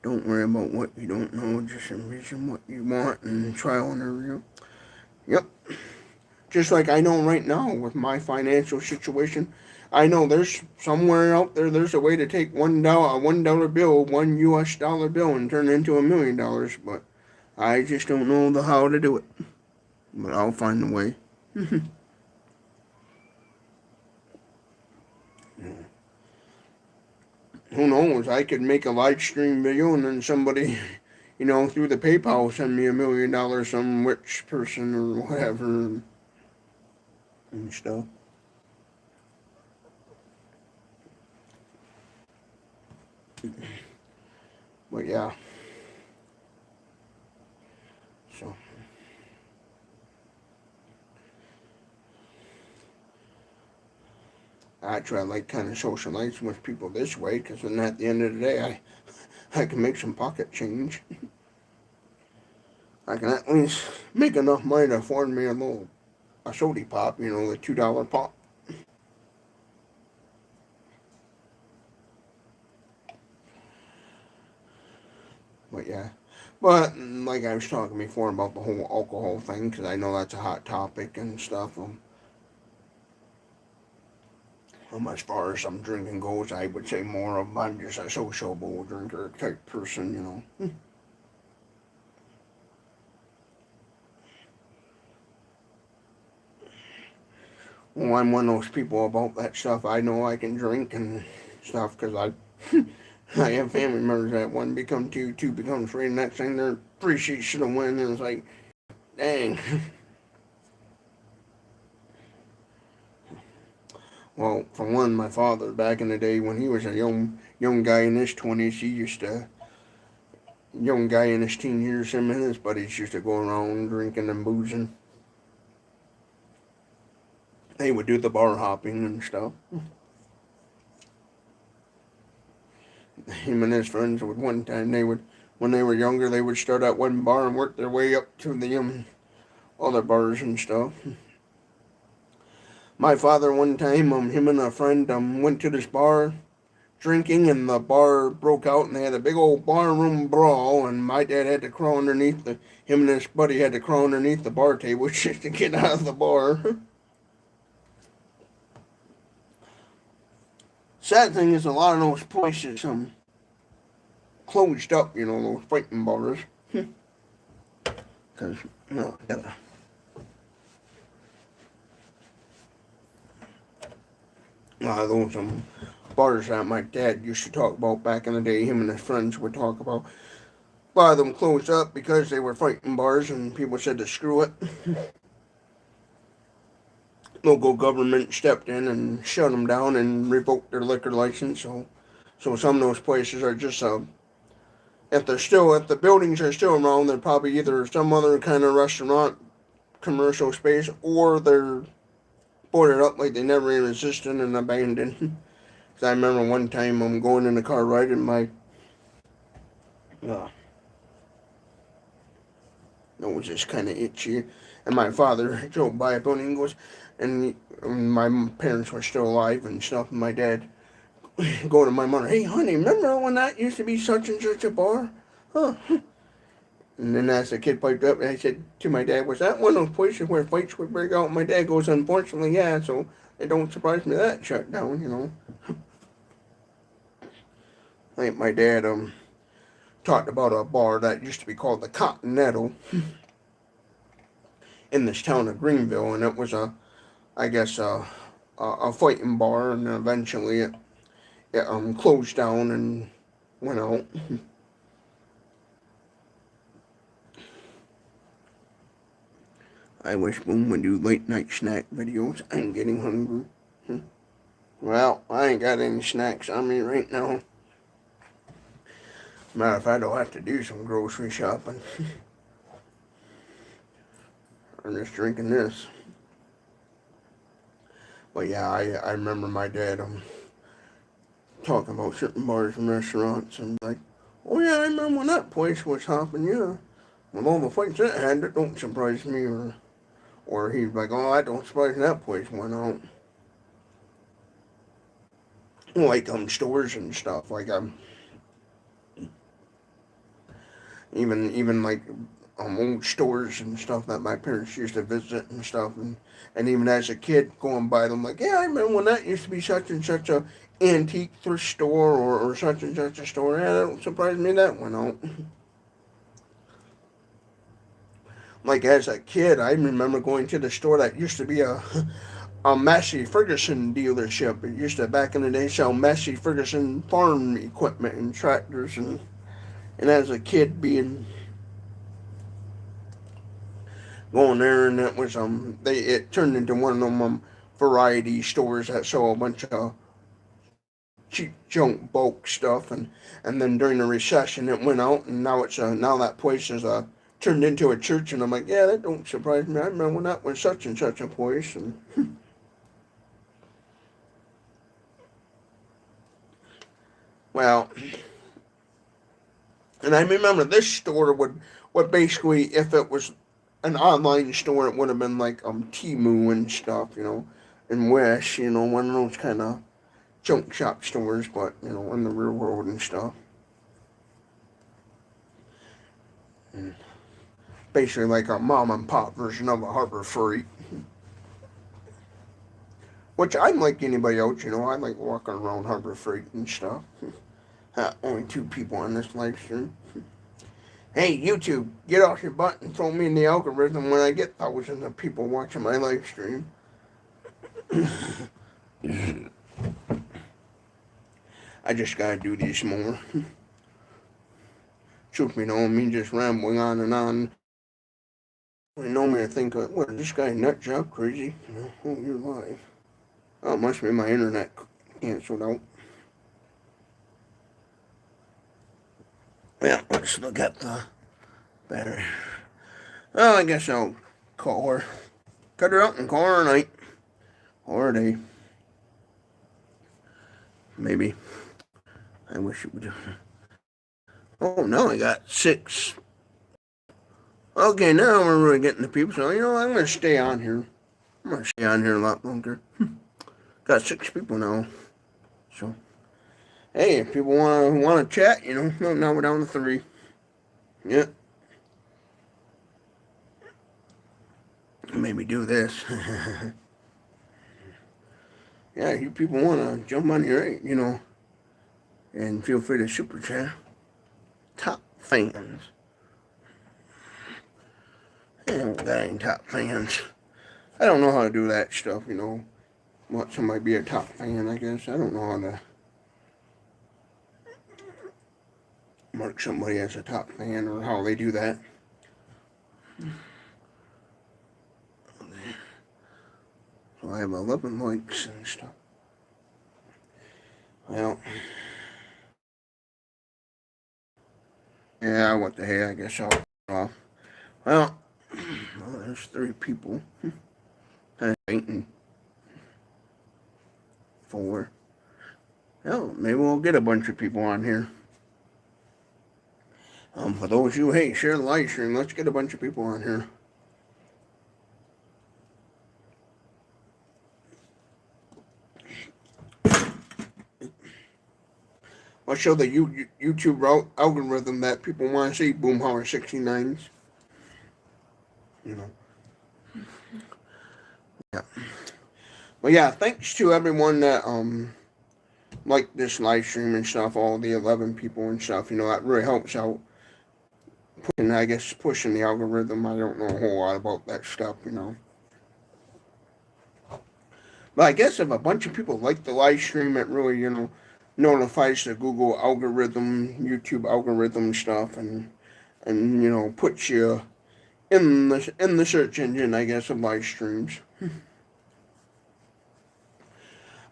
Don't worry about what you don't know. Just envision what you want and trial and error. Yep. Just like I know right now with my financial situation, I know there's somewhere out there's a way to take $1 bill, $1 bill, and turn it into $1 million, but I just don't know how to do it. But I'll find a way. who knows? I could make a live stream video and then somebody, through the PayPal send me $1 million, some rich person or whatever, and stuff. But yeah. So. I try to like kind of socialize with people this way, because then at the end of the day, I can make some pocket change. I can at least make enough money to afford me a sody pop, the $2 pop. But yeah, but like I was talking before about the whole alcohol thing, because I know that's a hot topic and stuff. As far as some drinking goes, I would say more of I'm just a sociable drinker type person, Well, I'm one of those people about that stuff. I know I can drink and stuff because I have family members that one become two, two become three, and next thing they're 3 sheets to the wind, and it's like, dang. Well, for one, my father back in the day when he was a young guy in his 20s, young guy in his teen years, him and his buddies used to go around drinking and boozing. They would do the bar hopping and stuff. Him and his friends would one time when they were younger, they would start at one bar and work their way up to the other bars and stuff. My father one time, him and a friend went to this bar drinking, and the bar broke out, and they had a big old barroom brawl, and my dad had to crawl underneath him and his buddy had to crawl underneath the bar table just to get out of the bar. Sad thing is, a lot of those places closed up, those fighting bars. Because, no, yeah. A lot of those bars that my dad used to talk about back in the day, him and his friends would talk about. A lot of them closed up because they were fighting bars, and people said to screw it. Local government stepped in and shut them down and revoked their liquor license. So some of those places are just if the buildings are still around, they're probably either some other kind of restaurant, commercial space, or they're boarded up like they never even existed and abandoned. Because I remember one time I'm going in the car riding my nose is kind of itchy, and my father drove by a building and goes, and my parents were still alive and stuff, and my dad going to my mother, hey honey, remember when that used to be such and such a bar? Huh? And then as the kid piped up, I said to my dad, was that one of those places where fights would break out? My dad goes, unfortunately, yeah, so it don't surprise me that shut down, Like my dad talked about a bar that used to be called the Continental in this town of Greenville, and it was I guess a fighting bar, and eventually it closed down and went out. I wish Boom would do late night snack videos. I'm getting hungry. Well, I ain't got any snacks on me right now. Matter of fact, I'll have to do some grocery shopping. I'm just drinking this. But yeah, I remember my dad talking about certain bars and restaurants, and like, oh yeah, I remember when that place was hopping, yeah. With all the fights it had, that don't surprise me, or he's like, oh, that don't surprise me, that place went out. Like stores and stuff, like even like old stores and stuff that my parents used to visit and stuff, and even as a kid going by them, like, yeah, I remember when that used to be such and such a antique thrift store, or such and such a store. Yeah, that don't surprise me that went out. Like as a kid, I remember going to the store that used to be Massey Ferguson dealership. It used to back in the day sell Massey Ferguson farm equipment and tractors, and as a kid being going there, and it was it turned into one of them variety stores that sell a bunch of cheap junk bulk stuff, and then during the recession it went out, and now it's now that place is turned into a church, and I'm like, yeah, that don't surprise me. I remember when that was such and such a place. And well, and I remember this store would basically, if it was an online store, it would have been like Temu and stuff, and Wish, one of those kind of junk shop stores, but in the real world and stuff. And basically like a mom and pop version of a Harbor Freight. Which I'm like anybody else, I like walking around Harbor Freight and stuff. Only 2 people on this live stream. Hey, YouTube, get off your butt and throw me in the algorithm when I get thousands of people watching my live stream. I just gotta do these more. Truth be known, me just rambling on and on. You know me to think, what, is this guy nut job crazy? Oh, you're live. Oh, it must be my internet canceled out. Yeah, let's look at the battery. Well, I guess I'll call her. Cut her out and call her a night. Or a day. Maybe. I wish it would. Oh, no, I got 6. Okay, now we're really getting the people. So, I'm going to stay on here. I'm going to stay on here a lot longer. Got 6 people now. So, hey, if people want to chat, now we're down to 3. Yeah. Maybe do this. Yeah, you people want to jump on here, and feel free to super chat. Top fans. I don't got any top fans. I don't know how to do that stuff, Want somebody to be a top fan, I guess. I don't know how to mark somebody as a top fan or how they do that. So I have 11 likes and stuff. Well, yeah, what the heck, I guess I'll off. Well, there's 3 people. Kind of fainting. 4. Well, maybe we'll get a bunch of people on here. For those who hate, share the live stream. Let's get a bunch of people on here. I'll show the YouTube algorithm that people want to see Boomhauer69s. Yeah. Well, yeah, thanks to everyone that liked this live stream and stuff, all the 11 people and stuff, that really helps out. Pushing the algorithm. I don't know a whole lot about that stuff, But I guess if a bunch of people like the live stream, it really, notifies the Google algorithm, YouTube algorithm stuff, and puts you in the search engine, I guess, of live streams.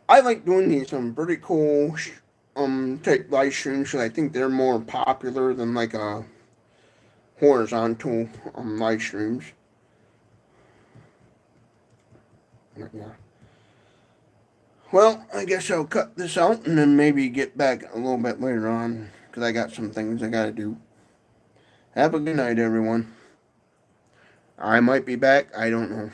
I like doing these pretty cool type live streams because I think they're more popular than like a horizontal live streams. Yeah. Well, I guess I'll cut this out and then maybe get back a little bit later on because I got some things I gotta do. Have a good night, everyone. I might be back. I don't know.